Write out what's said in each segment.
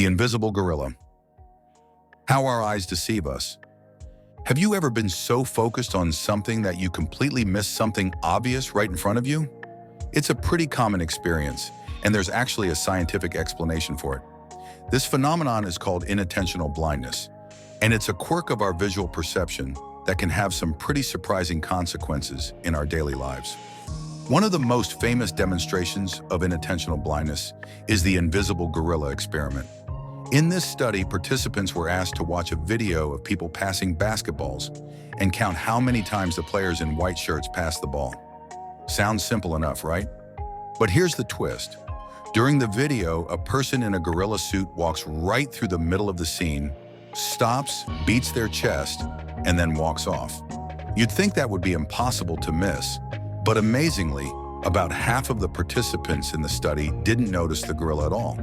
The invisible gorilla. How our eyes deceive us. Have you ever been so focused on something that you completely miss something obvious right in front of you? It's a pretty common experience, and there's actually a scientific explanation for it. This phenomenon is called inattentional blindness, and it's a quirk of our visual perception that can have some pretty surprising consequences in our daily lives. One of the most famous demonstrations of inattentional blindness is the invisible gorilla experiment. In this study, participants were asked to watch a video of people passing basketballs and count how many times the players in white shirts passed the ball. Sounds simple enough, right? But here's the twist. During the video, a person in a gorilla suit walks right through the middle of the scene, stops, beats their chest, and then walks off. You'd think that would be impossible to miss, but amazingly, about half of the participants in the study didn't notice the gorilla at all.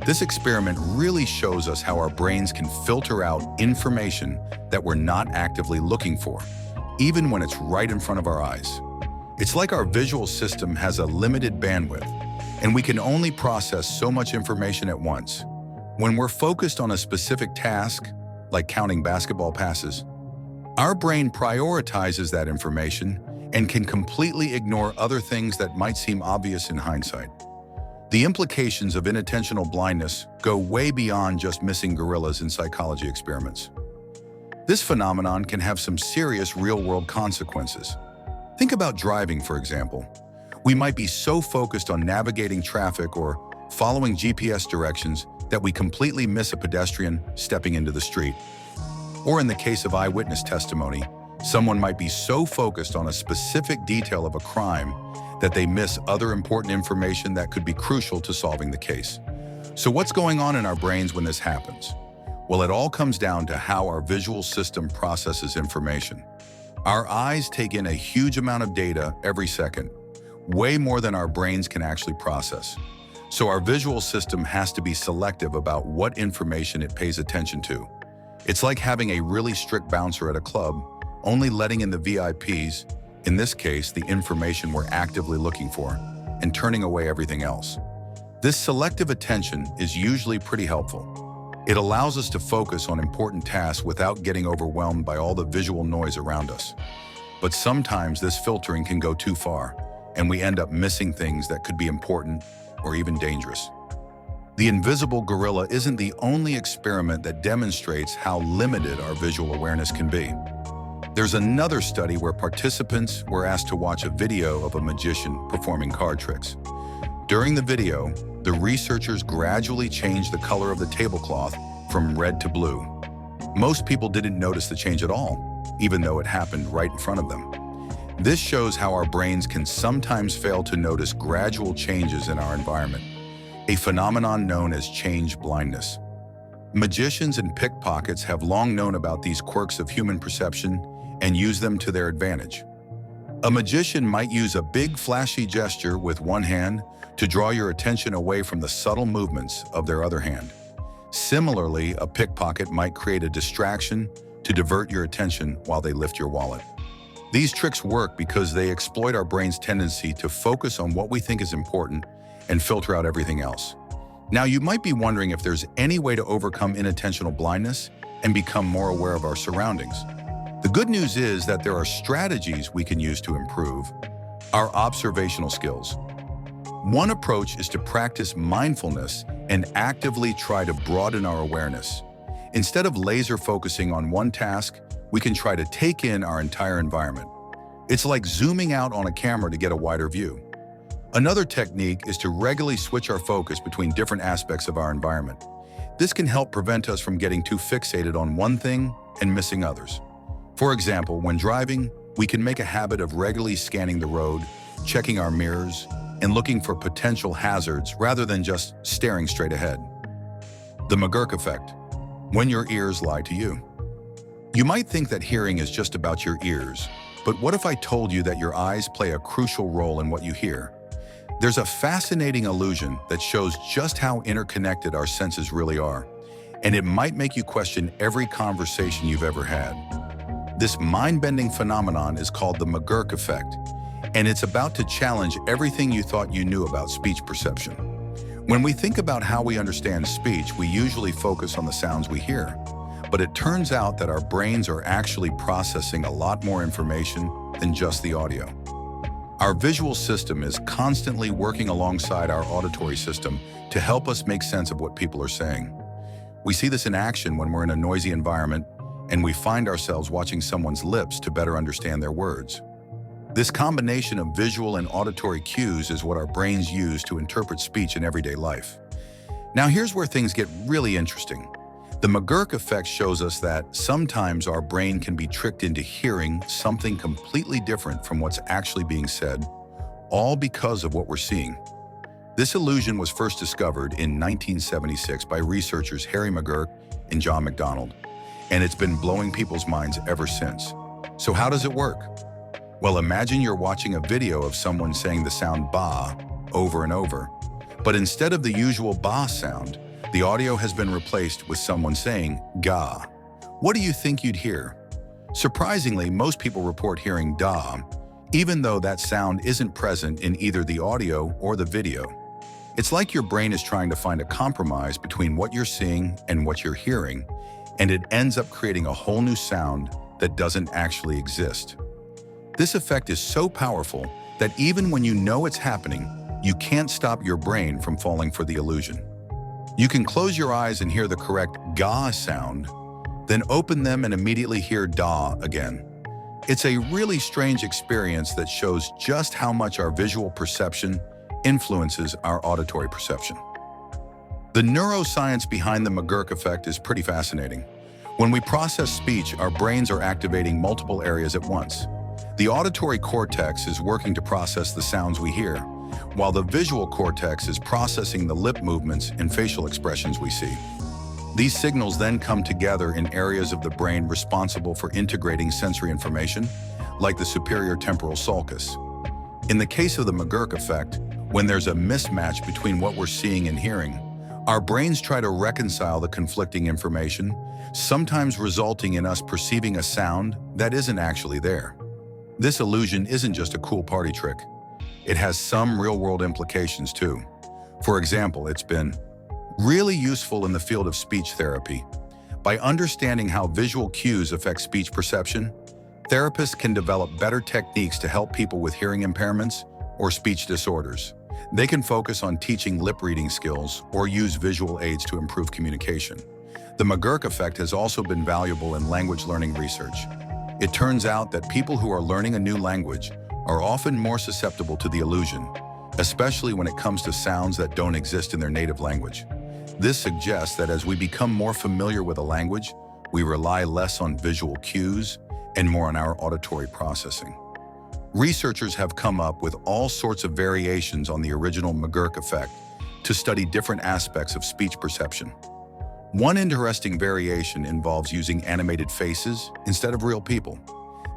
This experiment really shows us how our brains can filter out information that we're not actively looking for, even when it's right in front of our eyes. It's like our visual system has a limited bandwidth, and we can only process so much information at once. When we're focused on a specific task, like counting basketball passes, our brain prioritizes that information and can completely ignore other things that might seem obvious in hindsight. The implications of inattentional blindness go way beyond just missing gorillas in psychology experiments. This phenomenon can have some serious real-world consequences. Think about driving, for example. We might be so focused on navigating traffic or following GPS directions that we completely miss a pedestrian stepping into the street. Or in the case of eyewitness testimony, someone might be so focused on a specific detail of a crime that they miss other important information that could be crucial to solving the case. So what's going on in our brains when this happens? Well, it all comes down to how our visual system processes information. Our eyes take in a huge amount of data every second, way more than our brains can actually process. So our visual system has to be selective about what information it pays attention to. It's like having a really strict bouncer at a club, only letting in the VIPs, in this case, the information we're actively looking for, and turning away everything else. This selective attention is usually pretty helpful. It allows us to focus on important tasks without getting overwhelmed by all the visual noise around us. But sometimes this filtering can go too far, and we end up missing things that could be important or even dangerous. The invisible gorilla isn't the only experiment that demonstrates how limited our visual awareness can be. There's another study where participants were asked to watch a video of a magician performing card tricks. During the video, the researchers gradually changed the color of the tablecloth from red to blue. Most people didn't notice the change at all, even though it happened right in front of them. This shows how our brains can sometimes fail to notice gradual changes in our environment, a phenomenon known as change blindness. Magicians and pickpockets have long known about these quirks of human perception and use them to their advantage. A magician might use a big flashy gesture with one hand to draw your attention away from the subtle movements of their other hand. Similarly, a pickpocket might create a distraction to divert your attention while they lift your wallet. These tricks work because they exploit our brain's tendency to focus on what we think is important and filter out everything else. Now, you might be wondering if there's any way to overcome inattentional blindness and become more aware of our surroundings. The good news is that there are strategies we can use to improve our observational skills. One approach is to practice mindfulness and actively try to broaden our awareness. Instead of laser focusing on one task, we can try to take in our entire environment. It's like zooming out on a camera to get a wider view. Another technique is to regularly switch our focus between different aspects of our environment. This can help prevent us from getting too fixated on one thing and missing others. For example, when driving, we can make a habit of regularly scanning the road, checking our mirrors, and looking for potential hazards rather than just staring straight ahead. The McGurk effect. When your ears lie to you. You might think that hearing is just about your ears, but what if I told you that your eyes play a crucial role in what you hear? There's a fascinating illusion that shows just how interconnected our senses really are, and it might make you question every conversation you've ever had. This mind-bending phenomenon is called the McGurk effect, and it's about to challenge everything you thought you knew about speech perception. When we think about how we understand speech, we usually focus on the sounds we hear. But it turns out that our brains are actually processing a lot more information than just the audio. Our visual system is constantly working alongside our auditory system to help us make sense of what people are saying. We see this in action when we're in a noisy environment and we find ourselves watching someone's lips to better understand their words. This combination of visual and auditory cues is what our brains use to interpret speech in everyday life. Now here's where things get really interesting. The McGurk effect shows us that sometimes our brain can be tricked into hearing something completely different from what's actually being said, all because of what we're seeing. This illusion was first discovered in 1976 by researchers Harry McGurk and John McDonald, and it's been blowing people's minds ever since. So how does it work? Well, imagine you're watching a video of someone saying the sound ba over and over, but instead of the usual ba sound, the audio has been replaced with someone saying ga. What do you think you'd hear? Surprisingly, most people report hearing da, even though that sound isn't present in either the audio or the video. It's like your brain is trying to find a compromise between what you're seeing and what you're hearing, and it ends up creating a whole new sound that doesn't actually exist. This effect is so powerful that even when you know it's happening, you can't stop your brain from falling for the illusion. You can close your eyes and hear the correct ga sound, then open them and immediately hear da again. It's a really strange experience that shows just how much our visual perception influences our auditory perception. The neuroscience behind the McGurk effect is pretty fascinating. When we process speech, our brains are activating multiple areas at once. The auditory cortex is working to process the sounds we hear, while the visual cortex is processing the lip movements and facial expressions we see. These signals then come together in areas of the brain responsible for integrating sensory information, like the superior temporal sulcus. In the case of the McGurk effect, when there's a mismatch between what we're seeing and hearing, our brains try to reconcile the conflicting information, sometimes resulting in us perceiving a sound that isn't actually there. This illusion isn't just a cool party trick. It has some real-world implications too. For example, it's been really useful in the field of speech therapy. By understanding how visual cues affect speech perception, therapists can develop better techniques to help people with hearing impairments or speech disorders. They can focus on teaching lip reading skills or use visual aids to improve communication. The McGurk effect has also been valuable in language learning research. It turns out that people who are learning a new language are often more susceptible to the illusion, especially when it comes to sounds that don't exist in their native language. This suggests that as we become more familiar with a language, we rely less on visual cues and more on our auditory processing. Researchers have come up with all sorts of variations on the original McGurk effect to study different aspects of speech perception. One interesting variation involves using animated faces instead of real people.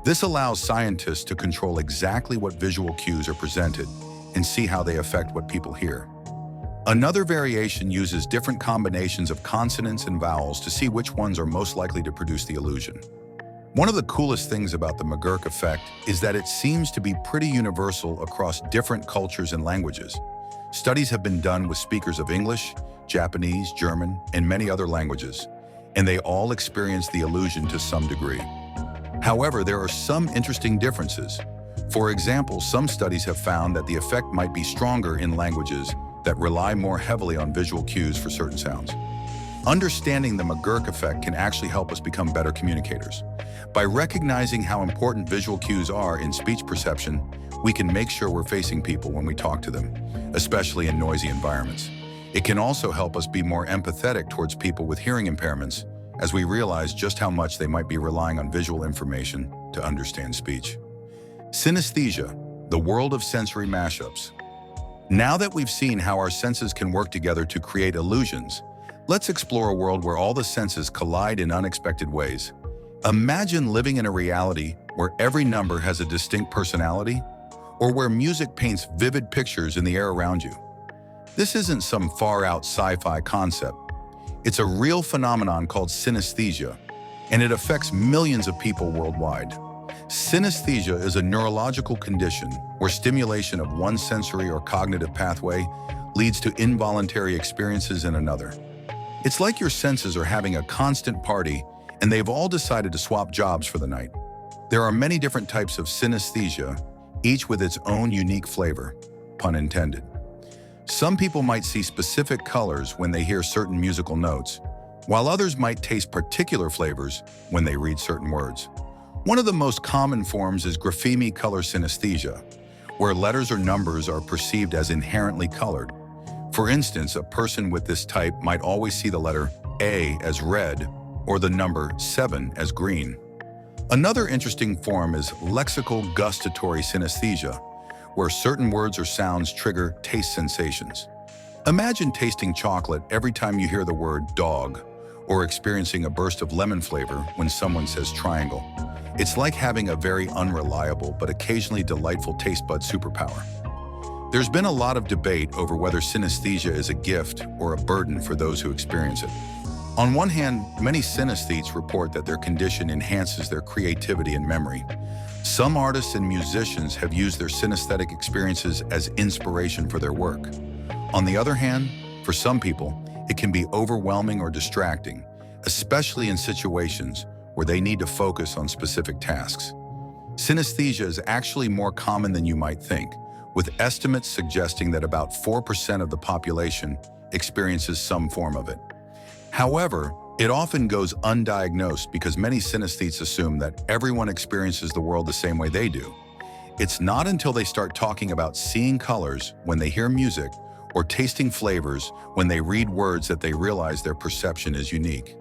This allows scientists to control exactly what visual cues are presented and see how they affect what people hear. Another variation uses different combinations of consonants and vowels to see which ones are most likely to produce the illusion. One of the coolest things about the McGurk effect is that it seems to be pretty universal across different cultures and languages. Studies have been done with speakers of English, Japanese, German, and many other languages, and they all experience the illusion to some degree. However, there are some interesting differences. For example, some studies have found that the effect might be stronger in languages that rely more heavily on visual cues for certain sounds. Understanding the McGurk effect can actually help us become better communicators. By recognizing how important visual cues are in speech perception, we can make sure we're facing people when we talk to them, especially in noisy environments. It can also help us be more empathetic towards people with hearing impairments, as we realize just how much they might be relying on visual information to understand speech. Synesthesia, the world of sensory mashups. Now that we've seen how our senses can work together to create illusions, let's explore a world where all the senses collide in unexpected ways. Imagine living in a reality where every number has a distinct personality, or where music paints vivid pictures in the air around you. This isn't some far-out sci-fi concept. It's a real phenomenon called synesthesia, and it affects millions of people worldwide. Synesthesia is a neurological condition where stimulation of one sensory or cognitive pathway leads to involuntary experiences in another. It's like your senses are having a constant party and they've all decided to swap jobs for the night. There are many different types of synesthesia, each with its own unique flavor, pun intended. Some people might see specific colors when they hear certain musical notes, while others might taste particular flavors when they read certain words. One of the most common forms is grapheme color synesthesia, where letters or numbers are perceived as inherently colored. For instance, a person with this type might always see the letter A as red or the number 7 as green. Another interesting form is lexical gustatory synesthesia, where certain words or sounds trigger taste sensations. Imagine tasting chocolate every time you hear the word dog, or experiencing a burst of lemon flavor when someone says triangle. It's like having a very unreliable but occasionally delightful taste bud superpower. There's been a lot of debate over whether synesthesia is a gift or a burden for those who experience it. On one hand, many synesthetes report that their condition enhances their creativity and memory. Some artists and musicians have used their synesthetic experiences as inspiration for their work. On the other hand, for some people, it can be overwhelming or distracting, especially in situations where they need to focus on specific tasks. Synesthesia is actually more common than you might think, with estimates suggesting that about 4% of the population experiences some form of it. However, it often goes undiagnosed because many synesthetes assume that everyone experiences the world the same way they do. It's not until they start talking about seeing colors when they hear music or tasting flavors when they read words that they realize their perception is unique.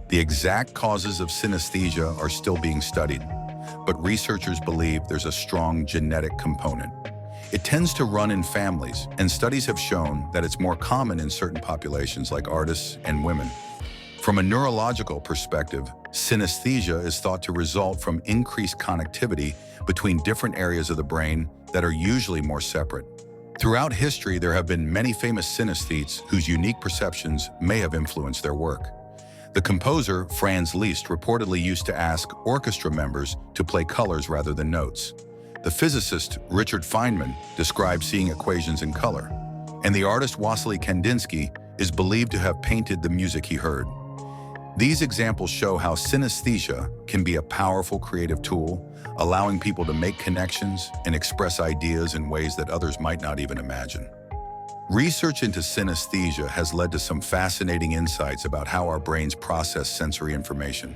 The exact causes of synesthesia are still being studied, but researchers believe there's a strong genetic component. It tends to run in families, and studies have shown that it's more common in certain populations like artists and women. From a neurological perspective, synesthesia is thought to result from increased connectivity between different areas of the brain that are usually more separate. Throughout history, there have been many famous synesthetes whose unique perceptions may have influenced their work. The composer, Franz Liszt, reportedly used to ask orchestra members to play colors rather than notes. The physicist, Richard Feynman, described seeing equations in color. And the artist Wassily Kandinsky is believed to have painted the music he heard. These examples show how synesthesia can be a powerful creative tool, allowing people to make connections and express ideas in ways that others might not even imagine. Research into synesthesia has led to some fascinating insights about how our brains process sensory information.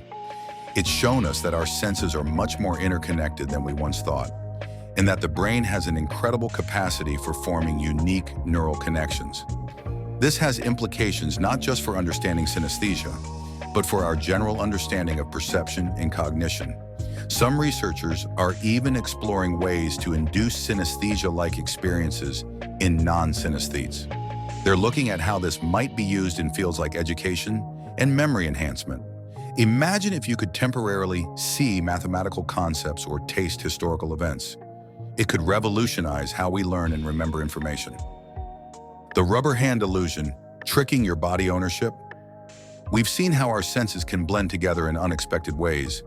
It's shown us that our senses are much more interconnected than we once thought, and that the brain has an incredible capacity for forming unique neural connections. This has implications not just for understanding synesthesia, but for our general understanding of perception and cognition. Some researchers are even exploring ways to induce synesthesia-like experiences in non-synesthetes. They're looking at how this might be used in fields like education and memory enhancement. Imagine if you could temporarily see mathematical concepts or taste historical events. It could revolutionize how we learn and remember information. The rubber hand illusion, tricking your body ownership. We've seen how our senses can blend together in unexpected ways.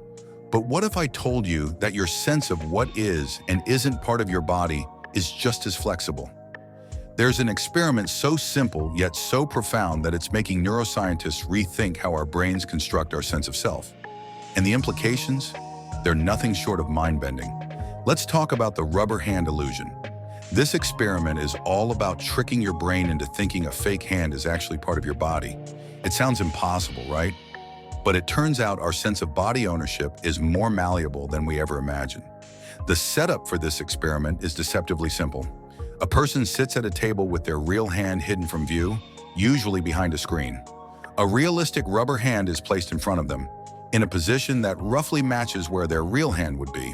But what if I told you that your sense of what is and isn't part of your body is just as flexible? There's an experiment so simple yet so profound that it's making neuroscientists rethink how our brains construct our sense of self. And the implications? They're nothing short of mind-bending. Let's talk about the rubber hand illusion. This experiment is all about tricking your brain into thinking a fake hand is actually part of your body. It sounds impossible, right? But it turns out our sense of body ownership is more malleable than we ever imagined. The setup for this experiment is deceptively simple. A person sits at a table with their real hand hidden from view, usually behind a screen. A realistic rubber hand is placed in front of them, in a position that roughly matches where their real hand would be.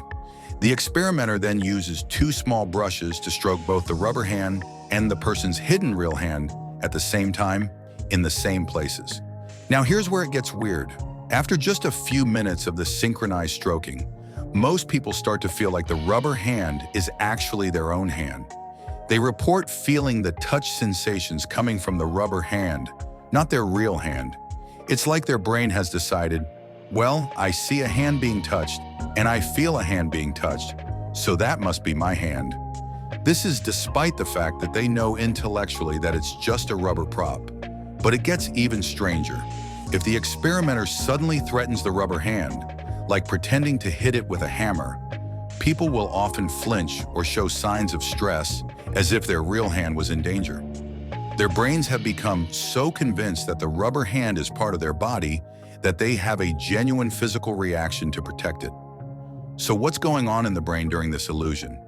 The experimenter then uses 2 small brushes to stroke both the rubber hand and the person's hidden real hand at the same time, in the same places. Now here's where it gets weird. After just a few minutes of the synchronized stroking, most people start to feel like the rubber hand is actually their own hand. They report feeling the touch sensations coming from the rubber hand, not their real hand. It's like their brain has decided, Well, I see a hand being touched, and I feel a hand being touched, so that must be my hand. This is despite the fact that they know intellectually that it's just a rubber prop. But it gets even stranger. If the experimenter suddenly threatens the rubber hand, like pretending to hit it with a hammer, people will often flinch or show signs of stress as if their real hand was in danger. Their brains have become so convinced that the rubber hand is part of their body that they have a genuine physical reaction to protect it. So what's going on in the brain during this illusion?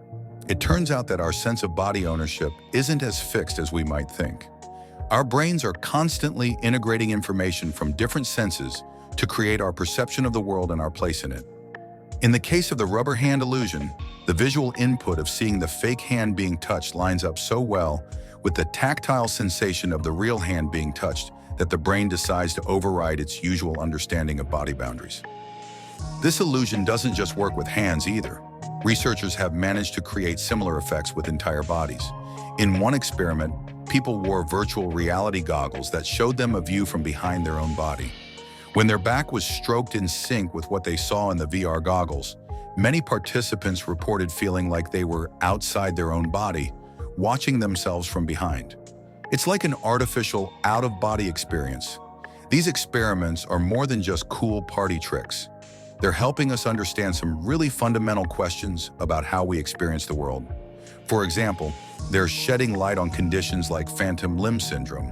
It turns out that our sense of body ownership isn't as fixed as we might think. Our brains are constantly integrating information from different senses to create our perception of the world and our place in it. In the case of the rubber hand illusion, the visual input of seeing the fake hand being touched lines up so well with the tactile sensation of the real hand being touched that the brain decides to override its usual understanding of body boundaries. This illusion doesn't just work with hands either. Researchers have managed to create similar effects with entire bodies. In one experiment, people wore virtual reality goggles that showed them a view from behind their own body. When their back was stroked in sync with what they saw in the VR goggles, many participants reported feeling like they were outside their own body, watching themselves from behind. It's like an artificial out-of-body experience. These experiments are more than just cool party tricks. They're helping us understand some really fundamental questions about how we experience the world. For example, they're shedding light on conditions like phantom limb syndrome,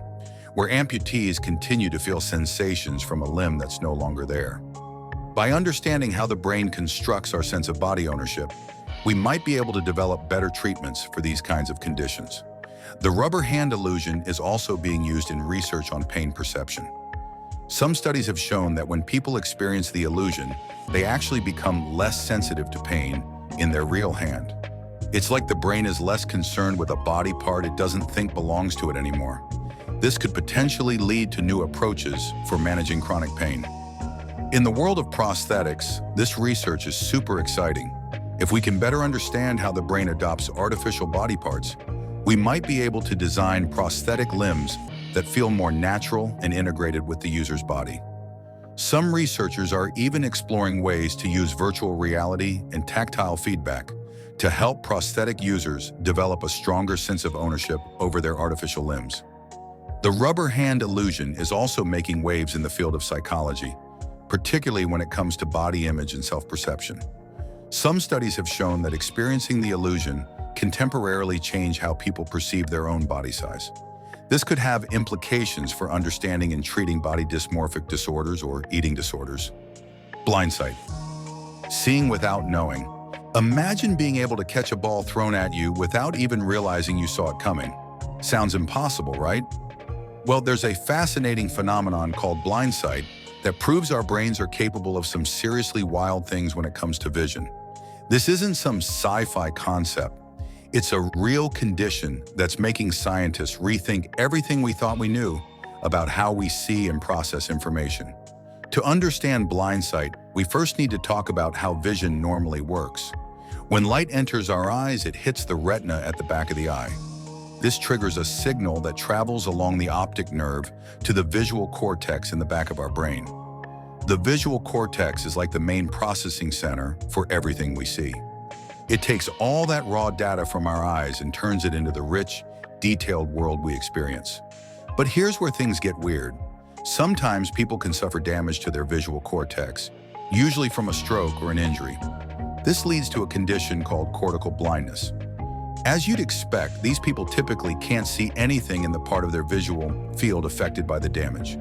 where amputees continue to feel sensations from a limb that's no longer there. By understanding how the brain constructs our sense of body ownership, we might be able to develop better treatments for these kinds of conditions. The rubber hand illusion is also being used in research on pain perception. Some studies have shown that when people experience the illusion, they actually become less sensitive to pain in their real hand. It's like the brain is less concerned with a body part it doesn't think belongs to it anymore. This could potentially lead to new approaches for managing chronic pain. In the world of prosthetics, this research is super exciting. If we can better understand how the brain adopts artificial body parts, we might be able to design prosthetic limbs that feel more natural and integrated with the user's body. Some researchers are even exploring ways to use virtual reality and tactile feedback to help prosthetic users develop a stronger sense of ownership over their artificial limbs. The rubber hand illusion is also making waves in the field of psychology, particularly when it comes to body image and self-perception. Some studies have shown that experiencing the illusion can temporarily change how people perceive their own body size. This could have implications for understanding and treating body dysmorphic disorders or eating disorders. Blind sight. Seeing without knowing. Imagine being able to catch a ball thrown at you without even realizing you saw it coming. Sounds impossible, right? Well, there's a fascinating phenomenon called blind sight that proves our brains are capable of some seriously wild things when it comes to vision. This isn't some sci-fi concept. It's a real condition that's making scientists rethink everything we thought we knew about how we see and process information. To understand blind sight, we first need to talk about how vision normally works. When light enters our eyes, it hits the retina at the back of the eye. This triggers a signal that travels along the optic nerve to the visual cortex in the back of our brain. The visual cortex is like the main processing center for everything we see. It takes all that raw data from our eyes and turns it into the rich, detailed world we experience. But here's where things get weird. Sometimes people can suffer damage to their visual cortex, usually from a stroke or an injury. This leads to a condition called cortical blindness. As you'd expect, these people typically can't see anything in the part of their visual field affected by the damage.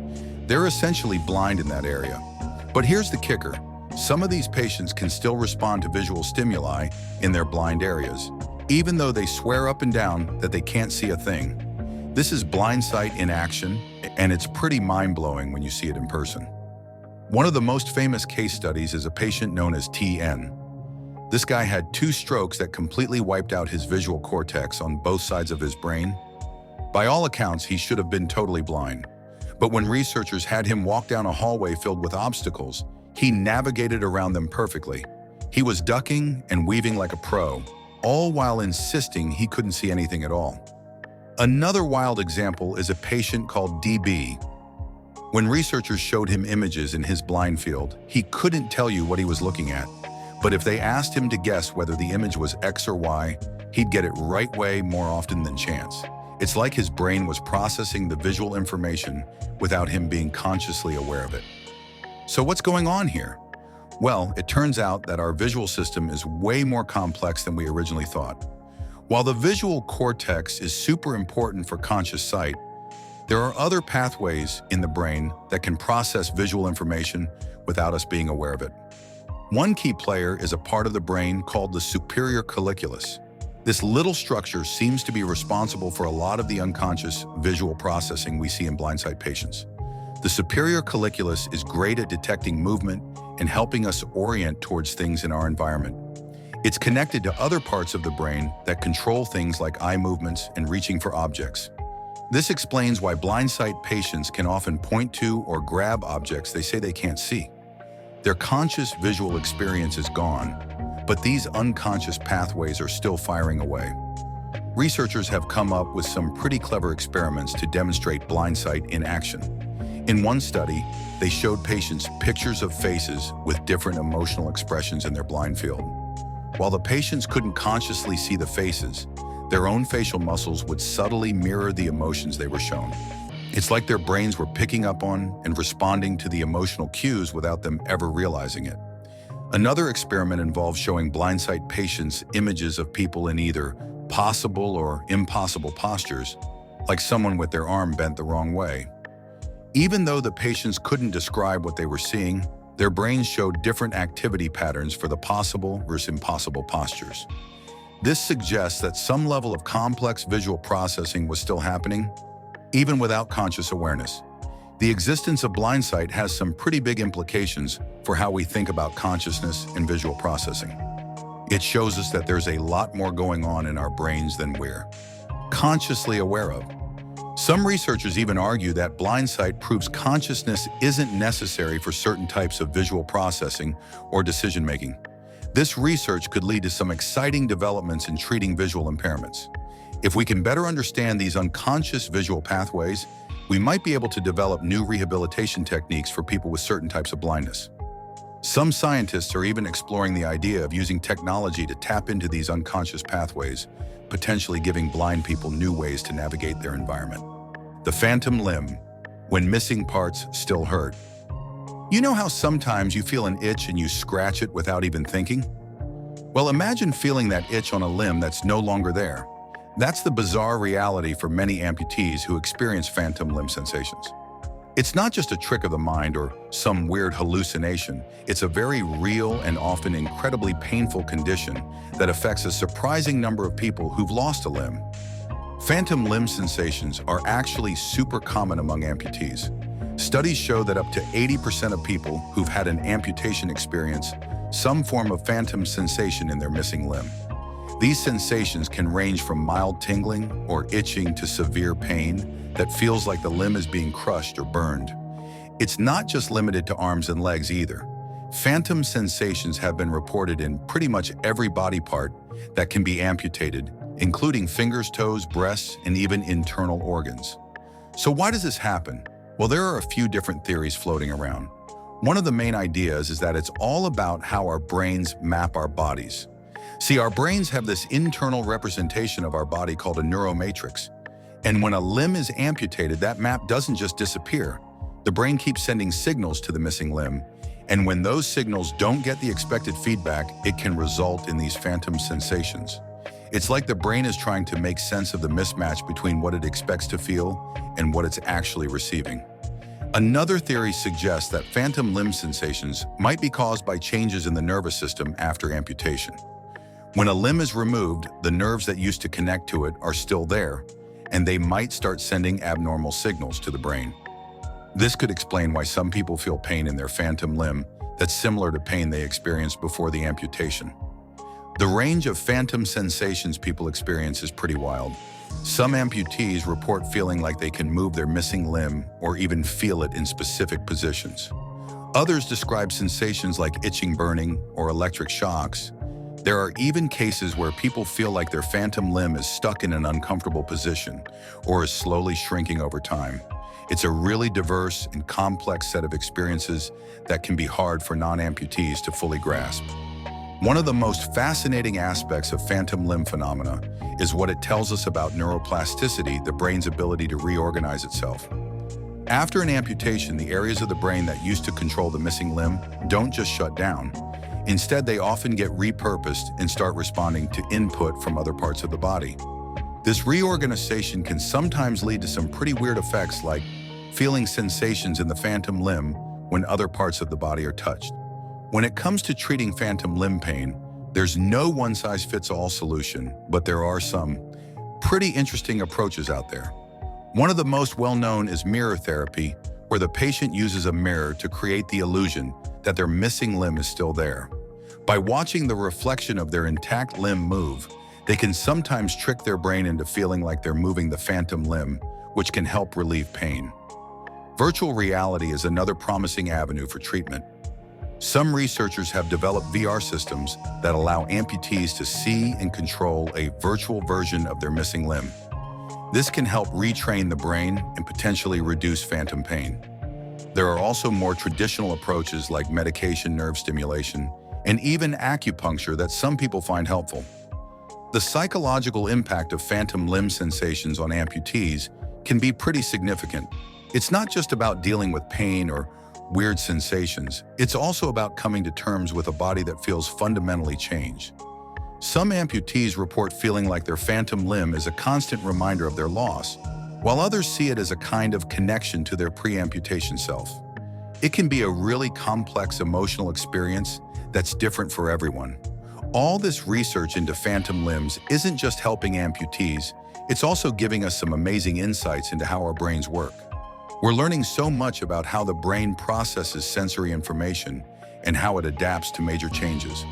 They're essentially blind in that area. But here's the kicker. Some of these patients can still respond to visual stimuli in their blind areas, even though they swear up and down that they can't see a thing. This is blind sight in action, and it's pretty mind-blowing when you see it in person. One of the most famous case studies is a patient known as TN. This guy had 2 strokes that completely wiped out his visual cortex on both sides of his brain. By all accounts, he should have been totally blind. But when researchers had him walk down a hallway filled with obstacles, he navigated around them perfectly. He was ducking and weaving like a pro, all while insisting he couldn't see anything at all. Another wild example is a patient called DB. When researchers showed him images in his blind field, he couldn't tell you what he was looking at. But if they asked him to guess whether the image was X or Y, he'd get it right way more often than chance. It's like his brain was processing the visual information without him being consciously aware of it. So what's going on here? Well, it turns out that our visual system is way more complex than we originally thought. While the visual cortex is super important for conscious sight, there are other pathways in the brain that can process visual information without us being aware of it. One key player is a part of the brain called the superior colliculus. This little structure seems to be responsible for a lot of the unconscious visual processing we see in blindsight patients. The superior colliculus is great at detecting movement and helping us orient towards things in our environment. It's connected to other parts of the brain that control things like eye movements and reaching for objects. This explains why blindsight patients can often point to or grab objects they say they can't see. Their conscious visual experience is gone, but these unconscious pathways are still firing away. Researchers have come up with some pretty clever experiments to demonstrate blindsight in action. In one study, they showed patients pictures of faces with different emotional expressions in their blind field. While the patients couldn't consciously see the faces, their own facial muscles would subtly mirror the emotions they were shown. It's like their brains were picking up on and responding to the emotional cues without them ever realizing it. Another experiment involved showing blindsight patients images of people in either possible or impossible postures, like someone with their arm bent the wrong way. Even though the patients couldn't describe what they were seeing, their brains showed different activity patterns for the possible versus impossible postures. This suggests that some level of complex visual processing was still happening, even without conscious awareness. The existence of blindsight has some pretty big implications for how we think about consciousness and visual processing. It shows us that there's a lot more going on in our brains than we're consciously aware of. Some researchers even argue that blindsight proves consciousness isn't necessary for certain types of visual processing or decision-making. This research could lead to some exciting developments in treating visual impairments. If we can better understand these unconscious visual pathways, we might be able to develop new rehabilitation techniques for people with certain types of blindness. Some scientists are even exploring the idea of using technology to tap into these unconscious pathways, potentially giving blind people new ways to navigate their environment. The phantom limb, when missing parts still hurt. You know how sometimes you feel an itch and you scratch it without even thinking? Well, imagine feeling that itch on a limb that's no longer there. That's the bizarre reality for many amputees who experience phantom limb sensations. It's not just a trick of the mind or some weird hallucination. It's a very real and often incredibly painful condition that affects a surprising number of people who've lost a limb. Phantom limb sensations are actually super common among amputees. Studies show that up to 80% of people who've had an amputation experience some form of phantom sensation in their missing limb. These sensations can range from mild tingling or itching to severe pain that feels like the limb is being crushed or burned. It's not just limited to arms and legs either. Phantom sensations have been reported in pretty much every body part that can be amputated, including fingers, toes, breasts, and even internal organs. So why does this happen? Well, there are a few different theories floating around. One of the main ideas is that it's all about how our brains map our bodies. See, our brains have this internal representation of our body called a neuromatrix. And when a limb is amputated, that map doesn't just disappear. The brain keeps sending signals to the missing limb. And when those signals don't get the expected feedback, it can result in these phantom sensations. It's like the brain is trying to make sense of the mismatch between what it expects to feel and what it's actually receiving. Another theory suggests that phantom limb sensations might be caused by changes in the nervous system after amputation. When a limb is removed, the nerves that used to connect to it are still there, and they might start sending abnormal signals to the brain. This could explain why some people feel pain in their phantom limb that's similar to pain they experienced before the amputation. The range of phantom sensations people experience is pretty wild. Some amputees report feeling like they can move their missing limb or even feel it in specific positions. Others describe sensations like itching, burning, or electric shocks. There are even cases where people feel like their phantom limb is stuck in an uncomfortable position or is slowly shrinking over time. It's a really diverse and complex set of experiences that can be hard for non-amputees to fully grasp. One of the most fascinating aspects of phantom limb phenomena is what it tells us about neuroplasticity, the brain's ability to reorganize itself. After an amputation, the areas of the brain that used to control the missing limb don't just shut down. Instead, they often get repurposed and start responding to input from other parts of the body. This reorganization can sometimes lead to some pretty weird effects, like feeling sensations in the phantom limb when other parts of the body are touched. When it comes to treating phantom limb pain, there's no one-size-fits-all solution, but there are some pretty interesting approaches out there. One of the most well-known is mirror therapy, where the patient uses a mirror to create the illusion that their missing limb is still there. By watching the reflection of their intact limb move, they can sometimes trick their brain into feeling like they're moving the phantom limb, which can help relieve pain. Virtual reality is another promising avenue for treatment. Some researchers have developed VR systems that allow amputees to see and control a virtual version of their missing limb. This can help retrain the brain and potentially reduce phantom pain. There are also more traditional approaches like medication, nerve stimulation, and even acupuncture that some people find helpful. The psychological impact of phantom limb sensations on amputees can be pretty significant. It's not just about dealing with pain or weird sensations. It's also about coming to terms with a body that feels fundamentally changed. Some amputees report feeling like their phantom limb is a constant reminder of their loss, while others see it as a kind of connection to their pre-amputation self. It can be a really complex emotional experience that's different for everyone. All this research into phantom limbs isn't just helping amputees, it's also giving us some amazing insights into how our brains work. We're learning so much about how the brain processes sensory information and how it adapts to major changes.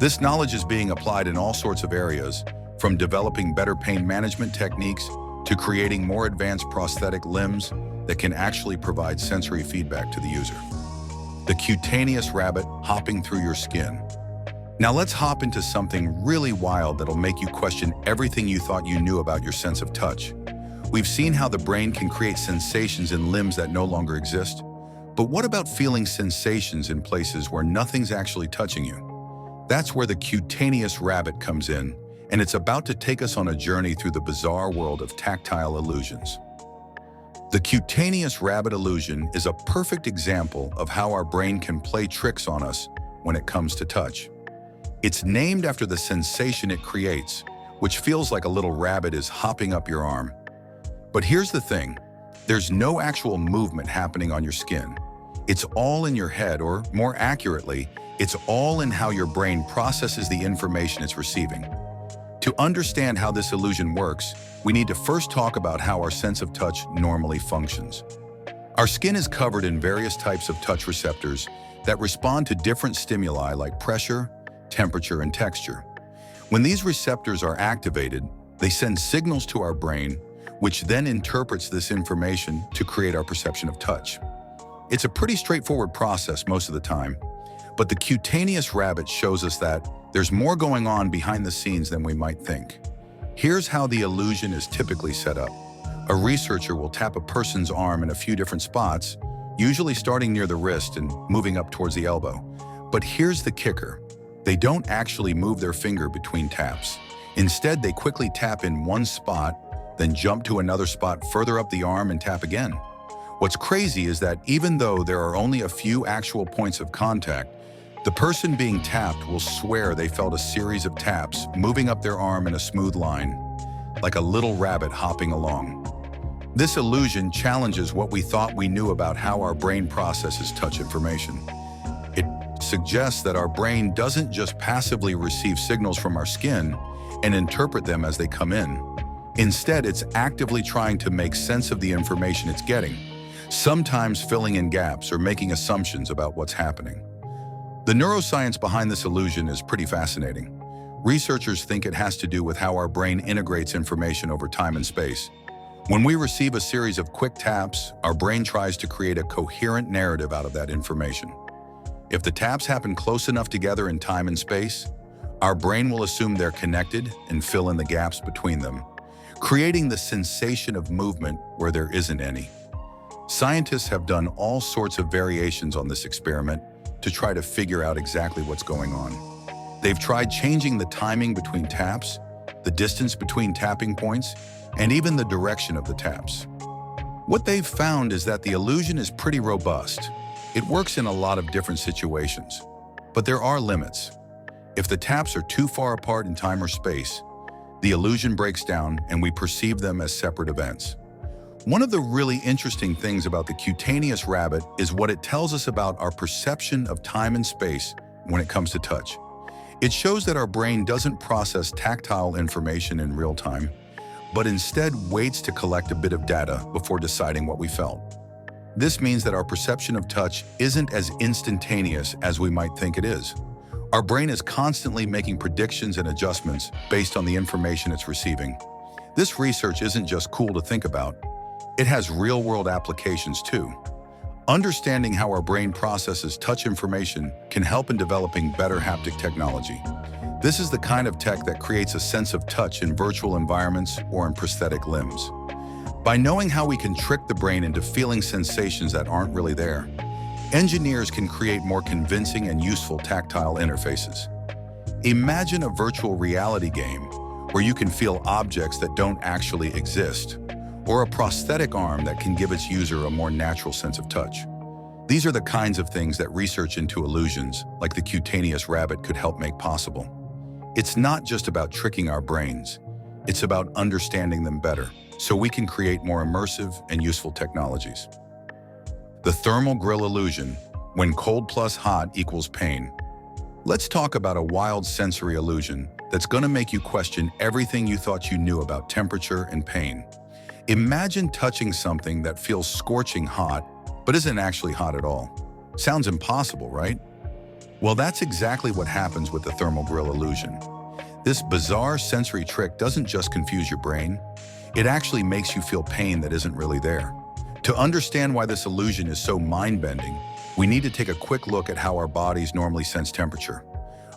This knowledge is being applied in all sorts of areas, from developing better pain management techniques to creating more advanced prosthetic limbs that can actually provide sensory feedback to the user. The cutaneous rabbit hopping through your skin. Now let's hop into something really wild that'll make you question everything you thought you knew about your sense of touch. We've seen how the brain can create sensations in limbs that no longer exist. But what about feeling sensations in places where nothing's actually touching you? That's where the cutaneous rabbit comes in, and it's about to take us on a journey through the bizarre world of tactile illusions. The cutaneous rabbit illusion is a perfect example of how our brain can play tricks on us when it comes to touch. It's named after the sensation it creates, which feels like a little rabbit is hopping up your arm. But here's the thing, there's no actual movement happening on your skin. It's all in your head, or more accurately, it's all in how your brain processes the information it's receiving. To understand how this illusion works, we need to first talk about how our sense of touch normally functions. Our skin is covered in various types of touch receptors that respond to different stimuli like pressure, temperature, and texture. When these receptors are activated, they send signals to our brain, which then interprets this information to create our perception of touch. It's a pretty straightforward process most of the time, but the cutaneous rabbit shows us that there's more going on behind the scenes than we might think. Here's how the illusion is typically set up. A researcher will tap a person's arm in a few different spots, usually starting near the wrist and moving up towards the elbow. But here's the kicker. They don't actually move their finger between taps. Instead, they quickly tap in one spot, then jump to another spot further up the arm and tap again. What's crazy is that even though there are only a few actual points of contact, the person being tapped will swear they felt a series of taps moving up their arm in a smooth line, like a little rabbit hopping along. This illusion challenges what we thought we knew about how our brain processes touch information. It suggests that our brain doesn't just passively receive signals from our skin and interpret them as they come in. Instead, it's actively trying to make sense of the information it's getting, sometimes filling in gaps or making assumptions about what's happening. The neuroscience behind this illusion is pretty fascinating. Researchers think it has to do with how our brain integrates information over time and space. When we receive a series of quick taps, our brain tries to create a coherent narrative out of that information. If the taps happen close enough together in time and space, our brain will assume they're connected and fill in the gaps between them, creating the sensation of movement where there isn't any. Scientists have done all sorts of variations on this experiment to try to figure out exactly what's going on. They've tried changing the timing between taps, the distance between tapping points, and even the direction of the taps. What they've found is that the illusion is pretty robust. It works in a lot of different situations, but there are limits. If the taps are too far apart in time or space, the illusion breaks down and we perceive them as separate events. One of the really interesting things about the cutaneous rabbit is what it tells us about our perception of time and space when it comes to touch. It shows that our brain doesn't process tactile information in real time, but instead waits to collect a bit of data before deciding what we felt. This means that our perception of touch isn't as instantaneous as we might think it is. Our brain is constantly making predictions and adjustments based on the information it's receiving. This research isn't just cool to think about, it has real-world applications too. Understanding how our brain processes touch information can help in developing better haptic technology. This is the kind of tech that creates a sense of touch in virtual environments or in prosthetic limbs. By knowing how we can trick the brain into feeling sensations that aren't really there, engineers can create more convincing and useful tactile interfaces. Imagine a virtual reality game where you can feel objects that don't actually exist, or a prosthetic arm that can give its user a more natural sense of touch. These are the kinds of things that research into illusions, like the cutaneous rabbit, could help make possible. It's not just about tricking our brains, it's about understanding them better, so we can create more immersive and useful technologies. The thermal grill illusion, when cold plus hot equals pain. Let's talk about a wild sensory illusion that's going to make you question everything you thought you knew about temperature and pain. Imagine touching something that feels scorching hot, but isn't actually hot at all. Sounds impossible, right? Well, that's exactly what happens with the thermal grill illusion. This bizarre sensory trick doesn't just confuse your brain, it actually makes you feel pain that isn't really there. To understand why this illusion is so mind-bending, we need to take a quick look at how our bodies normally sense temperature.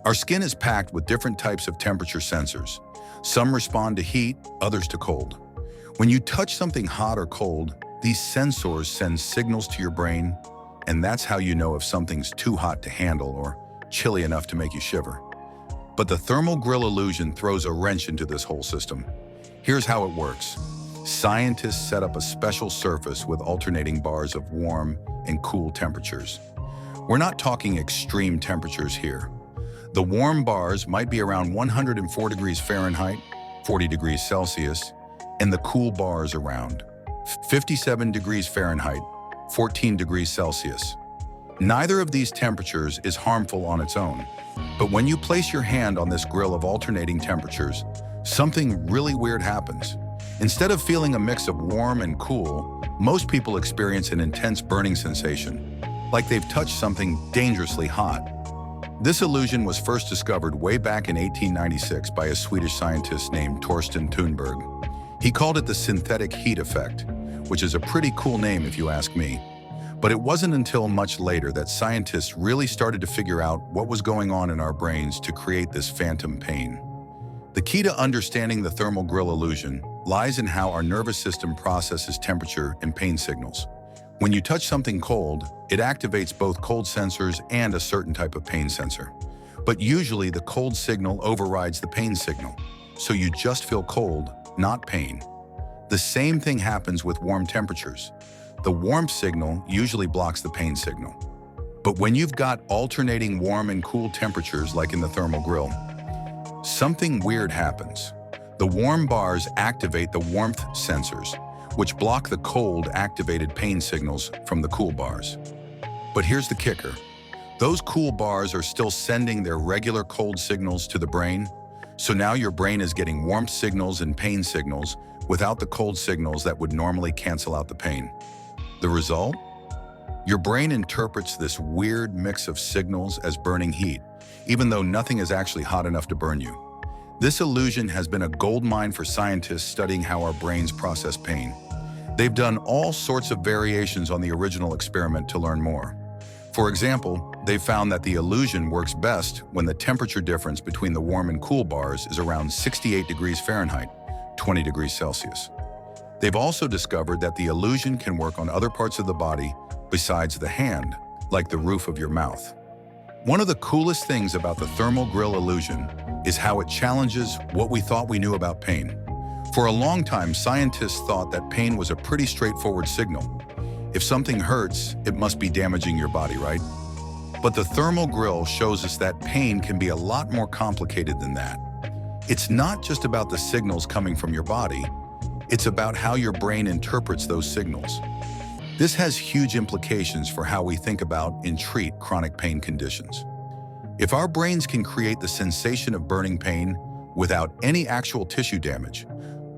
Our skin is packed with different types of temperature sensors. Some respond to heat, others to cold. When you touch something hot or cold, these sensors send signals to your brain, and that's how you know if something's too hot to handle or chilly enough to make you shiver. But the thermal grill illusion throws a wrench into this whole system. Here's how it works. Scientists set up a special surface with alternating bars of warm and cool temperatures. We're not talking extreme temperatures here. The warm bars might be around 104 degrees Fahrenheit, 40 degrees Celsius, and the cool bars around 57 degrees Fahrenheit, 14 degrees Celsius. Neither of these temperatures is harmful on its own, but when you place your hand on this grill of alternating temperatures, something really weird happens. Instead of feeling a mix of warm and cool, most people experience an intense burning sensation, like they've touched something dangerously hot. This illusion was first discovered way back in 1896 by a Swedish scientist named Torsten Thunberg. He called it the synthetic heat effect, which is a pretty cool name if you ask me. But it wasn't until much later that scientists really started to figure out what was going on in our brains to create this phantom pain. The key to understanding the thermal grill illusion lies in how our nervous system processes temperature and pain signals. When you touch something cold, it activates both cold sensors and a certain type of pain sensor. But usually the cold signal overrides the pain signal, so you just feel cold, not pain. The same thing happens with warm temperatures. The warmth signal usually blocks the pain signal. But when you've got alternating warm and cool temperatures like in the thermal grill, something weird happens. The warm bars activate the warmth sensors, which block the cold activated pain signals from the cool bars. But here's the kicker. Those cool bars are still sending their regular cold signals to the brain, so now your brain is getting warmth signals and pain signals without the cold signals that would normally cancel out the pain. The result? Your brain interprets this weird mix of signals as burning heat, even though nothing is actually hot enough to burn you. This illusion has been a goldmine for scientists studying how our brains process pain. They've done all sorts of variations on the original experiment to learn more. For example, they found that the illusion works best when the temperature difference between the warm and cool bars is around 68 degrees Fahrenheit, 20 degrees Celsius. They've also discovered that the illusion can work on other parts of the body besides the hand, like the roof of your mouth. One of the coolest things about the thermal grill illusion is how it challenges what we thought we knew about pain. For a long time, scientists thought that pain was a pretty straightforward signal. If something hurts, it must be damaging your body, right? But the thermal grill shows us that pain can be a lot more complicated than that. It's not just about the signals coming from your body, it's about how your brain interprets those signals. This has huge implications for how we think about and treat chronic pain conditions. If our brains can create the sensation of burning pain without any actual tissue damage,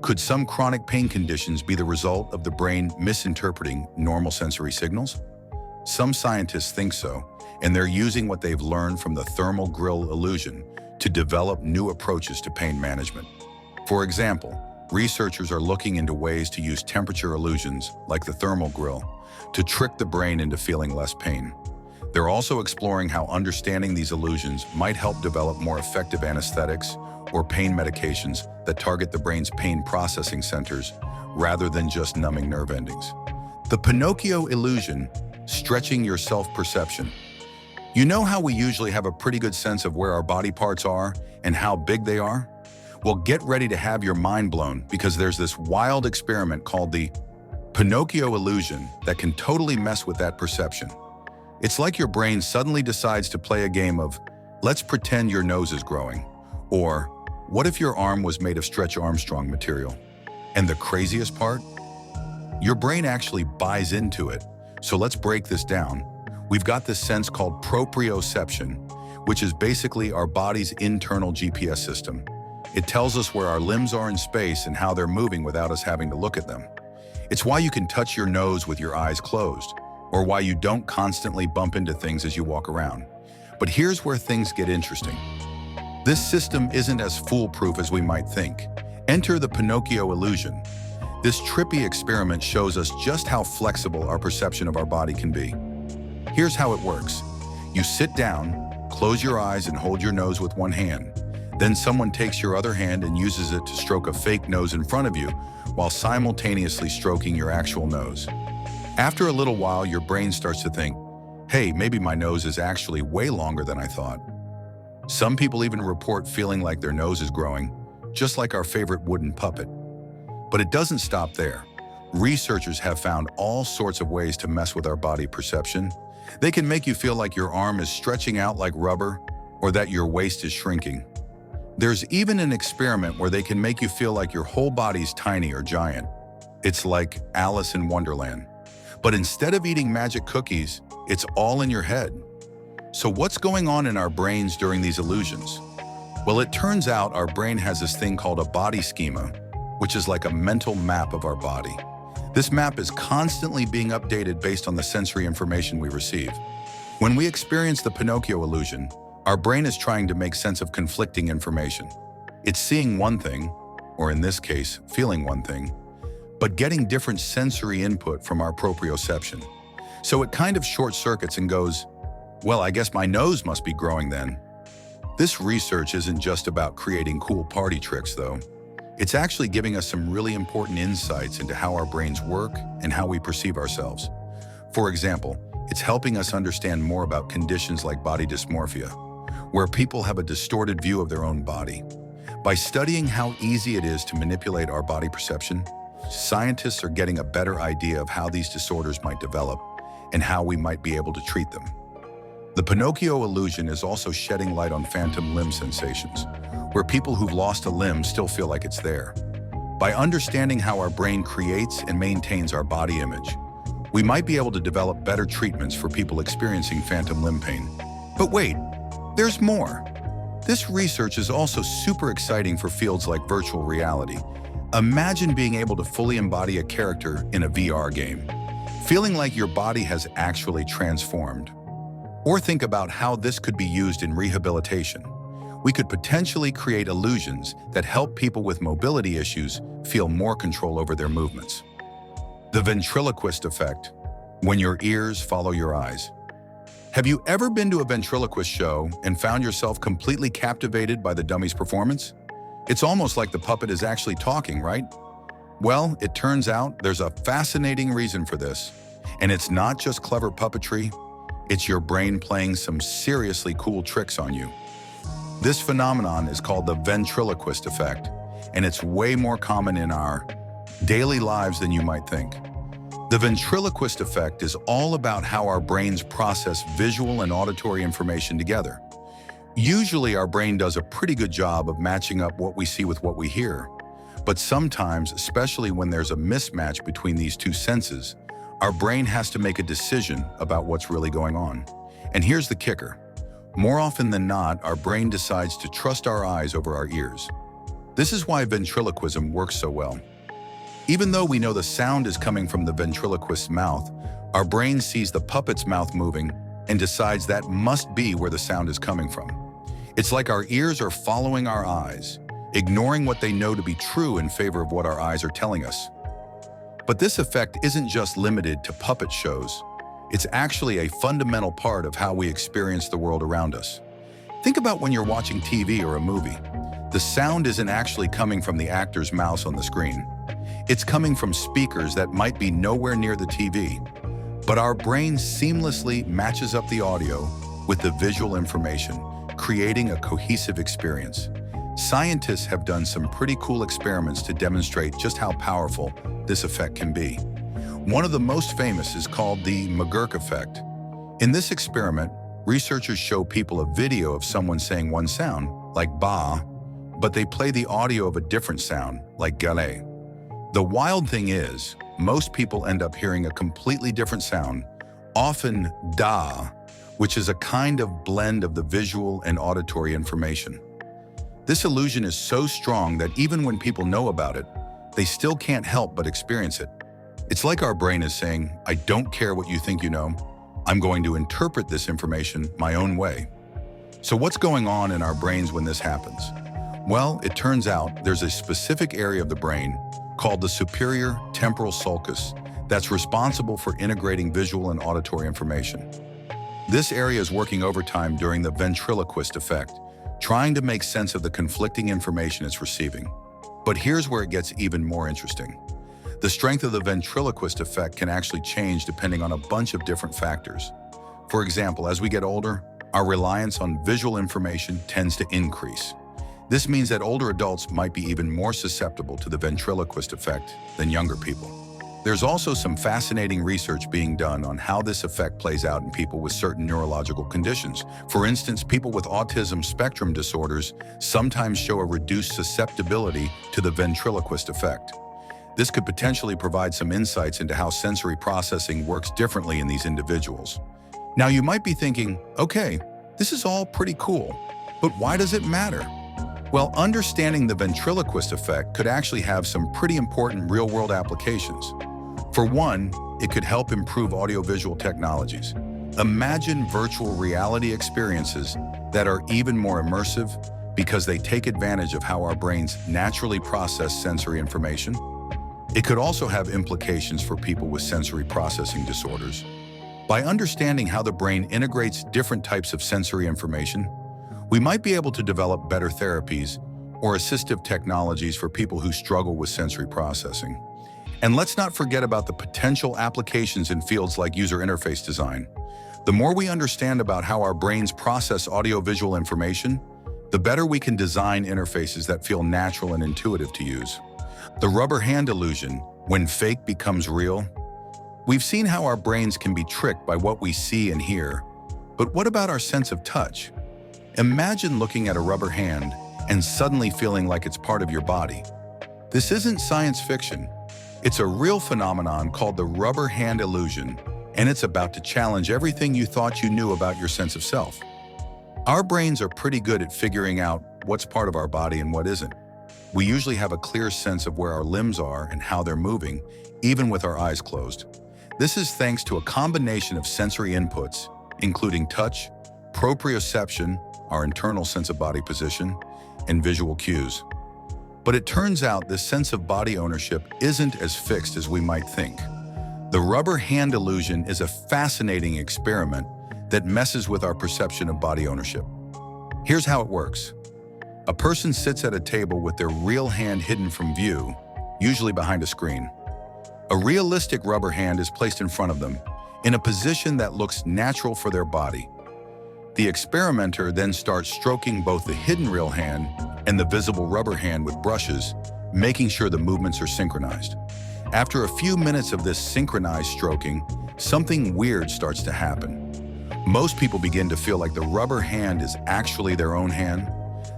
could some chronic pain conditions be the result of the brain misinterpreting normal sensory signals? Some scientists think so, and they're using what they've learned from the thermal grill illusion to develop new approaches to pain management. For example, researchers are looking into ways to use temperature illusions, like the thermal grill, to trick the brain into feeling less pain. They're also exploring how understanding these illusions might help develop more effective anesthetics or pain medications that target the brain's pain processing centers rather than just numbing nerve endings. The Pinocchio illusion, stretching your self-perception. You know how we usually have a pretty good sense of where our body parts are and how big they are? Well, get ready to have your mind blown because there's this wild experiment called the Pinocchio illusion that can totally mess with that perception. It's like your brain suddenly decides to play a game of, let's pretend your nose is growing, or what if your arm was made of Stretch Armstrong material? And the craziest part? Your brain actually buys into it. So let's break this down. We've got this sense called proprioception, which is basically our body's internal GPS system. It tells us where our limbs are in space and how they're moving without us having to look at them. It's why you can touch your nose with your eyes closed, or why you don't constantly bump into things as you walk around. But here's where things get interesting. This system isn't as foolproof as we might think. Enter the Pinocchio illusion. This trippy experiment shows us just how flexible our perception of our body can be. Here's how it works. You sit down, close your eyes and hold your nose with one hand. Then someone takes your other hand and uses it to stroke a fake nose in front of you while simultaneously stroking your actual nose. After a little while, your brain starts to think, hey, maybe my nose is actually way longer than I thought. Some people even report feeling like their nose is growing, just like our favorite wooden puppet. But it doesn't stop there. Researchers have found all sorts of ways to mess with our body perception. They can make you feel like your arm is stretching out like rubber, or that your waist is shrinking. There's even an experiment where they can make you feel like your whole body's tiny or giant. It's like Alice in Wonderland. But instead of eating magic cookies, it's all in your head. So what's going on in our brains during these illusions? Well, it turns out our brain has this thing called a body schema, which is like a mental map of our body. This map is constantly being updated based on the sensory information we receive. When we experience the Pinocchio illusion, our brain is trying to make sense of conflicting information. It's seeing one thing, or in this case, feeling one thing, but getting different sensory input from our proprioception. So it kind of short circuits and goes, well, I guess my nose must be growing then. This research isn't just about creating cool party tricks, though. It's actually giving us some really important insights into how our brains work and how we perceive ourselves. For example, it's helping us understand more about conditions like body dysmorphia, where people have a distorted view of their own body. By studying how easy it is to manipulate our body perception, scientists are getting a better idea of how these disorders might develop and how we might be able to treat them. The Pinocchio illusion is also shedding light on phantom limb sensations, where people who've lost a limb still feel like it's there. By understanding how our brain creates and maintains our body image, we might be able to develop better treatments for people experiencing phantom limb pain. But wait, there's more. This research is also super exciting for fields like virtual reality. Imagine being able to fully embody a character in a VR game, feeling like your body has actually transformed. Or think about how this could be used in rehabilitation. We could potentially create illusions that help people with mobility issues feel more control over their movements. The ventriloquist effect, when your ears follow your eyes. Have you ever been to a ventriloquist show and found yourself completely captivated by the dummy's performance? It's almost like the puppet is actually talking, right? Well, it turns out there's a fascinating reason for this. And it's not just clever puppetry, it's your brain playing some seriously cool tricks on you. This phenomenon is called the ventriloquist effect, and it's way more common in our daily lives than you might think. The ventriloquist effect is all about how our brains process visual and auditory information together. Usually our brain does a pretty good job of matching up what we see with what we hear. But sometimes, especially when there's a mismatch between these two senses, our brain has to make a decision about what's really going on. And here's the kicker. More often than not, our brain decides to trust our eyes over our ears. This is why ventriloquism works so well. Even though we know the sound is coming from the ventriloquist's mouth, our brain sees the puppet's mouth moving and decides that must be where the sound is coming from. It's like our ears are following our eyes, ignoring what they know to be true in favor of what our eyes are telling us. But this effect isn't just limited to puppet shows. It's actually a fundamental part of how we experience the world around us. Think about when you're watching TV or a movie. The sound isn't actually coming from the actor's mouth on the screen. It's coming from speakers that might be nowhere near the TV. But our brain seamlessly matches up the audio with the visual information, creating a cohesive experience. Scientists have done some pretty cool experiments to demonstrate just how powerful this effect can be. One of the most famous is called the McGurk effect. In this experiment, researchers show people a video of someone saying one sound, like ba, but they play the audio of a different sound, like gale. The wild thing is, most people end up hearing a completely different sound, often da, which is a kind of blend of the visual and auditory information. This illusion is so strong that even when people know about it, they still can't help but experience it. It's like our brain is saying, I don't care what you think you know, I'm going to interpret this information my own way. So what's going on in our brains when this happens? Well, it turns out there's a specific area of the brain called the superior temporal sulcus that's responsible for integrating visual and auditory information. This area is working overtime during the ventriloquist effect, trying to make sense of the conflicting information it's receiving. But here's where it gets even more interesting. The strength of the ventriloquist effect can actually change depending on a bunch of different factors. For example, as we get older, our reliance on visual information tends to increase. This means that older adults might be even more susceptible to the ventriloquist effect than younger people. There's also some fascinating research being done on how this effect plays out in people with certain neurological conditions. For instance, people with autism spectrum disorders sometimes show a reduced susceptibility to the ventriloquist effect. This could potentially provide some insights into how sensory processing works differently in these individuals. Now you might be thinking, okay, this is all pretty cool, but why does it matter? Well, understanding the ventriloquist effect could actually have some pretty important real-world applications. For one, it could help improve audiovisual technologies. Imagine virtual reality experiences that are even more immersive because they take advantage of how our brains naturally process sensory information. It could also have implications for people with sensory processing disorders. By understanding how the brain integrates different types of sensory information, we might be able to develop better therapies or assistive technologies for people who struggle with sensory processing. And let's not forget about the potential applications in fields like user interface design. The more we understand about how our brains process audiovisual information, the better we can design interfaces that feel natural and intuitive to use. The rubber hand illusion, when fake becomes real. We've seen how our brains can be tricked by what we see and hear. But what about our sense of touch? Imagine looking at a rubber hand and suddenly feeling like it's part of your body. This isn't science fiction. It's a real phenomenon called the rubber hand illusion, and it's about to challenge everything you thought you knew about your sense of self. Our brains are pretty good at figuring out what's part of our body and what isn't. We usually have a clear sense of where our limbs are and how they're moving, even with our eyes closed. This is thanks to a combination of sensory inputs, including touch, proprioception, our internal sense of body position, and visual cues. But it turns out this sense of body ownership isn't as fixed as we might think. The rubber hand illusion is a fascinating experiment that messes with our perception of body ownership. Here's how it works. A person sits at a table with their real hand hidden from view, usually behind a screen. A realistic rubber hand is placed in front of them, in a position that looks natural for their body. The experimenter then starts stroking both the hidden real hand and the visible rubber hand with brushes, making sure the movements are synchronized. After a few minutes of this synchronized stroking, something weird starts to happen. Most people begin to feel like the rubber hand is actually their own hand.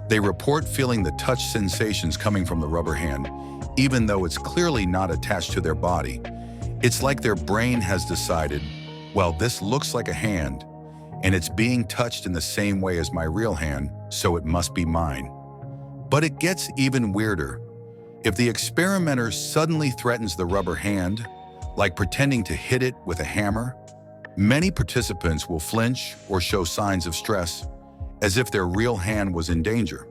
They report feeling the touch sensations coming from the rubber hand, even though it's clearly not attached to their body. It's like their brain has decided, well, this looks like a hand, and it's being touched in the same way as my real hand, so it must be mine. But it gets even weirder. If the experimenter suddenly threatens the rubber hand, like pretending to hit it with a hammer, many participants will flinch or show signs of stress, as if their real hand was in danger.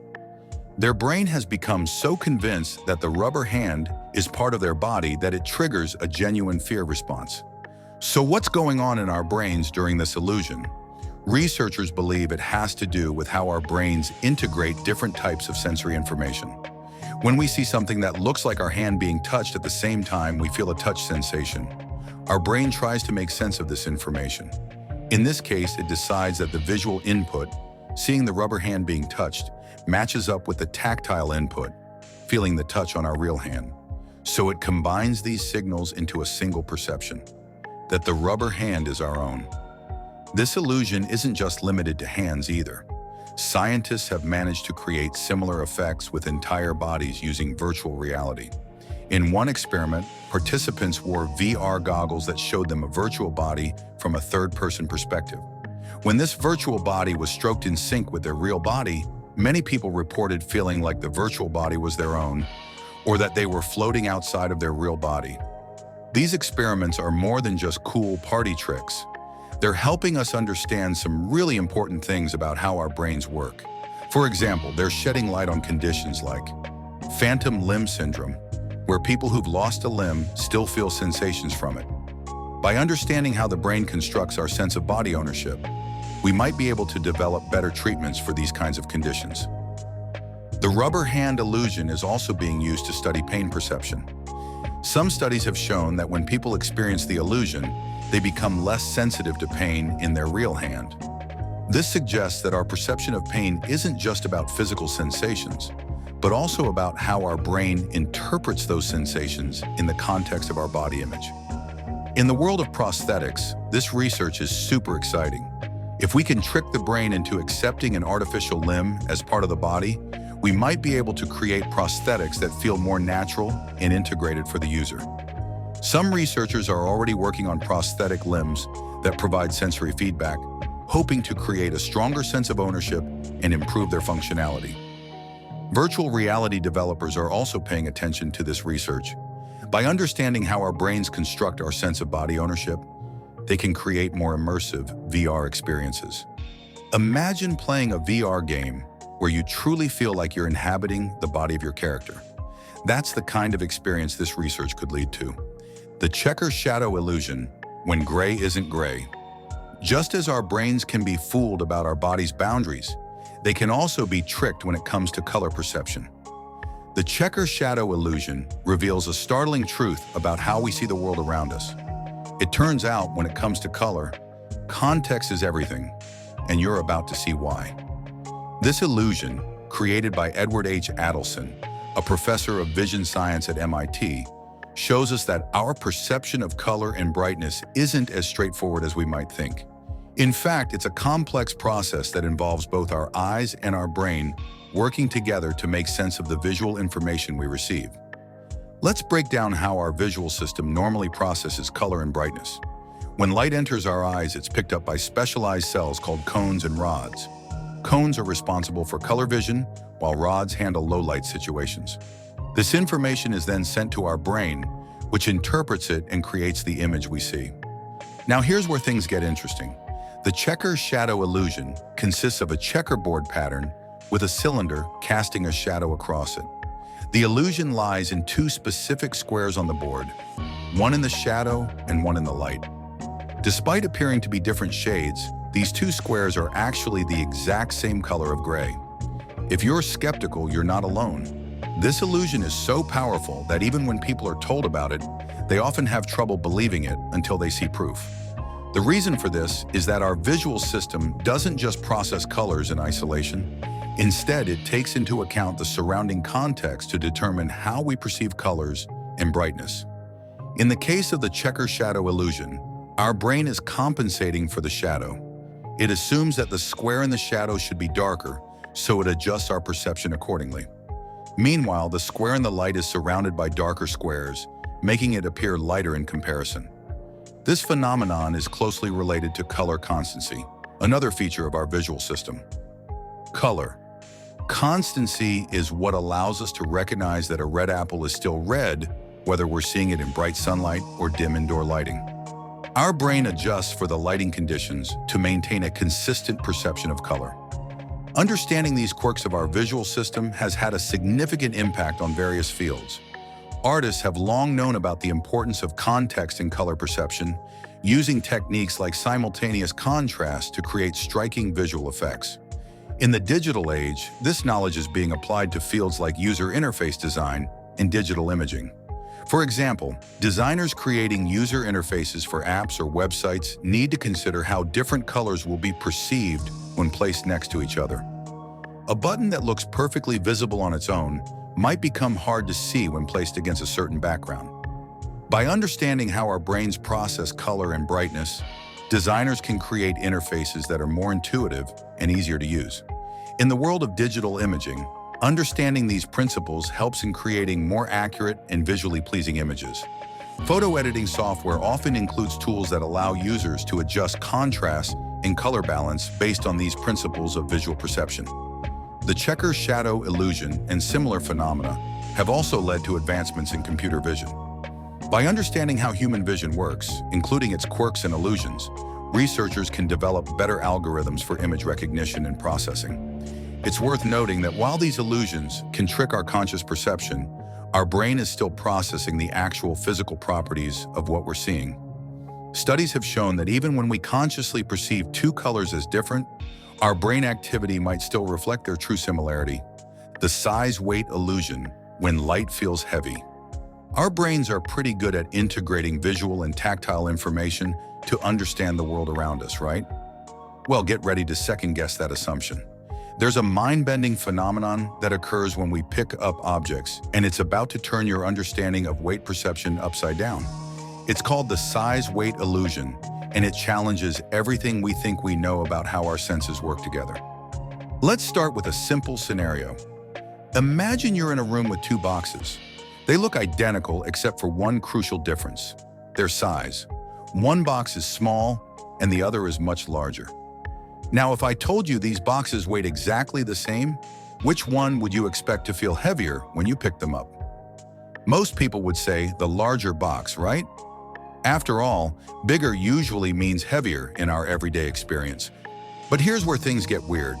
Their brain has become so convinced that the rubber hand is part of their body that it triggers a genuine fear response. So what's going on in our brains during this illusion? Researchers believe it has to do with how our brains integrate different types of sensory information. When we see something that looks like our hand being touched at the same time we feel a touch sensation, our brain tries to make sense of this information. In this case, it decides that the visual input, seeing the rubber hand being touched, matches up with the tactile input, feeling the touch on our real hand. So it combines these signals into a single perception, that the rubber hand is our own. This illusion isn't just limited to hands either. Scientists have managed to create similar effects with entire bodies using virtual reality. In one experiment, participants wore VR goggles that showed them a virtual body from a third-person perspective. When this virtual body was stroked in sync with their real body, many people reported feeling like the virtual body was their own, or that they were floating outside of their real body. These experiments are more than just cool party tricks. They're helping us understand some really important things about how our brains work. For example, they're shedding light on conditions like phantom limb syndrome, where people who've lost a limb still feel sensations from it. By understanding how the brain constructs our sense of body ownership, we might be able to develop better treatments for these kinds of conditions. The rubber hand illusion is also being used to study pain perception. Some studies have shown that when people experience the illusion, they become less sensitive to pain in their real hand. This suggests that our perception of pain isn't just about physical sensations, but also about how our brain interprets those sensations in the context of our body image. In the world of prosthetics, this research is super exciting. If we can trick the brain into accepting an artificial limb as part of the body, we might be able to create prosthetics that feel more natural and integrated for the user. Some researchers are already working on prosthetic limbs that provide sensory feedback, hoping to create a stronger sense of ownership and improve their functionality. Virtual reality developers are also paying attention to this research. By understanding how our brains construct our sense of body ownership, they can create more immersive VR experiences. Imagine playing a VR game where you truly feel like you're inhabiting the body of your character. That's the kind of experience this research could lead to. The checker shadow illusion, when gray isn't gray. Just as our brains can be fooled about our body's boundaries, they can also be tricked when it comes to color perception. The checker shadow illusion reveals a startling truth about how we see the world around us. It turns out, when it comes to color, context is everything, and you're about to see why. This illusion, created by Edward H. Adelson, a professor of vision science at MIT, shows us that our perception of color and brightness isn't as straightforward as we might think. In fact, it's a complex process that involves both our eyes and our brain working together to make sense of the visual information we receive. Let's break down how our visual system normally processes color and brightness. When light enters our eyes, it's picked up by specialized cells called cones and rods. Cones are responsible for color vision, while rods handle low-light situations. This information is then sent to our brain, which interprets it and creates the image we see. Now here's where things get interesting. The checker shadow illusion consists of a checkerboard pattern with a cylinder casting a shadow across it. The illusion lies in two specific squares on the board, one in the shadow and one in the light. Despite appearing to be different shades, these two squares are actually the exact same color of gray. If you're skeptical, you're not alone. This illusion is so powerful that even when people are told about it, they often have trouble believing it until they see proof. The reason for this is that our visual system doesn't just process colors in isolation. Instead, it takes into account the surrounding context to determine how we perceive colors and brightness. In the case of the checker shadow illusion, our brain is compensating for the shadow. It assumes that the square in the shadow should be darker, so it adjusts our perception accordingly. Meanwhile, the square in the light is surrounded by darker squares, making it appear lighter in comparison. This phenomenon is closely related to color constancy, another feature of our visual system. Color. Constancy is what allows us to recognize that a red apple is still red, whether we're seeing it in bright sunlight or dim indoor lighting. Our brain adjusts for the lighting conditions to maintain a consistent perception of color. Understanding these quirks of our visual system has had a significant impact on various fields. Artists have long known about the importance of context in color perception, using techniques like simultaneous contrast to create striking visual effects. In the digital age, this knowledge is being applied to fields like user interface design and digital imaging. For example, designers creating user interfaces for apps or websites need to consider how different colors will be perceived when placed next to each other. A button that looks perfectly visible on its own might become hard to see when placed against a certain background. By understanding how our brains process color and brightness, designers can create interfaces that are more intuitive and easier to use. In the world of digital imaging, understanding these principles helps in creating more accurate and visually pleasing images. Photo editing software often includes tools that allow users to adjust contrast and color balance based on these principles of visual perception. The checker shadow illusion and similar phenomena have also led to advancements in computer vision. By understanding how human vision works, including its quirks and illusions, researchers can develop better algorithms for image recognition and processing. It's worth noting that while these illusions can trick our conscious perception, our brain is still processing the actual physical properties of what we're seeing. Studies have shown that even when we consciously perceive two colors as different, our brain activity might still reflect their true similarity. The size-weight illusion, when light feels heavy. Our brains are pretty good at integrating visual and tactile information to understand the world around us, right? Well, get ready to second-guess that assumption. There's a mind-bending phenomenon that occurs when we pick up objects, and it's about to turn your understanding of weight perception upside down. It's called the size-weight illusion, and it challenges everything we think we know about how our senses work together. Let's start with a simple scenario. Imagine you're in a room with two boxes. They look identical except for one crucial difference: their size. One box is small, and the other is much larger. Now, if I told you these boxes weighed exactly the same, which one would you expect to feel heavier when you pick them up? Most people would say the larger box, right? After all, bigger usually means heavier in our everyday experience. But here's where things get weird.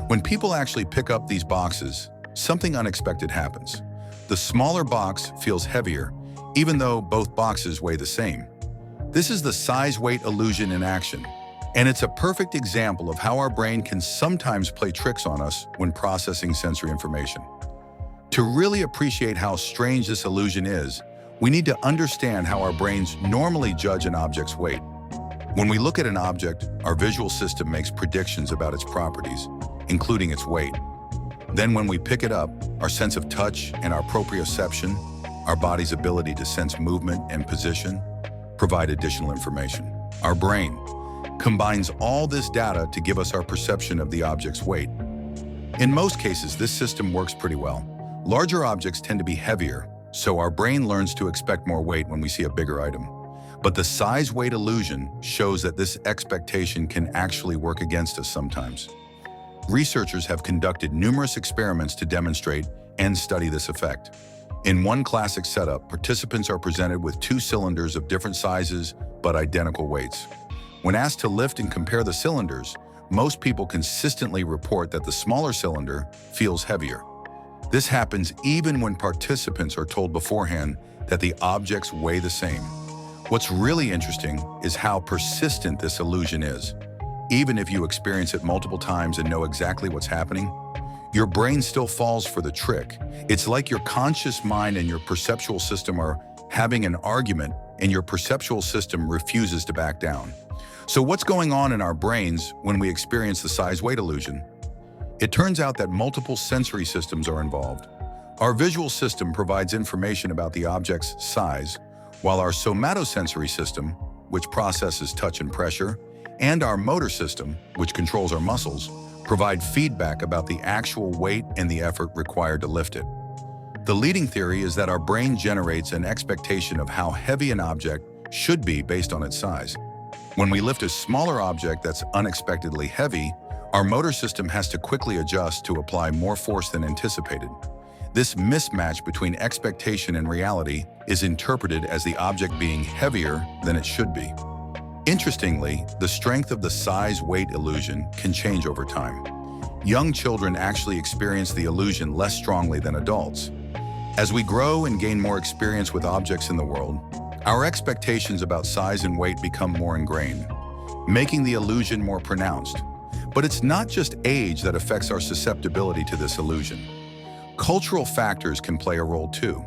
When people actually pick up these boxes, something unexpected happens. The smaller box feels heavier, even though both boxes weigh the same. This is the size-weight illusion in action, and it's a perfect example of how our brain can sometimes play tricks on us when processing sensory information. To really appreciate how strange this illusion is, we need to understand how our brains normally judge an object's weight. When we look at an object, our visual system makes predictions about its properties, including its weight. Then when we pick it up, our sense of touch and our proprioception, our body's ability to sense movement and position, provide additional information. Our brain combines all this data to give us our perception of the object's weight. In most cases, this system works pretty well. Larger objects tend to be heavier, so our brain learns to expect more weight when we see a bigger item. But the size-weight illusion shows that this expectation can actually work against us sometimes. Researchers have conducted numerous experiments to demonstrate and study this effect. In one classic setup, participants are presented with two cylinders of different sizes but identical weights. When asked to lift and compare the cylinders, most people consistently report that the smaller cylinder feels heavier. This happens even when participants are told beforehand that the objects weigh the same. What's really interesting is how persistent this illusion is. Even if you experience it multiple times and know exactly what's happening, your brain still falls for the trick. It's like your conscious mind and your perceptual system are having an argument, and your perceptual system refuses to back down. So what's going on in our brains when we experience the size-weight illusion? It turns out that multiple sensory systems are involved. Our visual system provides information about the object's size, while our somatosensory system, which processes touch and pressure, and our motor system, which controls our muscles, provide feedback about the actual weight and the effort required to lift it. The leading theory is that our brain generates an expectation of how heavy an object should be based on its size. When we lift a smaller object that's unexpectedly heavy, our motor system has to quickly adjust to apply more force than anticipated. This mismatch between expectation and reality is interpreted as the object being heavier than it should be. Interestingly, the strength of the size-weight illusion can change over time. Young children actually experience the illusion less strongly than adults. As we grow and gain more experience with objects in the world, our expectations about size and weight become more ingrained, making the illusion more pronounced. But it's not just age that affects our susceptibility to this illusion. Cultural factors can play a role too.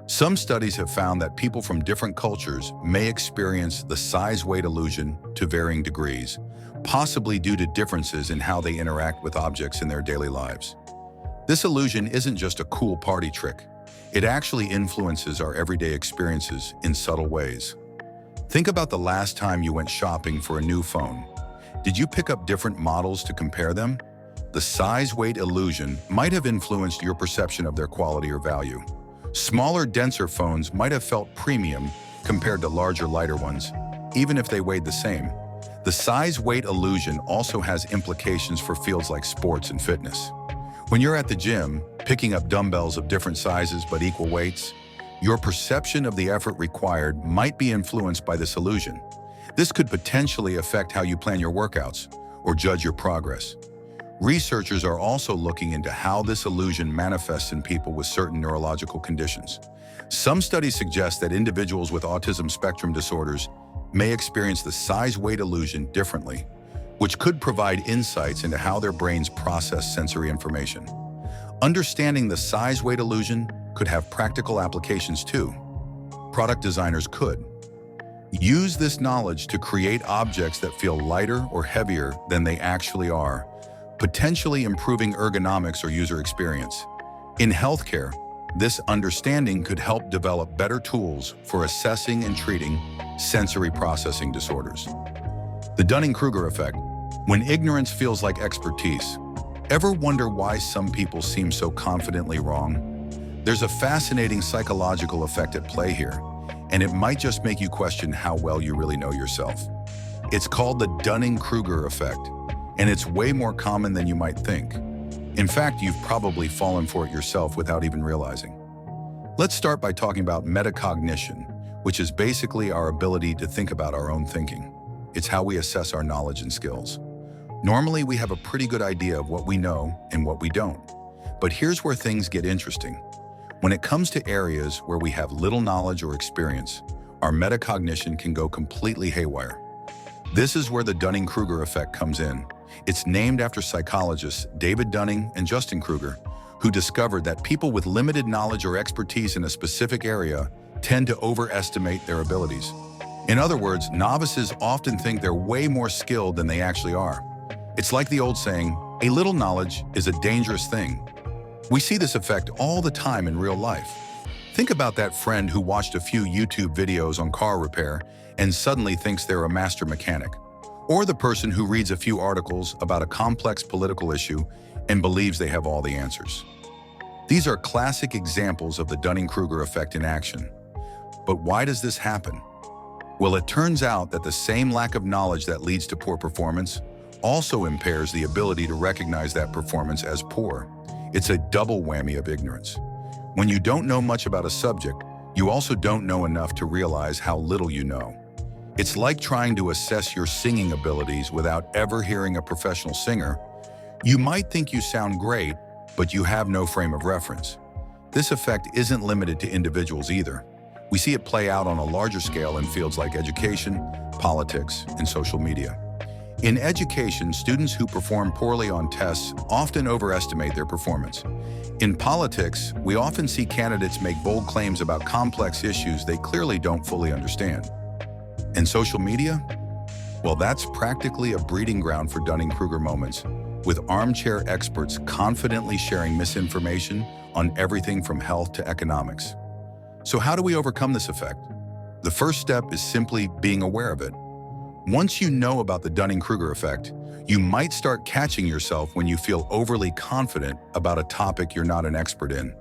Some studies have found that people from different cultures may experience the size-weight illusion to varying degrees, possibly due to differences in how they interact with objects in their daily lives. This illusion isn't just a cool party trick. It actually influences our everyday experiences in subtle ways. Think about the last time you went shopping for a new phone. Did you pick up different models to compare them? The size-weight illusion might have influenced your perception of their quality or value. Smaller, denser phones might have felt premium compared to larger, lighter ones, even if they weighed the same. The size-weight illusion also has implications for fields like sports and fitness. When you're at the gym, picking up dumbbells of different sizes but equal weights, your perception of the effort required might be influenced by this illusion. This could potentially affect how you plan your workouts or judge your progress. Researchers are also looking into how this illusion manifests in people with certain neurological conditions. Some studies suggest that individuals with autism spectrum disorders may experience the size-weight illusion differently, which could provide insights into how their brains process sensory information. Understanding the size-weight illusion could have practical applications too. Product designers could use this knowledge to create objects that feel lighter or heavier than they actually are, potentially improving ergonomics or user experience. In healthcare, this understanding could help develop better tools for assessing and treating sensory processing disorders. The Dunning-Kruger effect. When ignorance feels like expertise. Ever wonder why some people seem so confidently wrong? There's a fascinating psychological effect at play here, and it might just make you question how well you really know yourself. It's called the Dunning-Kruger effect, and it's way more common than you might think. In fact, you've probably fallen for it yourself without even realizing. Let's start by talking about metacognition, which is basically our ability to think about our own thinking. It's how we assess our knowledge and skills. Normally, we have a pretty good idea of what we know and what we don't. But here's where things get interesting. When it comes to areas where we have little knowledge or experience, our metacognition can go completely haywire. This is where the Dunning-Kruger effect comes in. It's named after psychologists David Dunning and Justin Kruger, who discovered that people with limited knowledge or expertise in a specific area tend to overestimate their abilities. In other words, novices often think they're way more skilled than they actually are. It's like the old saying, a little knowledge is a dangerous thing. We see this effect all the time in real life. Think about that friend who watched a few YouTube videos on car repair and suddenly thinks they're a master mechanic. Or the person who reads a few articles about a complex political issue and believes they have all the answers. These are classic examples of the Dunning-Kruger effect in action. But why does this happen? Well, it turns out that the same lack of knowledge that leads to poor performance also impairs the ability to recognize that performance as poor. It's a double whammy of ignorance. When you don't know much about a subject, you also don't know enough to realize how little you know. It's like trying to assess your singing abilities without ever hearing a professional singer. You might think you sound great, but you have no frame of reference. This effect isn't limited to individuals either. We see it play out on a larger scale in fields like education, politics, and social media. In education, students who perform poorly on tests often overestimate their performance. In politics, we often see candidates make bold claims about complex issues they clearly don't fully understand. And social media? Well, that's practically a breeding ground for Dunning-Kruger moments, with armchair experts confidently sharing misinformation on everything from health to economics. So how do we overcome this effect? The first step is simply being aware of it. Once you know about the Dunning-Kruger effect, you might start catching yourself when you feel overly confident about a topic you're not an expert in.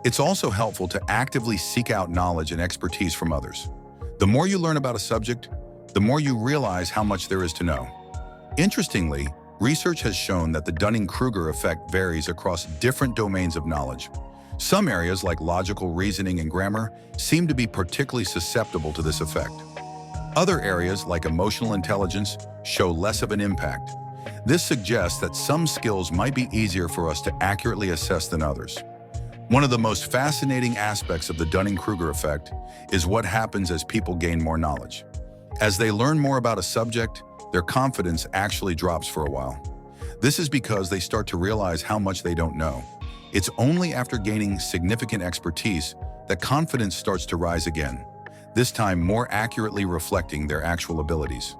It's also helpful to actively seek out knowledge and expertise from others. The more you learn about a subject, the more you realize how much there is to know. Interestingly, research has shown that the Dunning-Kruger effect varies across different domains of knowledge. Some areas, like logical reasoning and grammar, seem to be particularly susceptible to this effect. Other areas, like emotional intelligence, show less of an impact. This suggests that some skills might be easier for us to accurately assess than others. One of the most fascinating aspects of the Dunning-Kruger effect is what happens as people gain more knowledge. As they learn more about a subject, their confidence actually drops for a while. This is because they start to realize how much they don't know. It's only after gaining significant expertise that confidence starts to rise again, this time more accurately reflecting their actual abilities.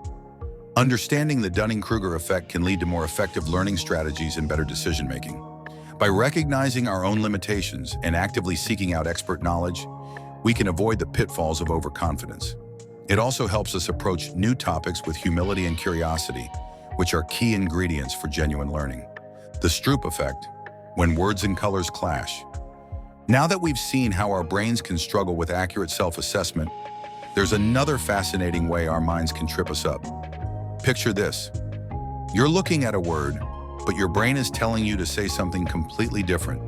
Understanding the Dunning-Kruger effect can lead to more effective learning strategies and better decision-making. By recognizing our own limitations and actively seeking out expert knowledge, we can avoid the pitfalls of overconfidence. It also helps us approach new topics with humility and curiosity, which are key ingredients for genuine learning. The Stroop effect, when words and colors clash. Now that we've seen how our brains can struggle with accurate self-assessment, there's another fascinating way our minds can trip us up. Picture this. You're looking at a word, but your brain is telling you to say something completely different.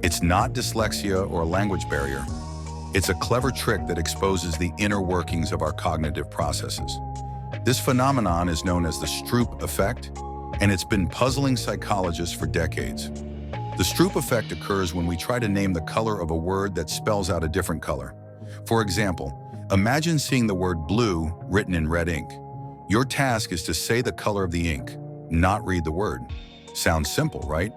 It's not dyslexia or a language barrier. It's a clever trick that exposes the inner workings of our cognitive processes. This phenomenon is known as the Stroop effect, and it's been puzzling psychologists for decades. The Stroop effect occurs when we try to name the color of a word that spells out a different color. For example, imagine seeing the word blue written in red ink. Your task is to say the color of the ink, not read the word. Sounds simple, right?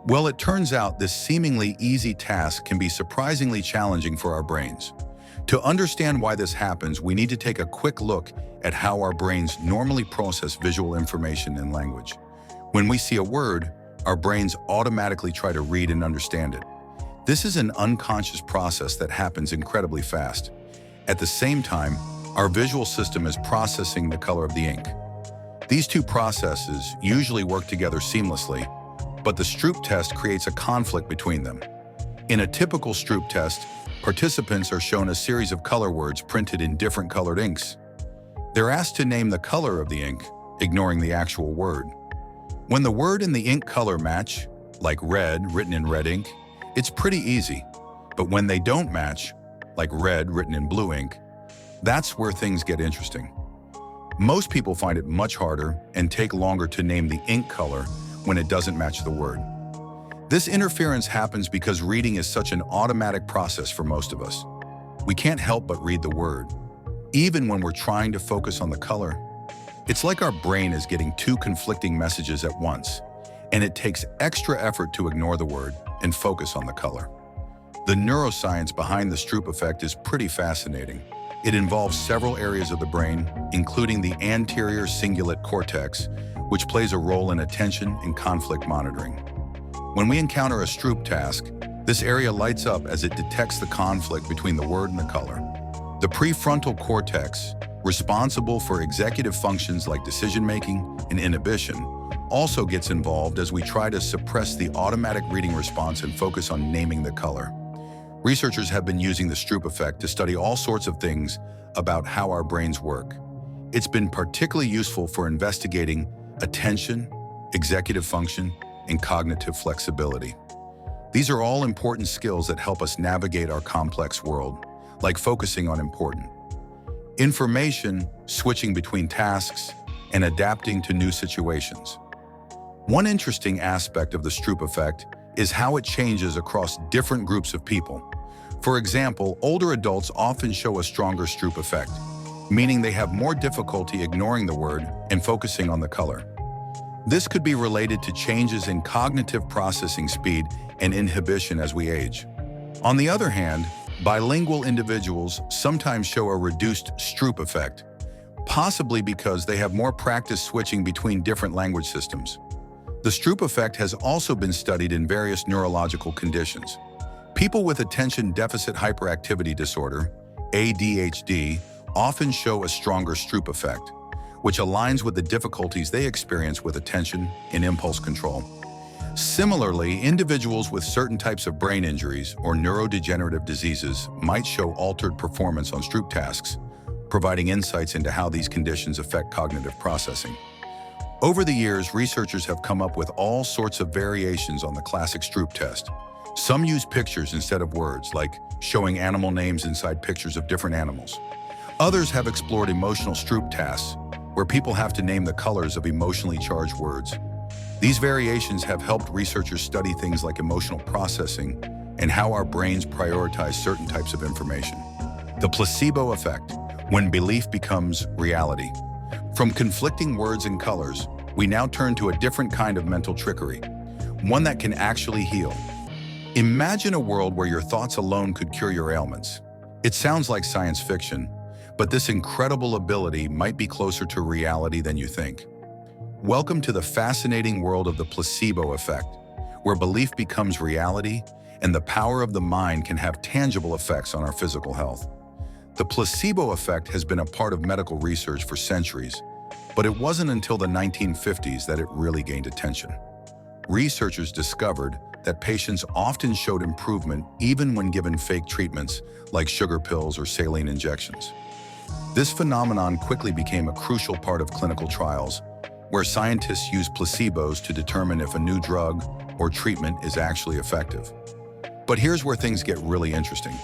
Well, it turns out this seemingly easy task can be surprisingly challenging for our brains. To understand why this happens, we need to take a quick look at how our brains normally process visual information in language. When we see a word, our brains automatically try to read and understand it. This is an unconscious process that happens incredibly fast. At the same time, our visual system is processing the color of the ink. These two processes usually work together seamlessly, but the Stroop test creates a conflict between them. In a typical Stroop test, participants are shown a series of color words printed in different colored inks. They're asked to name the color of the ink, ignoring the actual word. When the word and the ink color match, like red written in red ink, it's pretty easy. But when they don't match, like red written in blue ink, that's where things get interesting. Most people find it much harder and take longer to name the ink color when it doesn't match the word. This interference happens because reading is such an automatic process for most of us. We can't help but read the word, even when we're trying to focus on the color. It's like our brain is getting two conflicting messages at once, and it takes extra effort to ignore the word and focus on the color. The neuroscience behind the Stroop effect is pretty fascinating. It involves several areas of the brain, including the anterior cingulate cortex, which plays a role in attention and conflict monitoring. When we encounter a Stroop task, this area lights up as it detects the conflict between the word and the color. The prefrontal cortex, responsible for executive functions like decision-making and inhibition, also gets involved as we try to suppress the automatic reading response and focus on naming the color. Researchers have been using the Stroop effect to study all sorts of things about how our brains work. It's been particularly useful for investigating attention, executive function, and cognitive flexibility. These are all important skills that help us navigate our complex world, like focusing on important information, switching between tasks, and adapting to new situations. One interesting aspect of the Stroop effect is how it changes across different groups of people. For example, older adults often show a stronger Stroop effect. meaning they have more difficulty ignoring the word and focusing on the color. This could be related to changes in cognitive processing speed and inhibition as we age. On the other hand, bilingual individuals sometimes show a reduced Stroop effect, possibly because they have more practice switching between different language systems. The Stroop effect has also been studied in various neurological conditions. People with attention deficit hyperactivity disorder, ADHD, often show a stronger Stroop effect, which aligns with the difficulties they experience with attention and impulse control. Similarly, individuals with certain types of brain injuries or neurodegenerative diseases might show altered performance on Stroop tasks, providing insights into how these conditions affect cognitive processing. Over the years, researchers have come up with all sorts of variations on the classic Stroop test. Some use pictures instead of words, like showing animal names inside pictures of different animals. Others have explored emotional Stroop tasks, where people have to name the colors of emotionally charged words. These variations have helped researchers study things like emotional processing and how our brains prioritize certain types of information. The placebo effect, when belief becomes reality. From conflicting words and colors, we now turn to a different kind of mental trickery, one that can actually heal. Imagine a world where your thoughts alone could cure your ailments. It sounds like science fiction, but this incredible ability might be closer to reality than you think. Welcome to the fascinating world of the placebo effect, where belief becomes reality and the power of the mind can have tangible effects on our physical health. The placebo effect has been a part of medical research for centuries, but it wasn't until the 1950s that it really gained attention. Researchers discovered that patients often showed improvement even when given fake treatments like sugar pills or saline injections. This phenomenon quickly became a crucial part of clinical trials, where scientists use placebos to determine if a new drug or treatment is actually effective. But here's where things get really interesting.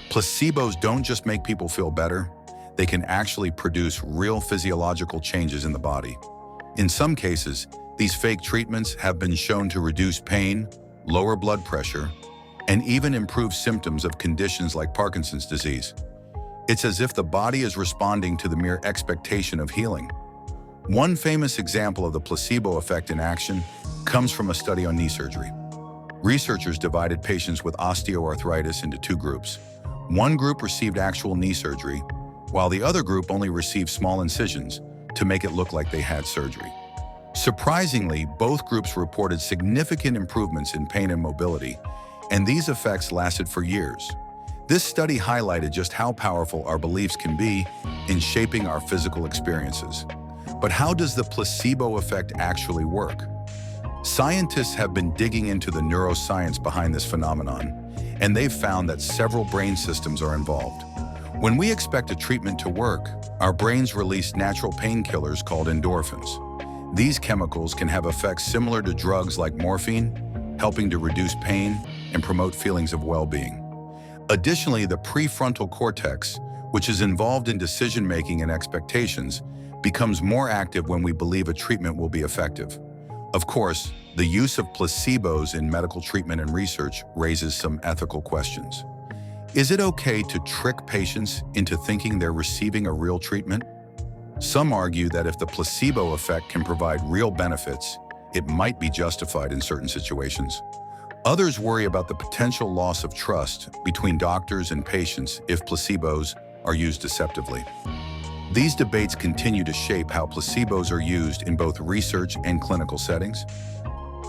Placebos don't just make people feel better, they can actually produce real physiological changes in the body. In some cases, these fake treatments have been shown to reduce pain, lower blood pressure, and even improve symptoms of conditions like Parkinson's disease. It's as if the body is responding to the mere expectation of healing. One famous example of the placebo effect in action comes from a study on knee surgery. Researchers divided patients with osteoarthritis into two groups. One group received actual knee surgery, while the other group only received small incisions to make it look like they had surgery. Surprisingly, both groups reported significant improvements in pain and mobility, and these effects lasted for years. This study highlighted just how powerful our beliefs can be in shaping our physical experiences. But how does the placebo effect actually work? Scientists have been digging into the neuroscience behind this phenomenon, and they've found that several brain systems are involved. When we expect a treatment to work, our brains release natural painkillers called endorphins. These chemicals can have effects similar to drugs like morphine, helping to reduce pain and promote feelings of well-being. Additionally, the prefrontal cortex, which is involved in decision-making and expectations, becomes more active when we believe a treatment will be effective. Of course, the use of placebos in medical treatment and research raises some ethical questions. Is it okay to trick patients into thinking they're receiving a real treatment? Some argue that if the placebo effect can provide real benefits, it might be justified in certain situations. Others worry about the potential loss of trust between doctors and patients if placebos are used deceptively. These debates continue to shape how placebos are used in both research and clinical settings.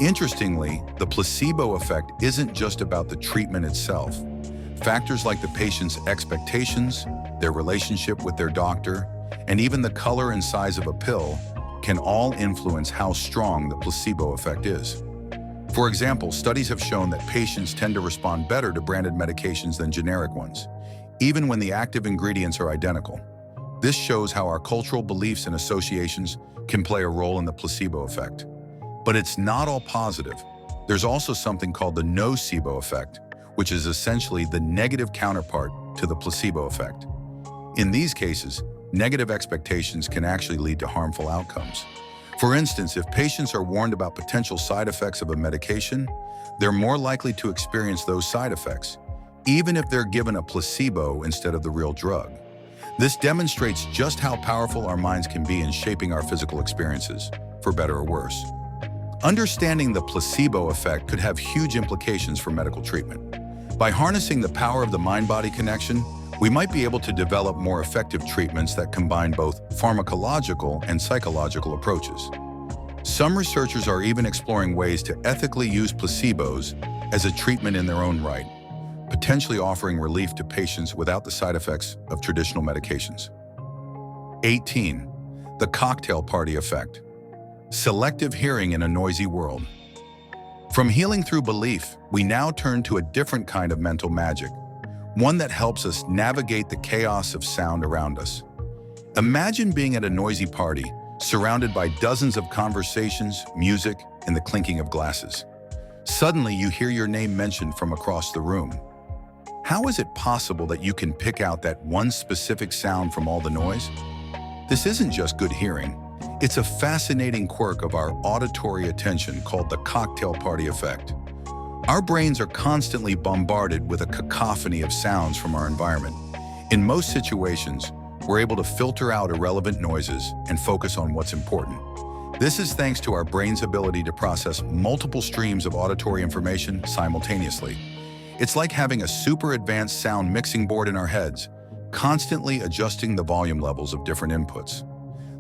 Interestingly, the placebo effect isn't just about the treatment itself. Factors like the patient's expectations, their relationship with their doctor, and even the color and size of a pill can all influence how strong the placebo effect is. For example, studies have shown that patients tend to respond better to branded medications than generic ones, even when the active ingredients are identical. This shows how our cultural beliefs and associations can play a role in the placebo effect. But it's not all positive. There's also something called the nocebo effect, which is essentially the negative counterpart to the placebo effect. In these cases, negative expectations can actually lead to harmful outcomes. For instance, if patients are warned about potential side effects of a medication, they're more likely to experience those side effects, even if they're given a placebo instead of the real drug. This demonstrates just how powerful our minds can be in shaping our physical experiences, for better or worse. Understanding the placebo effect could have huge implications for medical treatment. By harnessing the power of the mind-body connection, we might be able to develop more effective treatments that combine both pharmacological and psychological approaches. Some researchers are even exploring ways to ethically use placebos as a treatment in their own right, potentially offering relief to patients without the side effects of traditional medications. 18. The cocktail party effect. Selective hearing in a noisy world. From healing through belief, we now turn to a different kind of mental magic, one that helps us navigate the chaos of sound around us. Imagine being at a noisy party, surrounded by dozens of conversations, music, and the clinking of glasses. Suddenly, you hear your name mentioned from across the room. How is it possible that you can pick out that one specific sound from all the noise? This isn't just good hearing. It's a fascinating quirk of our auditory attention called the cocktail party effect. Our brains are constantly bombarded with a cacophony of sounds from our environment. In most situations, we're able to filter out irrelevant noises and focus on what's important. This is thanks to our brain's ability to process multiple streams of auditory information simultaneously. It's like having a super advanced sound mixing board in our heads, constantly adjusting the volume levels of different inputs.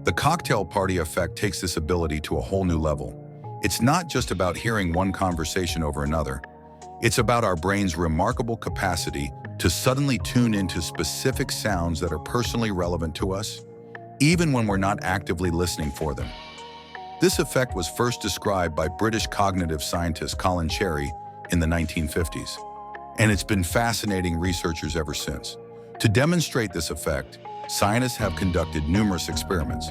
The cocktail party effect takes this ability to a whole new level. It's not just about hearing one conversation over another. It's about our brain's remarkable capacity to suddenly tune into specific sounds that are personally relevant to us, even when we're not actively listening for them. This effect was first described by British cognitive scientist Colin Cherry in the 1950s, and it's been fascinating researchers ever since. To demonstrate this effect, scientists have conducted numerous experiments.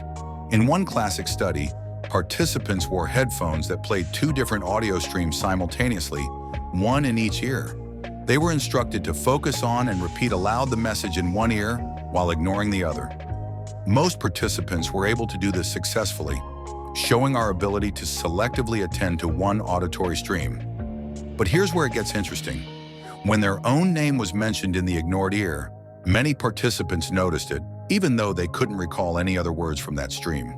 In one classic study, participants wore headphones that played two different audio streams simultaneously, one in each ear. They were instructed to focus on and repeat aloud the message in one ear while ignoring the other. Most participants were able to do this successfully, showing our ability to selectively attend to one auditory stream. But here's where it gets interesting. When their own name was mentioned in the ignored ear, many participants noticed it, even though they couldn't recall any other words from that stream.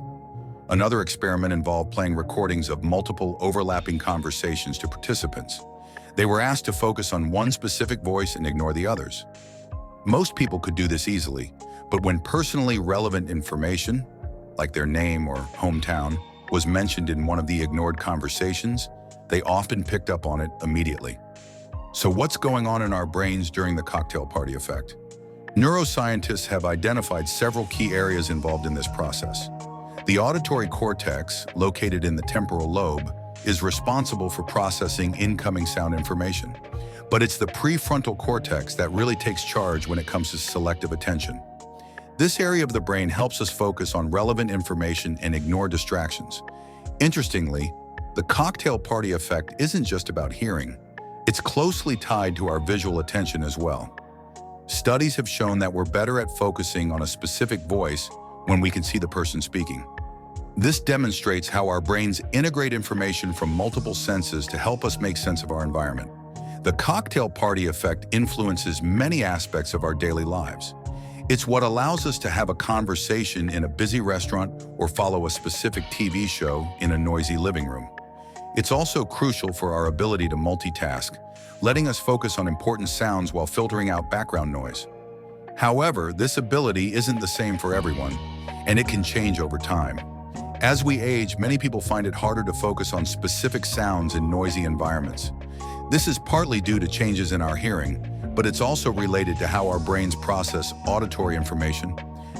Another experiment involved playing recordings of multiple overlapping conversations to participants. They were asked to focus on one specific voice and ignore the others. Most people could do this easily, but when personally relevant information, like their name or hometown, was mentioned in one of the ignored conversations, they often picked up on it immediately. So what's going on in our brains during the cocktail party effect? Neuroscientists have identified several key areas involved in this process. The auditory cortex, located in the temporal lobe, is responsible for processing incoming sound information. But it's the prefrontal cortex that really takes charge when it comes to selective attention. This area of the brain helps us focus on relevant information and ignore distractions. Interestingly, the cocktail party effect isn't just about hearing. It's closely tied to our visual attention as well. Studies have shown that we're better at focusing on a specific voice when we can see the person speaking. This demonstrates how our brains integrate information from multiple senses to help us make sense of our environment. The cocktail party effect influences many aspects of our daily lives. It's what allows us to have a conversation in a busy restaurant or follow a specific TV show in a noisy living room. It's also crucial for our ability to multitask, letting us focus on important sounds while filtering out background noise. However, this ability isn't the same for everyone, and it can change over time. As we age, many people find it harder to focus on specific sounds in noisy environments. This is partly due to changes in our hearing, but it's also related to how our brains process auditory information.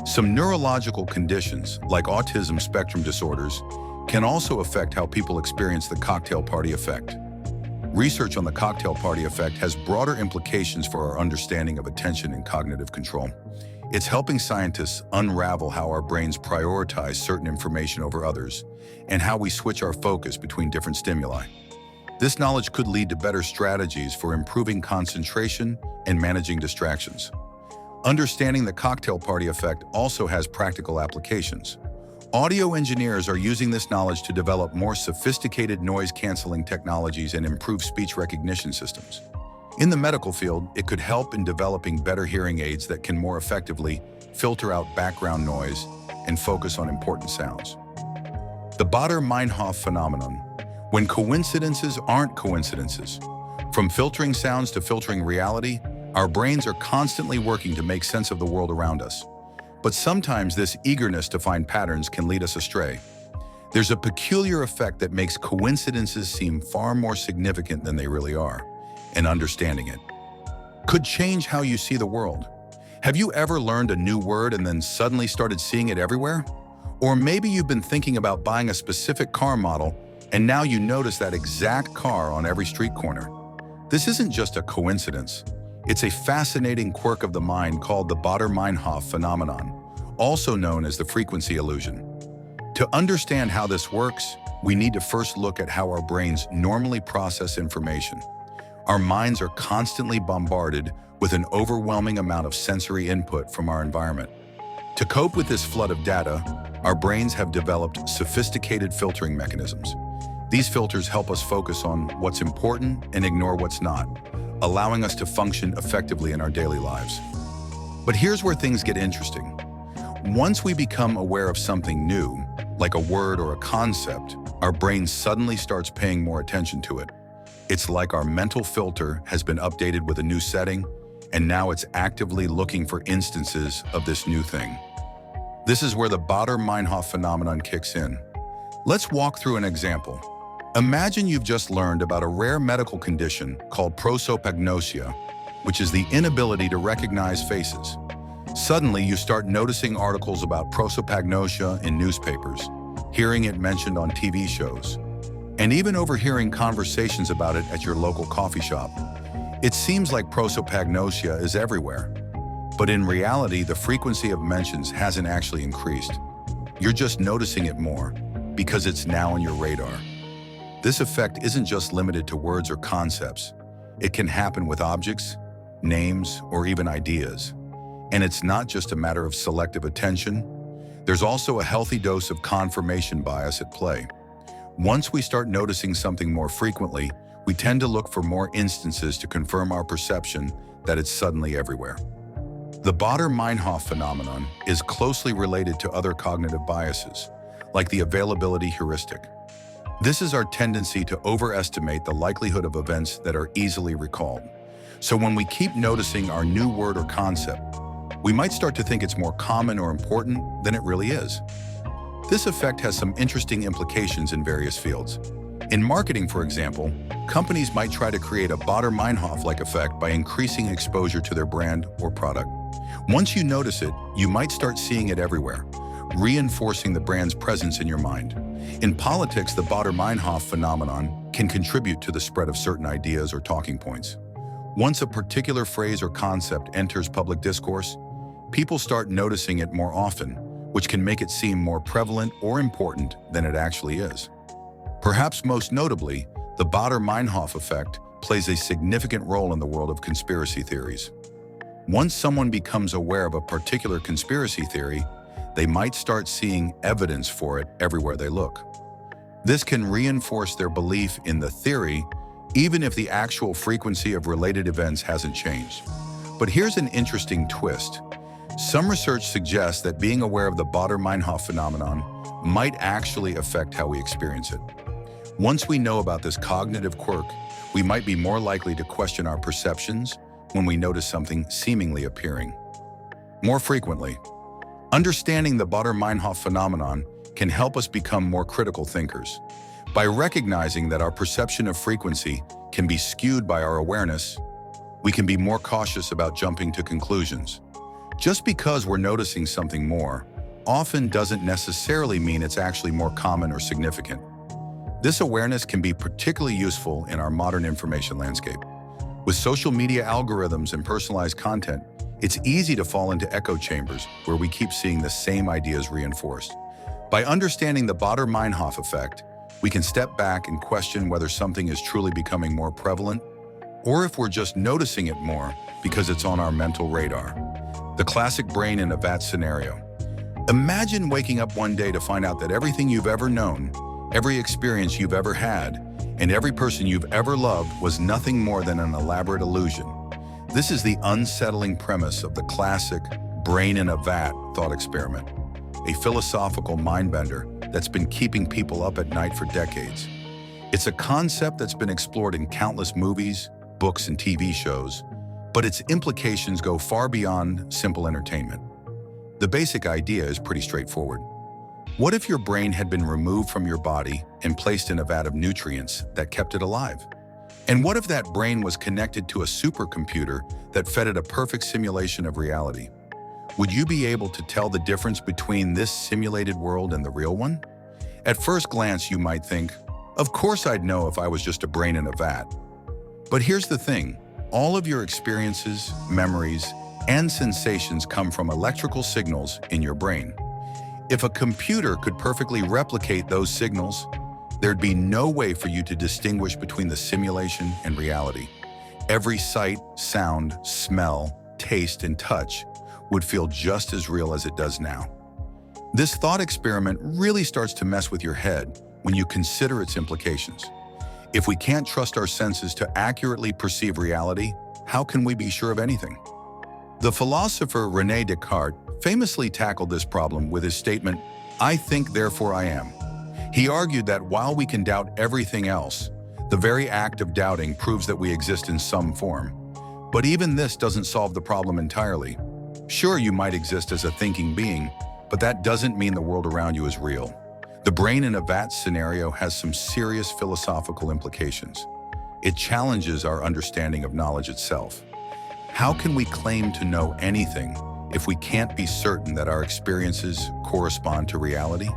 Some neurological conditions, like autism spectrum disorders, can also affect how people experience the cocktail party effect. Research on the cocktail party effect has broader implications for our understanding of attention and cognitive control. It's helping scientists unravel how our brains prioritize certain information over others and how we switch our focus between different stimuli. This knowledge could lead to better strategies for improving concentration and managing distractions. Understanding the cocktail party effect also has practical applications. Audio engineers are using this knowledge to develop more sophisticated noise-canceling technologies and improve speech recognition systems. In the medical field, it could help in developing better hearing aids that can more effectively filter out background noise, and focus on important sounds. The Baader-Meinhof phenomenon, when coincidences aren't coincidences. From filtering sounds to filtering reality, our brains are constantly working to make sense of the world around us. But sometimes this eagerness to find patterns can lead us astray. There's a peculiar effect that makes coincidences seem far more significant than they really are, and understanding it could change how you see the world. Have you ever learned a new word and then suddenly started seeing it everywhere? Or maybe you've been thinking about buying a specific car model and now you notice that exact car on every street corner. This isn't just a coincidence. It's a fascinating quirk of the mind called the Baader-Meinhof phenomenon, also known as the frequency illusion. To understand how this works, we need to first look at how our brains normally process information. Our minds are constantly bombarded with an overwhelming amount of sensory input from our environment. To cope with this flood of data, our brains have developed sophisticated filtering mechanisms. These filters help us focus on what's important and ignore what's not, allowing us to function effectively in our daily lives. But here's where things get interesting. Once we become aware of something new, like a word or a concept, our brain suddenly starts paying more attention to it. It's like our mental filter has been updated with a new setting, and now it's actively looking for instances of this new thing. This is where the Baader-Meinhof phenomenon kicks in. Let's walk through an example. Imagine you've just learned about a rare medical condition called prosopagnosia, which is the inability to recognize faces. Suddenly, you start noticing articles about prosopagnosia in newspapers, hearing it mentioned on TV shows, and even overhearing conversations about it at your local coffee shop. It seems like prosopagnosia is everywhere, but in reality, the frequency of mentions hasn't actually increased. You're just noticing it more because it's now on your radar. This effect isn't just limited to words or concepts. It can happen with objects, names, or even ideas. And it's not just a matter of selective attention. There's also a healthy dose of confirmation bias at play. Once we start noticing something more frequently, we tend to look for more instances to confirm our perception that it's suddenly everywhere. The Baader-Meinhof phenomenon is closely related to other cognitive biases, like the availability heuristic. This is our tendency to overestimate the likelihood of events that are easily recalled. So when we keep noticing our new word or concept, we might start to think it's more common or important than it really is. This effect has some interesting implications in various fields. In marketing, for example, companies might try to create a Baader-Meinhof-like effect by increasing exposure to their brand or product. Once you notice it, you might start seeing it everywhere, reinforcing the brand's presence in your mind. In politics, the Baader-Meinhof phenomenon can contribute to the spread of certain ideas or talking points. Once a particular phrase or concept enters public discourse, people start noticing it more often, which can make it seem more prevalent or important than it actually is. Perhaps most notably, the Baader-Meinhof effect plays a significant role in the world of conspiracy theories. Once someone becomes aware of a particular conspiracy theory, they might start seeing evidence for it everywhere they look. This can reinforce their belief in the theory, even if the actual frequency of related events hasn't changed. But here's an interesting twist. Some research suggests that being aware of the Baader-Meinhof phenomenon might actually affect how we experience it. Once we know about this cognitive quirk, we might be more likely to question our perceptions when we notice something seemingly appearing more frequently. Understanding the Baader-Meinhof phenomenon can help us become more critical thinkers. By recognizing that our perception of frequency can be skewed by our awareness, we can be more cautious about jumping to conclusions. Just because we're noticing something more often doesn't necessarily mean it's actually more common or significant. This awareness can be particularly useful in our modern information landscape. With social media algorithms and personalized content, it's easy to fall into echo chambers where we keep seeing the same ideas reinforced. By understanding the Baader-Meinhof effect, we can step back and question whether something is truly becoming more prevalent, or if we're just noticing it more because it's on our mental radar. The classic brain in a vat scenario. Imagine waking up one day to find out that everything you've ever known, every experience you've ever had, and every person you've ever loved was nothing more than an elaborate illusion. This is the unsettling premise of the classic brain in a vat thought experiment, a philosophical mindbender that's been keeping people up at night for decades. It's a concept that's been explored in countless movies, books, and TV shows, but its implications go far beyond simple entertainment. The basic idea is pretty straightforward. What if your brain had been removed from your body and placed in a vat of nutrients that kept it alive? And what if that brain was connected to a supercomputer that fed it a perfect simulation of reality? Would you be able to tell the difference between this simulated world and the real one? At first glance, you might think, of course I'd know if I was just a brain in a vat. But here's the thing, all of your experiences, memories, and sensations come from electrical signals in your brain. If a computer could perfectly replicate those signals, there'd be no way for you to distinguish between the simulation and reality. Every sight, sound, smell, taste, and touch would feel just as real as it does now. This thought experiment really starts to mess with your head when you consider its implications. If we can't trust our senses to accurately perceive reality, how can we be sure of anything? The philosopher René Descartes famously tackled this problem with his statement, "I think, therefore I am." He argued that while we can doubt everything else, the very act of doubting proves that we exist in some form. But even this doesn't solve the problem entirely. Sure, you might exist as a thinking being, but that doesn't mean the world around you is real. The brain in a vat scenario has some serious philosophical implications. It challenges our understanding of knowledge itself. How can we claim to know anything if we can't be certain that our experiences correspond to reality?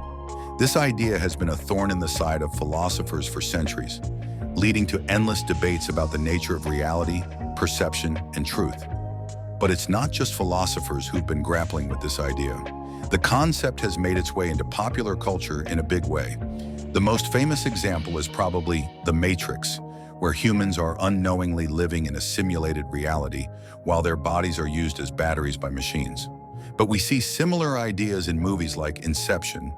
This idea has been a thorn in the side of philosophers for centuries, leading to endless debates about the nature of reality, perception, and truth. But it's not just philosophers who've been grappling with this idea. The concept has made its way into popular culture in a big way. The most famous example is probably The Matrix, where humans are unknowingly living in a simulated reality while their bodies are used as batteries by machines. But we see similar ideas in movies like Inception,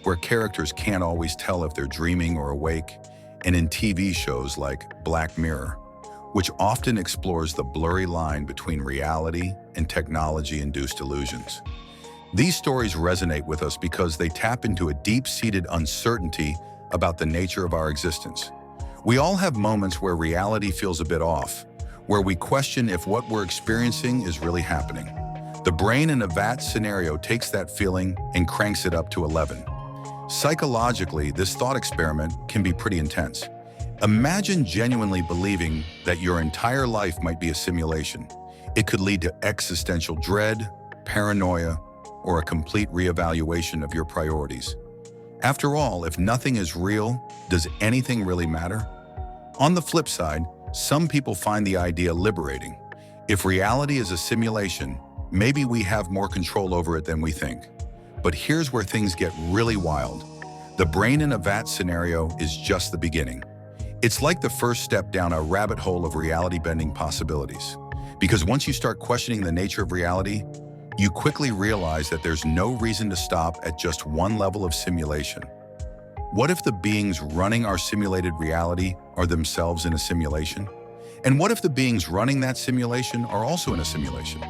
where characters can't always tell if they're dreaming or awake, and in TV shows like Black Mirror, which often explores the blurry line between reality and technology-induced illusions. These stories resonate with us because they tap into a deep-seated uncertainty about the nature of our existence. We all have moments where reality feels a bit off, where we question if what we're experiencing is really happening. The brain in a vat scenario takes that feeling and cranks it up to 11. Psychologically, this thought experiment can be pretty intense. Imagine genuinely believing that your entire life might be a simulation. It could lead to existential dread, paranoia, or a complete reevaluation of your priorities. After all, if nothing is real, does anything really matter? On the flip side, some people find the idea liberating. If reality is a simulation, maybe we have more control over it than we think. But here's where things get really wild. The brain in a vat scenario is just the beginning. It's like the first step down a rabbit hole of reality-bending possibilities. Because once you start questioning the nature of reality, you quickly realize that there's no reason to stop at just one level of simulation. What if the beings running our simulated reality are themselves in a simulation? And what if the beings running that simulation are also in a simulation?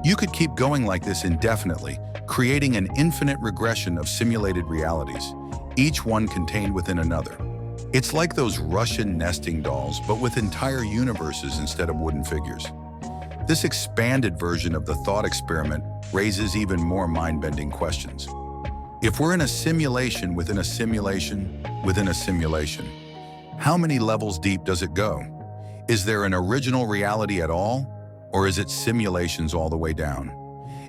You could keep going like this indefinitely, creating an infinite regression of simulated realities, each one contained within another. It's like those Russian nesting dolls, but with entire universes instead of wooden figures. This expanded version of the thought experiment raises even more mind-bending questions. If we're in a simulation within a simulation within a simulation, how many levels deep does it go? Is there an original reality at all, or is it simulations all the way down?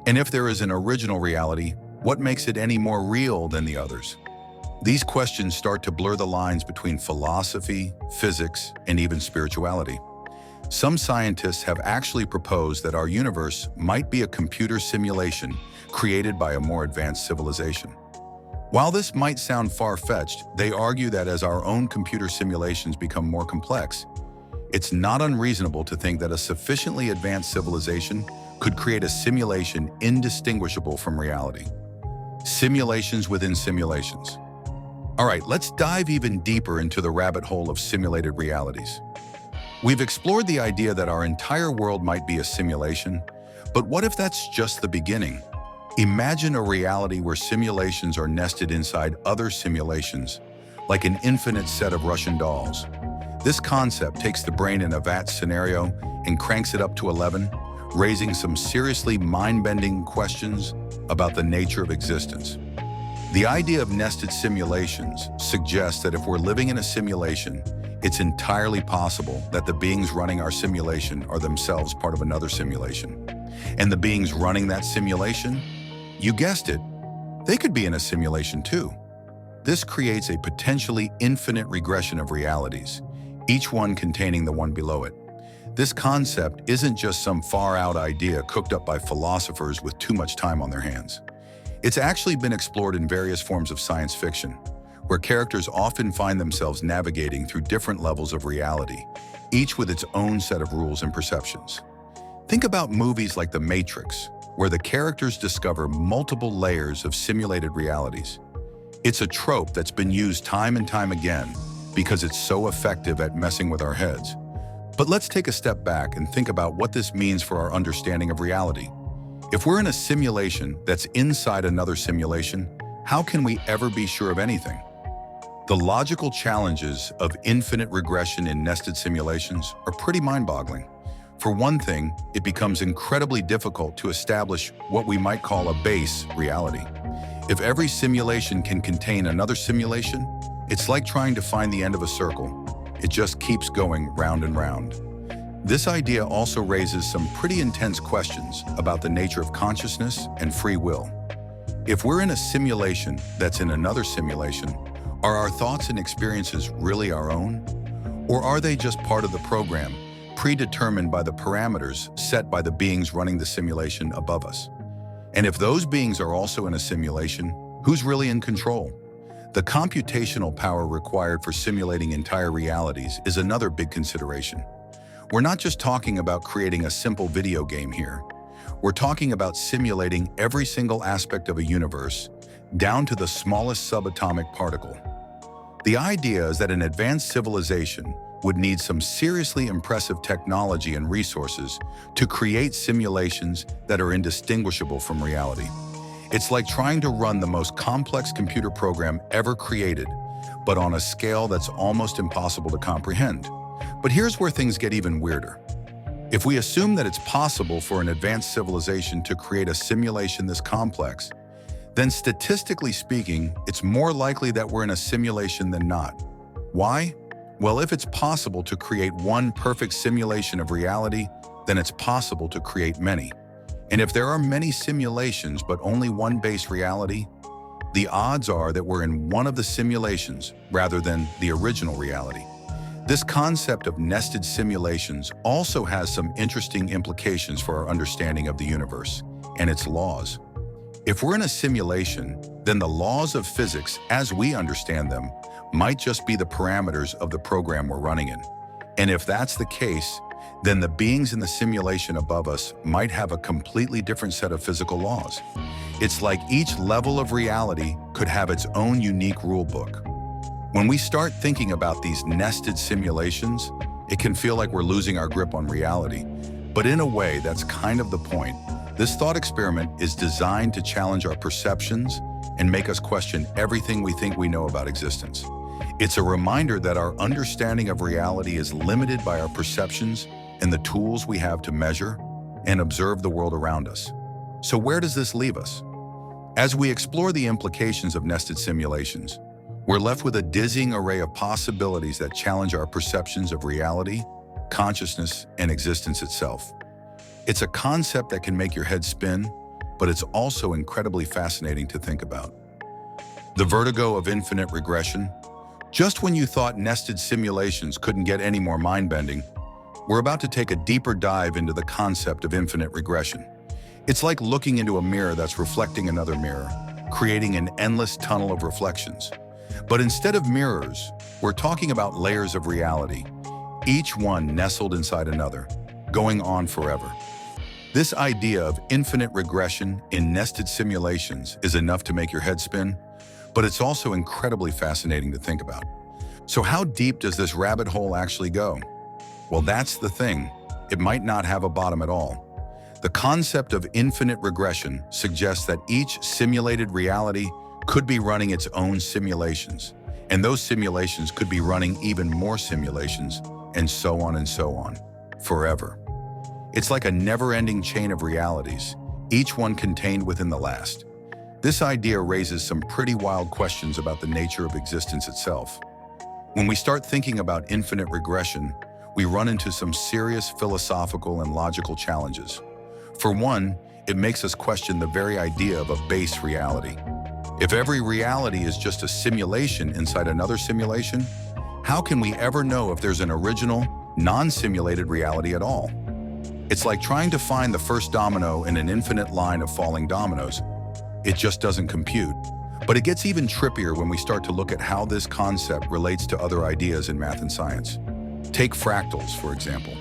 And if there is an original reality, what makes it any more real than the others? These questions start to blur the lines between philosophy, physics, and even spirituality. Some scientists have actually proposed that our universe might be a computer simulation created by a more advanced civilization. While this might sound far-fetched, they argue that as our own computer simulations become more complex, it's not unreasonable to think that a sufficiently advanced civilization could create a simulation indistinguishable from reality. Simulations within simulations. All right, let's dive even deeper into the rabbit hole of simulated realities. We've explored the idea that our entire world might be a simulation, But what if that's just the beginning? Imagine a reality where simulations are nested inside other simulations, like an infinite set of Russian dolls. This concept takes the brain in a vat scenario and cranks it up to 11, raising some seriously mind-bending questions about the nature of existence. The idea of nested simulations suggests that if we're living in a simulation, it's entirely possible that the beings running our simulation are themselves part of another simulation. And the beings running that simulation, you guessed it, they could be in a simulation too. This creates a potentially infinite regression of realities, each one containing the one below it. This concept isn't just some far-out idea cooked up by philosophers with too much time on their hands. It's actually been explored in various forms of science fiction, where characters often find themselves navigating through different levels of reality, each with its own set of rules and perceptions. Think about movies like The Matrix, where the characters discover multiple layers of simulated realities. It's a trope that's been used time and time again because it's so effective at messing with our heads. But let's take a step back and think about what this means for our understanding of reality. If we're in a simulation that's inside another simulation, how can we ever be sure of anything? The logical challenges of infinite regression in nested simulations are pretty mind-boggling. For one thing, it becomes incredibly difficult to establish what we might call a base reality. If every simulation can contain another simulation, it's like trying to find the end of a circle. It just keeps going round and round. This idea also raises some pretty intense questions about the nature of consciousness and free will. If we're in a simulation that's in another simulation, are our thoughts and experiences really our own? Or are they just part of the program, predetermined by the parameters set by the beings running the simulation above us? And if those beings are also in a simulation, who's really in control? The computational power required for simulating entire realities is another big consideration. We're not just talking about creating a simple video game here. We're talking about simulating every single aspect of a universe, down to the smallest subatomic particle. The idea is that an advanced civilization would need some seriously impressive technology and resources to create simulations that are indistinguishable from reality. It's like trying to run the most complex computer program ever created, but on a scale that's almost impossible to comprehend. But here's where things get even weirder. If we assume that it's possible for an advanced civilization to create a simulation this complex, then statistically speaking, it's more likely that we're in a simulation than not. Why? Well, if it's possible to create one perfect simulation of reality, then it's possible to create many. And if there are many simulations but only one base reality, the odds are that we're in one of the simulations rather than the original reality. This concept of nested simulations also has some interesting implications for our understanding of the universe and its laws. If we're in a simulation, then the laws of physics, as we understand them, might just be the parameters of the program we're running in. And if that's the case, then the beings in the simulation above us might have a completely different set of physical laws. It's like each level of reality could have its own unique rule book. When we start thinking about these nested simulations, it can feel like we're losing our grip on reality. But in a way, that's kind of the point. This thought experiment is designed to challenge our perceptions and make us question everything we think we know about existence. It's a reminder that our understanding of reality is limited by our perceptions and the tools we have to measure and observe the world around us. So where does this leave us? As we explore the implications of nested simulations, we're left with a dizzying array of possibilities that challenge our perceptions of reality, consciousness, and existence itself. It's a concept that can make your head spin, but it's also incredibly fascinating to think about. The vertigo of infinite regression. Just when you thought nested simulations couldn't get any more mind-bending, we're about to take a deeper dive into the concept of infinite regression. It's like looking into a mirror that's reflecting another mirror, creating an endless tunnel of reflections. But instead of mirrors, we're talking about layers of reality, each one nestled inside another, going on forever. This idea of infinite regression in nested simulations is enough to make your head spin, but it's also incredibly fascinating to think about. So how deep does this rabbit hole actually go? Well, that's the thing. It might not have a bottom at all. The concept of infinite regression suggests that each simulated reality could be running its own simulations, and those simulations could be running even more simulations, and so on, forever. It's like a never-ending chain of realities, each one contained within the last. This idea raises some pretty wild questions about the nature of existence itself. When we start thinking about infinite regression, we run into some serious philosophical and logical challenges. For one, it makes us question the very idea of a base reality. If every reality is just a simulation inside another simulation, how can we ever know if there's an original, non-simulated reality at all? It's like trying to find the first domino in an infinite line of falling dominoes. It just doesn't compute. But it gets even trippier when we start to look at how this concept relates to other ideas in math and science. Take fractals, for example.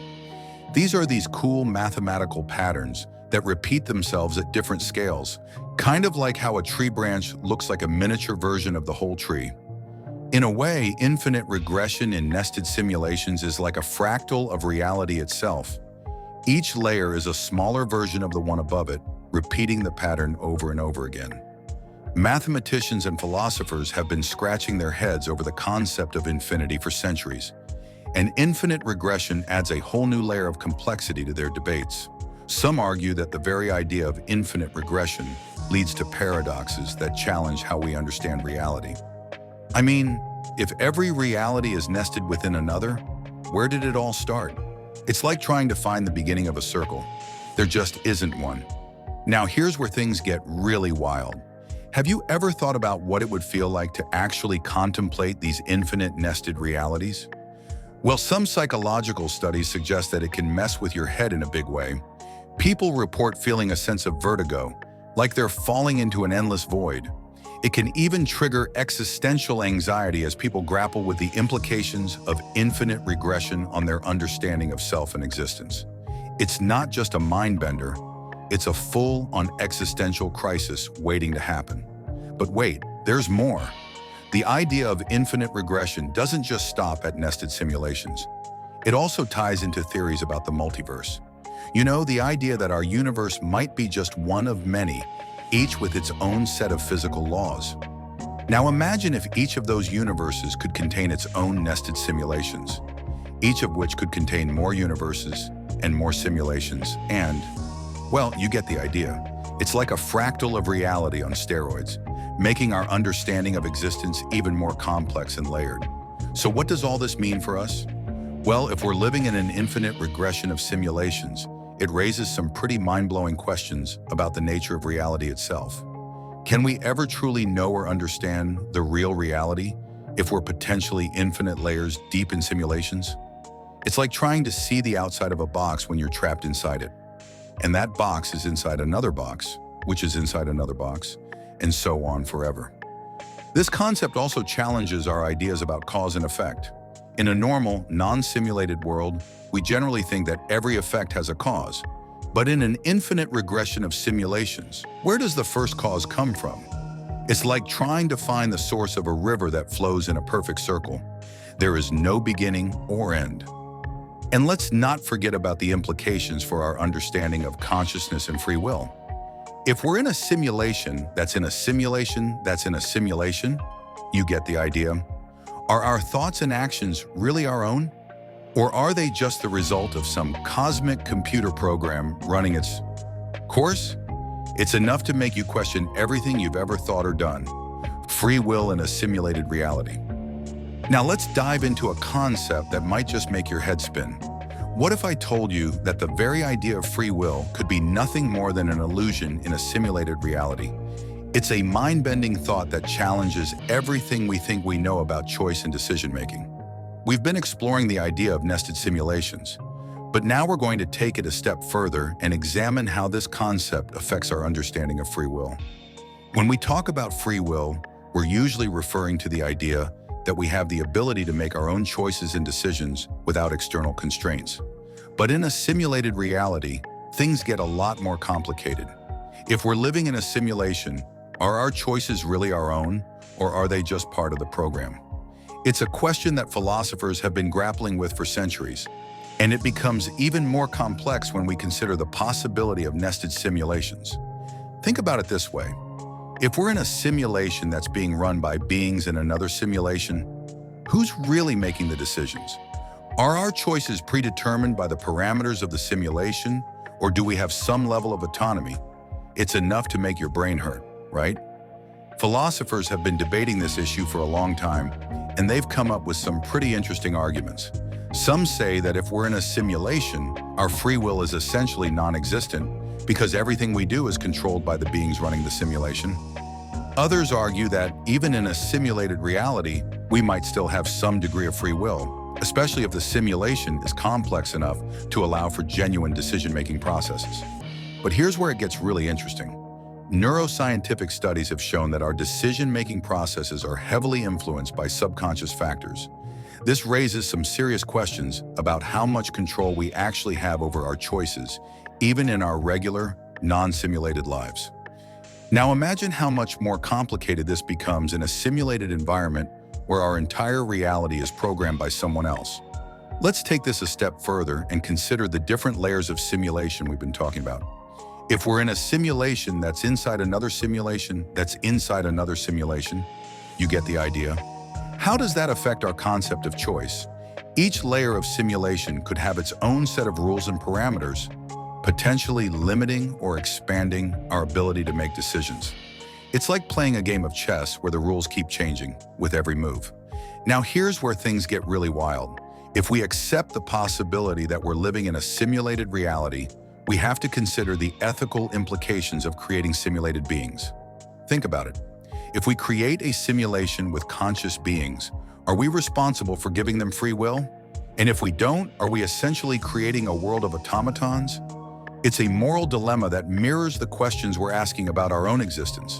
These are these cool mathematical patterns that repeat themselves at different scales, kind of like how a tree branch looks like a miniature version of the whole tree. In a way, infinite regression in nested simulations is like a fractal of reality itself. Each layer is a smaller version of the one above it, repeating the pattern over and over again. Mathematicians and philosophers have been scratching their heads over the concept of infinity for centuries, and infinite regression adds a whole new layer of complexity to their debates. Some argue that the very idea of infinite regression leads to paradoxes that challenge how we understand reality. I mean, if every reality is nested within another, where did it all start? It's like trying to find the beginning of a circle. There just isn't one. Now here's where things get really wild. Have you ever thought about what it would feel like to actually contemplate these infinite nested realities? Well, some psychological studies suggest that it can mess with your head in a big way. People report feeling a sense of vertigo, like they're falling into an endless void. It can even trigger existential anxiety as people grapple with the implications of infinite regression on their understanding of self and existence. It's not just a mind bender, it's a full-on existential crisis waiting to happen. But wait, there's more. The idea of infinite regression doesn't just stop at nested simulations. It also ties into theories about the multiverse. You know, the idea that our universe might be just one of many, each with its own set of physical laws. Now imagine if each of those universes could contain its own nested simulations, each of which could contain more universes and more simulations and, well, you get the idea. It's like a fractal of reality on steroids, making our understanding of existence even more complex and layered. So what does all this mean for us? Well, if we're living in an infinite regression of simulations, it raises some pretty mind-blowing questions about the nature of reality itself. Can we ever truly know or understand the real reality if we're potentially infinite layers deep in simulations? It's like trying to see the outside of a box when you're trapped inside it. And that box is inside another box, which is inside another box, and so on forever. This concept also challenges our ideas about cause and effect. In a normal, non-simulated world, we generally think that every effect has a cause. But in an infinite regression of simulations, where does the first cause come from? It's like trying to find the source of a river that flows in a perfect circle. There is no beginning or end. And let's not forget about the implications for our understanding of consciousness and free will. If we're in a simulation that's in a simulation that's in a simulation, you get the idea. Are our thoughts and actions really our own? Or are they just the result of some cosmic computer program running its course? It's enough to make you question everything you've ever thought or done. Free will in a simulated reality. Now let's dive into a concept that might just make your head spin. What if I told you that the very idea of free will could be nothing more than an illusion in a simulated reality? It's a mind-bending thought that challenges everything we think we know about choice and decision-making. We've been exploring the idea of nested simulations, but now we're going to take it a step further and examine how this concept affects our understanding of free will. When we talk about free will, we're usually referring to the idea that we have the ability to make our own choices and decisions without external constraints. But in a simulated reality, things get a lot more complicated. If we're living in a simulation, are our choices really our own, or are they just part of the program? It's a question that philosophers have been grappling with for centuries, And it becomes even more complex when we consider the possibility of nested simulations. Think about it this way. If we're in a simulation that's being run by beings in another simulation, who's really making the decisions? Are our choices predetermined by the parameters of the simulation, or do we have some level of autonomy? It's enough to make your brain hurt, right? Philosophers have been debating this issue for a long time, and they've come up with some pretty interesting arguments. Some say that if we're in a simulation, our free will is essentially non-existent because everything we do is controlled by the beings running the simulation. Others argue that even in a simulated reality, we might still have some degree of free will, especially if the simulation is complex enough to allow for genuine decision-making processes. But here's where it gets really interesting. Neuroscientific studies have shown that our decision-making processes are heavily influenced by subconscious factors. This raises some serious questions about how much control we actually have over our choices, even in our regular, non-simulated lives. Now imagine how much more complicated this becomes in a simulated environment where our entire reality is programmed by someone else. Let's take this a step further and consider the different layers of simulation we've been talking about. If we're in a simulation that's inside another simulation that's inside another simulation, you get the idea. How does that affect our concept of choice? Each layer of simulation could have its own set of rules and parameters, potentially limiting or expanding our ability to make decisions. It's like playing a game of chess where the rules keep changing with every move. Now here's where things get really wild. If we accept the possibility that we're living in a simulated reality, we have to consider the ethical implications of creating simulated beings. Think about it. If we create a simulation with conscious beings, are we responsible for giving them free will? And if we don't, are we essentially creating a world of automatons? It's a moral dilemma that mirrors the questions we're asking about our own existence.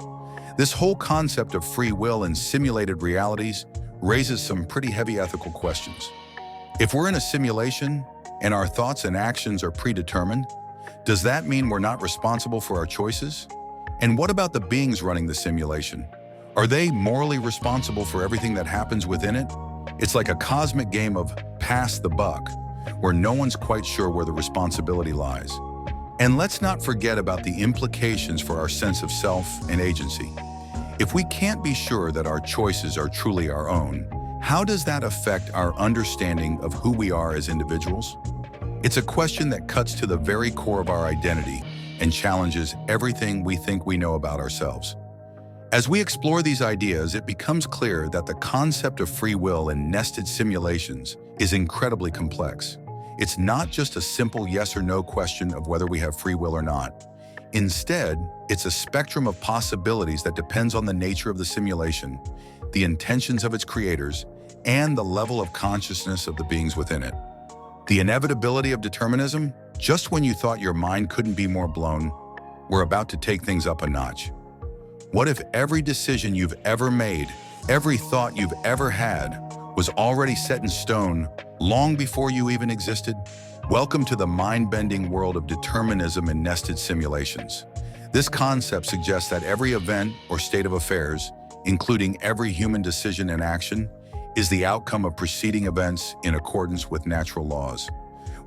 This whole concept of free will in simulated realities raises some pretty heavy ethical questions. If we're in a simulation and our thoughts and actions are predetermined, does that mean we're not responsible for our choices? And what about the beings running the simulation? Are they morally responsible for everything that happens within it? It's like a cosmic game of pass the buck, where no one's quite sure where the responsibility lies. And let's not forget about the implications for our sense of self and agency. If we can't be sure that our choices are truly our own, how does that affect our understanding of who we are as individuals? It's a question that cuts to the very core of our identity and challenges everything we think we know about ourselves. As we explore these ideas, it becomes clear that the concept of free will in nested simulations is incredibly complex. It's not just a simple yes or no question of whether we have free will or not. Instead, it's a spectrum of possibilities that depends on the nature of the simulation, the intentions of its creators, and the level of consciousness of the beings within it. The inevitability of determinism, just when you thought your mind couldn't be more blown, we're about to take things up a notch. What if every decision you've ever made, every thought you've ever had, was already set in stone long before you even existed? Welcome to the mind-bending world of determinism and nested simulations. This concept suggests that every event or state of affairs, including every human decision and action, is the outcome of preceding events in accordance with natural laws.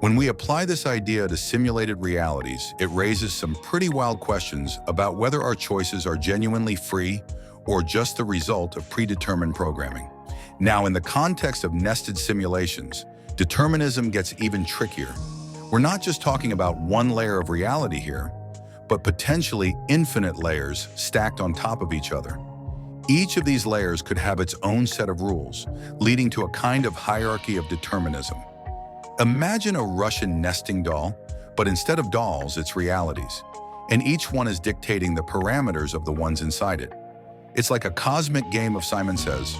When we apply this idea to simulated realities, it raises some pretty wild questions about whether our choices are genuinely free or just the result of predetermined programming. Now, in the context of nested simulations, determinism gets even trickier. We're not just talking about one layer of reality here, but potentially infinite layers stacked on top of each other. Each of these layers could have its own set of rules, leading to a kind of hierarchy of determinism. Imagine a Russian nesting doll, but instead of dolls, it's realities, and each one is dictating the parameters of the ones inside it. It's like a cosmic game of Simon Says,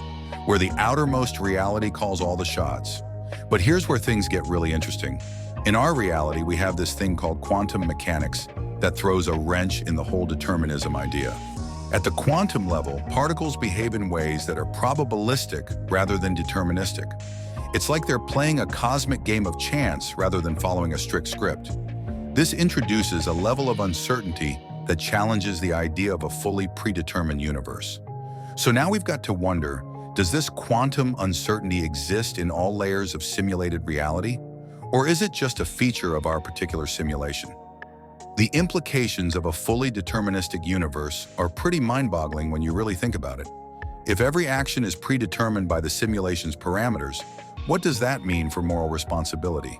where the outermost reality calls all the shots. But here's where things get really interesting. In our reality, we have this thing called quantum mechanics that throws a wrench in the whole determinism idea. At the quantum level, particles behave in ways that are probabilistic rather than deterministic. It's like they're playing a cosmic game of chance rather than following a strict script. This introduces a level of uncertainty that challenges the idea of a fully predetermined universe. So now we've got to wonder, does this quantum uncertainty exist in all layers of simulated reality? Or is it just a feature of our particular simulation? The implications of a fully deterministic universe are pretty mind-boggling when you really think about it. If every action is predetermined by the simulation's parameters, what does that mean for moral responsibility?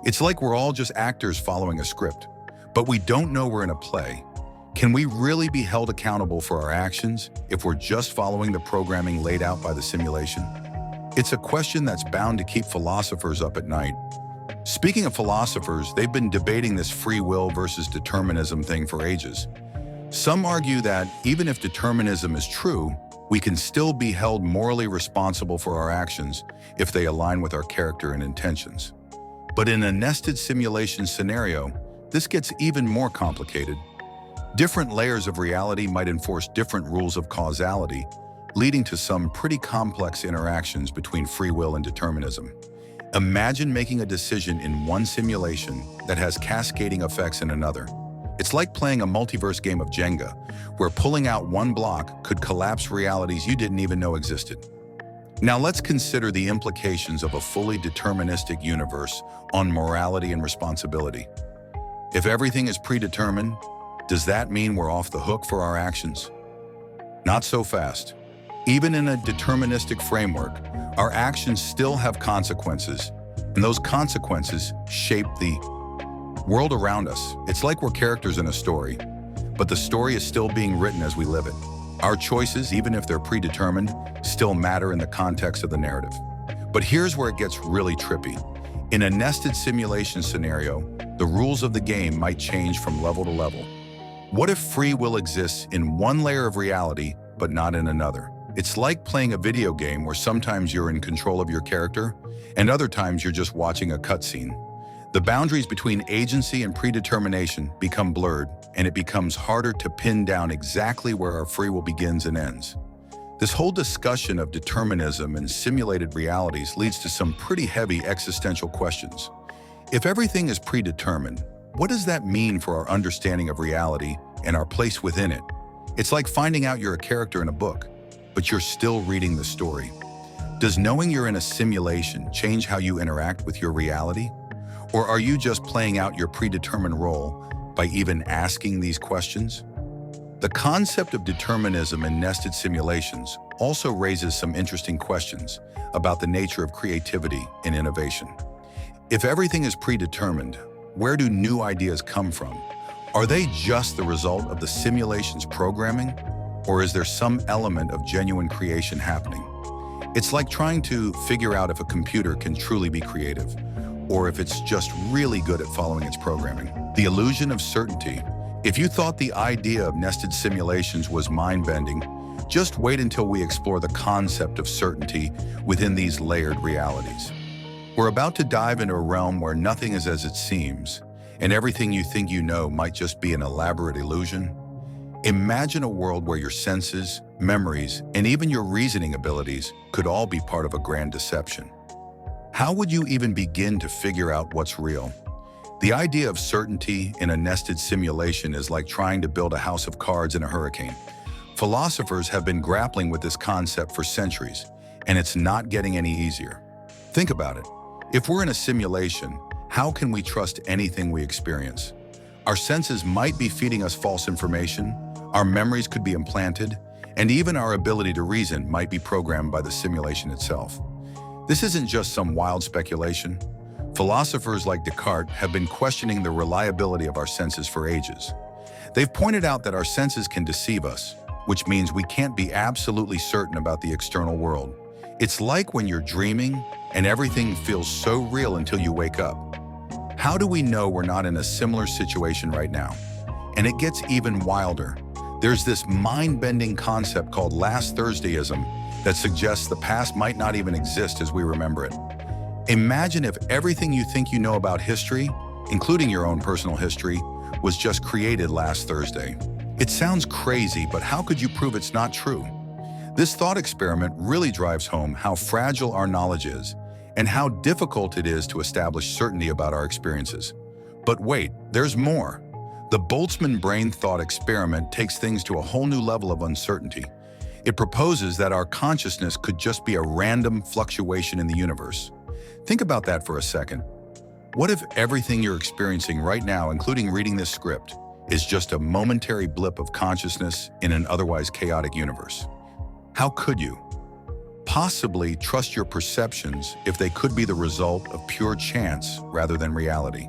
It's like we're all just actors following a script, but we don't know we're in a play. Can we really be held accountable for our actions if we're just following the programming laid out by the simulation? It's a question that's bound to keep philosophers up at night. Speaking of philosophers, they've been debating this free will versus determinism thing for ages. Some argue that even if determinism is true, we can still be held morally responsible for our actions if they align with our character and intentions. But in a nested simulation scenario, this gets even more complicated. Different layers of reality might enforce different rules of causality, leading to some pretty complex interactions between free will and determinism. Imagine making a decision in one simulation that has cascading effects in another. It's like playing a multiverse game of Jenga, where pulling out one block could collapse realities you didn't even know existed. Now let's consider the implications of a fully deterministic universe on morality and responsibility. If everything is predetermined, does that mean we're off the hook for our actions? Not so fast. Even in a deterministic framework, our actions still have consequences, and those consequences shape the world around us. It's like we're characters in a story, but the story is still being written as we live it. Our choices, even if they're predetermined, still matter in the context of the narrative. But here's where it gets really trippy. In a nested simulation scenario, the rules of the game might change from level to level. What if free will exists in one layer of reality, but not in another? It's like playing a video game where sometimes you're in control of your character, and other times you're just watching a cutscene. The boundaries between agency and predetermination become blurred, and it becomes harder to pin down exactly where our free will begins and ends. This whole discussion of determinism and simulated realities leads to some pretty heavy existential questions. If everything is predetermined, what does that mean for our understanding of reality and our place within it? It's like finding out you're a character in a book, but you're still reading the story. Does knowing you're in a simulation change how you interact with your reality? Or are you just playing out your predetermined role by even asking these questions? The concept of determinism in nested simulations also raises some interesting questions about the nature of creativity and innovation. If everything is predetermined, where do new ideas come from? Are they just the result of the simulation's programming? Or is there some element of genuine creation happening? It's like trying to figure out if a computer can truly be creative, or if it's just really good at following its programming. The illusion of certainty. If you thought the idea of nested simulations was mind-bending, just wait until we explore the concept of certainty within these layered realities. We're about to dive into a realm where nothing is as it seems, and everything you think you know might just be an elaborate illusion. Imagine a world where your senses, memories, and even your reasoning abilities could all be part of a grand deception. How would you even begin to figure out what's real? The idea of certainty in a nested simulation is like trying to build a house of cards in a hurricane. Philosophers have been grappling with this concept for centuries, and it's not getting any easier. Think about it. If we're in a simulation, how can we trust anything we experience? Our senses might be feeding us false information, our memories could be implanted, and even our ability to reason might be programmed by the simulation itself. This isn't just some wild speculation. Philosophers like Descartes have been questioning the reliability of our senses for ages. They've pointed out that our senses can deceive us, which means we can't be absolutely certain about the external world. It's like when you're dreaming and everything feels so real until you wake up. How do we know we're not in a similar situation right now? And it gets even wilder. There's this mind-bending concept called last Thursdayism that suggests the past might not even exist as we remember it. Imagine if everything you think you know about history, including your own personal history, was just created last Thursday. It sounds crazy, but how could you prove it's not true? This thought experiment really drives home how fragile our knowledge is and how difficult it is to establish certainty about our experiences. But wait, there's more. The Boltzmann brain thought experiment takes things to a whole new level of uncertainty. It proposes that our consciousness could just be a random fluctuation in the universe. Think about that for a second. What if everything you're experiencing right now, including reading this script, is just a momentary blip of consciousness in an otherwise chaotic universe? How could you possibly trust your perceptions if they could be the result of pure chance rather than reality?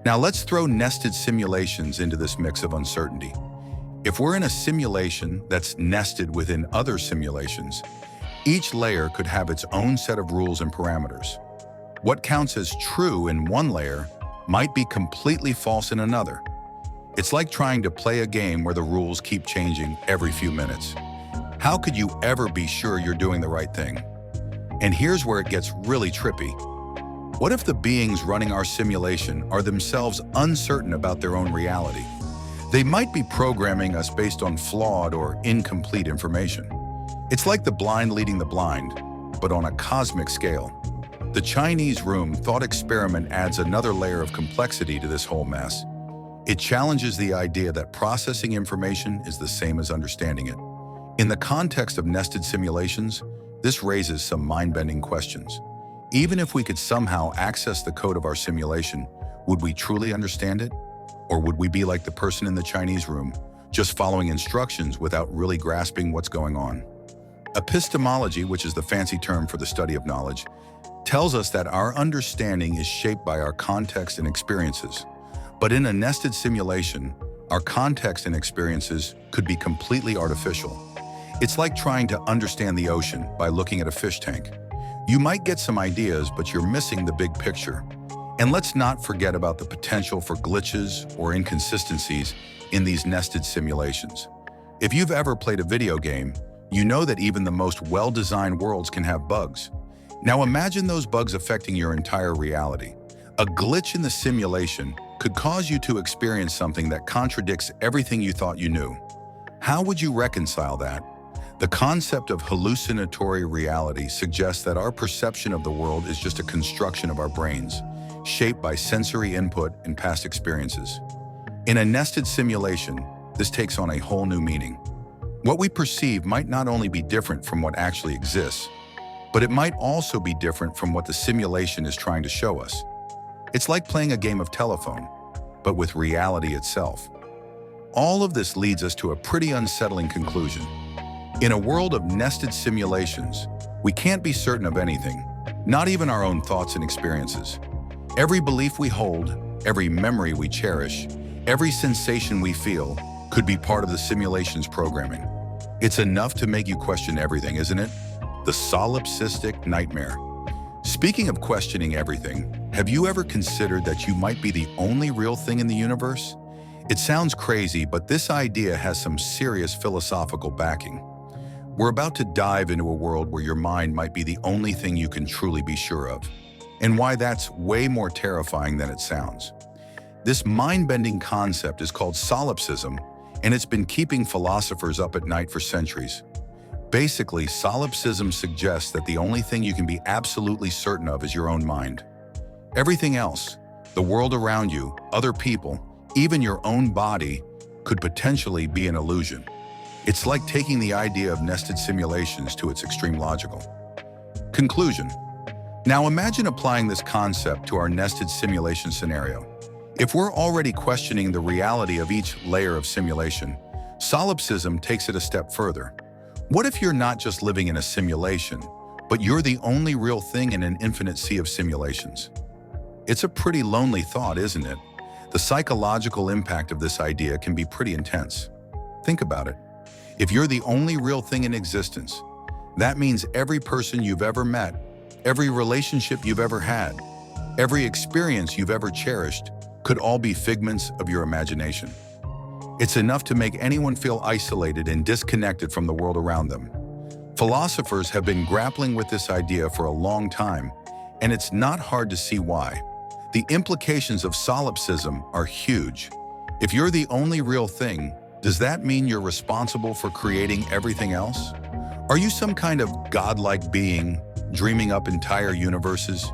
Now let's throw nested simulations into this mix of uncertainty. If we're in a simulation that's nested within other simulations, each layer could have its own set of rules and parameters. What counts as true in one layer might be completely false in another. It's like trying to play a game where the rules keep changing every few minutes. How could you ever be sure you're doing the right thing? And here's where it gets really trippy. What if the beings running our simulation are themselves uncertain about their own reality? They might be programming us based on flawed or incomplete information. It's like the blind leading the blind, but on a cosmic scale. The Chinese room thought experiment adds another layer of complexity to this whole mess. It challenges the idea that processing information is the same as understanding it. In the context of nested simulations, this raises some mind-bending questions. Even if we could somehow access the code of our simulation, would we truly understand it? Or would we be like the person in the Chinese room, just following instructions without really grasping what's going on? Epistemology, which is the fancy term for the study of knowledge, tells us that our understanding is shaped by our context and experiences. But in a nested simulation, our context and experiences could be completely artificial. It's like trying to understand the ocean by looking at a fish tank. You might get some ideas, but you're missing the big picture. And let's not forget about the potential for glitches or inconsistencies in these nested simulations. If you've ever played a video game, you know that even the most well-designed worlds can have bugs. Now imagine those bugs affecting your entire reality. A glitch in the simulation could cause you to experience something that contradicts everything you thought you knew. How would you reconcile that? The concept of hallucinatory reality suggests that our perception of the world is just a construction of our brains, shaped by sensory input and past experiences. In a nested simulation, this takes on a whole new meaning. What we perceive might not only be different from what actually exists, but it might also be different from what the simulation is trying to show us. It's like playing a game of telephone, but with reality itself. All of this leads us to a pretty unsettling conclusion. In a world of nested simulations, we can't be certain of anything, not even our own thoughts and experiences. Every belief we hold, every memory we cherish, every sensation we feel could be part of the simulation's programming. It's enough to make you question everything, isn't it? The solipsistic nightmare. Speaking of questioning everything, have you ever considered that you might be the only real thing in the universe? It sounds crazy, but this idea has some serious philosophical backing. We're about to dive into a world where your mind might be the only thing you can truly be sure of, and why that's way more terrifying than it sounds. This mind-bending concept is called solipsism, and it's been keeping philosophers up at night for centuries. Basically, solipsism suggests that the only thing you can be absolutely certain of is your own mind. Everything else, the world around you, other people, even your own body, could potentially be an illusion. It's like taking the idea of nested simulations to its extreme logical conclusion. Now imagine applying this concept to our nested simulation scenario. If we're already questioning the reality of each layer of simulation, solipsism takes it a step further. What if you're not just living in a simulation, but you're the only real thing in an infinite sea of simulations? It's a pretty lonely thought, isn't it? The psychological impact of this idea can be pretty intense. Think about it. If you're the only real thing in existence, that means every person you've ever met, every relationship you've ever had, every experience you've ever cherished could all be figments of your imagination. It's enough to make anyone feel isolated and disconnected from the world around them. Philosophers have been grappling with this idea for a long time, and it's not hard to see why. The implications of solipsism are huge. If you're the only real thing, does that mean you're responsible for creating everything else? Are you some kind of godlike being, dreaming up entire universes?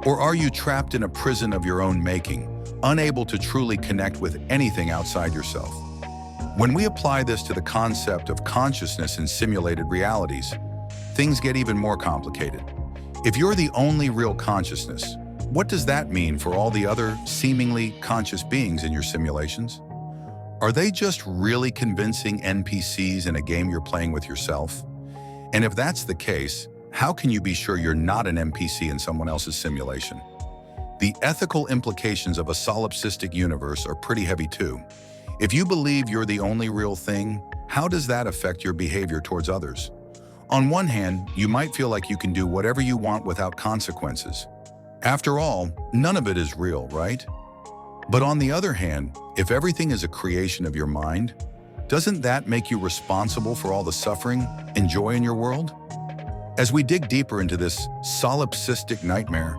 Or are you trapped in a prison of your own making, unable to truly connect with anything outside yourself? When we apply this to the concept of consciousness in simulated realities, things get even more complicated. If you're the only real consciousness, What does that mean for all the other seemingly conscious beings in your simulations? Are they just really convincing NPCs in a game you're playing with yourself? And if that's the case, how can you be sure you're not an NPC in someone else's simulation? The ethical implications of a solipsistic universe are pretty heavy too. If you believe you're the only real thing, how does that affect your behavior towards others? On one hand, you might feel like you can do whatever you want without consequences. After all, none of it is real, right? But on the other hand, if everything is a creation of your mind, doesn't that make you responsible for all the suffering and joy in your world? As we dig deeper into this solipsistic nightmare,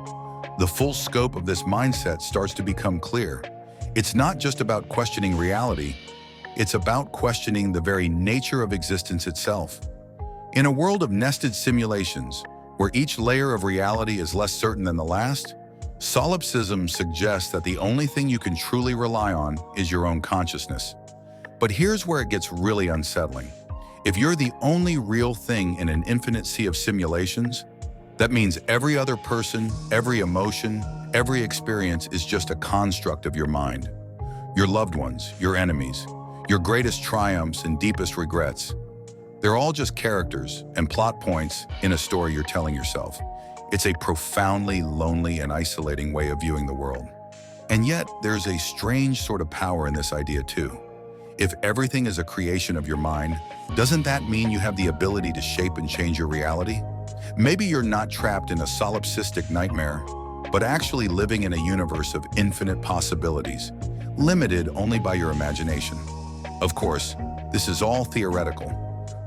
the full scope of this mindset starts to become clear. It's not just about questioning reality, it's about questioning the very nature of existence itself. In a world of nested simulations, where each layer of reality is less certain than the last, solipsism suggests that the only thing you can truly rely on is your own consciousness. But here's where it gets really unsettling. If you're the only real thing in an infinite sea of simulations, that means every other person, every emotion, every experience is just a construct of your mind. Your loved ones, your enemies, your greatest triumphs and deepest regrets. They're all just characters and plot points in a story you're telling yourself. It's a profoundly lonely and isolating way of viewing the world. And yet, there's a strange sort of power in this idea too. If everything is a creation of your mind, doesn't that mean you have the ability to shape and change your reality? Maybe you're not trapped in a solipsistic nightmare, but actually living in a universe of infinite possibilities, limited only by your imagination. Of course, this is all theoretical.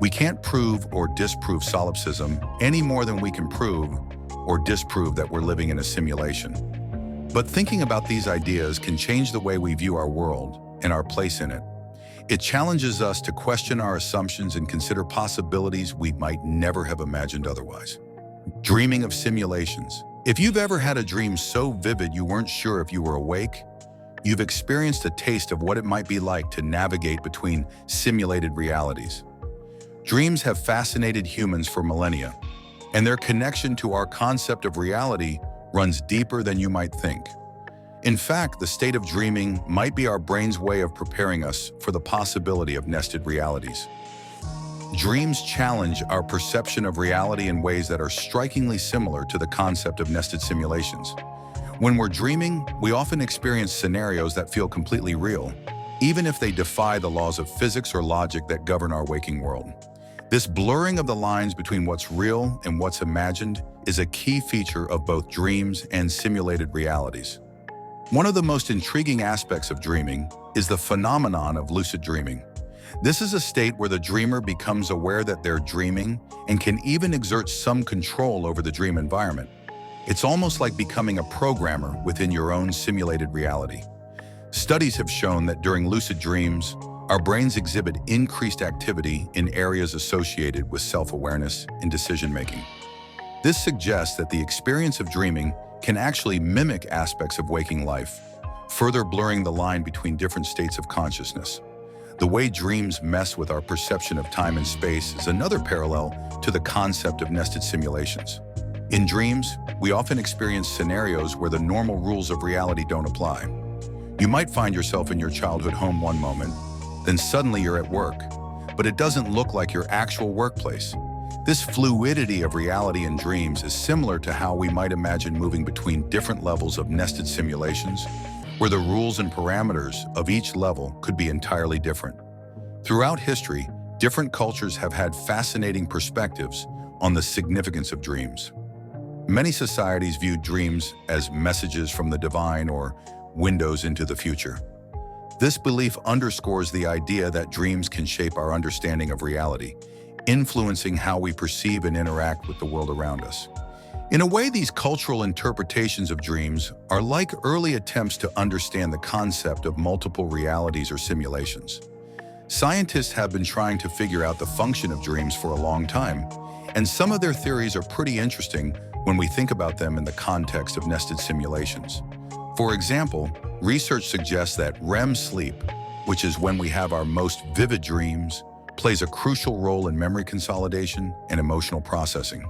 We can't prove or disprove solipsism any more than we can prove or disprove that we're living in a simulation. But thinking about these ideas can change the way we view our world and our place in it. It challenges us to question our assumptions and consider possibilities we might never have imagined otherwise. Dreaming of simulations. If you've ever had a dream so vivid you weren't sure if you were awake, you've experienced a taste of what it might be like to navigate between simulated realities. Dreams have fascinated humans for millennia, and their connection to our concept of reality runs deeper than you might think. In fact, the state of dreaming might be our brain's way of preparing us for the possibility of nested realities. Dreams challenge our perception of reality in ways that are strikingly similar to the concept of nested simulations. When we're dreaming, we often experience scenarios that feel completely real, even if they defy the laws of physics or logic that govern our waking world. This blurring of the lines between what's real and what's imagined is a key feature of both dreams and simulated realities. One of the most intriguing aspects of dreaming is the phenomenon of lucid dreaming. This is a state where the dreamer becomes aware that they're dreaming and can even exert some control over the dream environment. It's almost like becoming a programmer within your own simulated reality. Studies have shown that during lucid dreams, our brains exhibit increased activity in areas associated with self-awareness and decision-making. This suggests that the experience of dreaming can actually mimic aspects of waking life, further blurring the line between different states of consciousness. The way dreams mess with our perception of time and space is another parallel to the concept of nested simulations. In dreams, we often experience scenarios where the normal rules of reality don't apply. You might find yourself in your childhood home one moment, then suddenly you're at work, but it doesn't look like your actual workplace. This fluidity of reality in dreams is similar to how we might imagine moving between different levels of nested simulations, where the rules and parameters of each level could be entirely different. Throughout history, different cultures have had fascinating perspectives on the significance of dreams. Many societies view dreams as messages from the divine or windows into the future. This belief underscores the idea that dreams can shape our understanding of reality, influencing how we perceive and interact with the world around us. In a way, these cultural interpretations of dreams are like early attempts to understand the concept of multiple realities or simulations. Scientists have been trying to figure out the function of dreams for a long time, and some of their theories are pretty interesting when we think about them in the context of nested simulations. For example, research suggests that REM sleep, which is when we have our most vivid dreams, plays a crucial role in memory consolidation and emotional processing.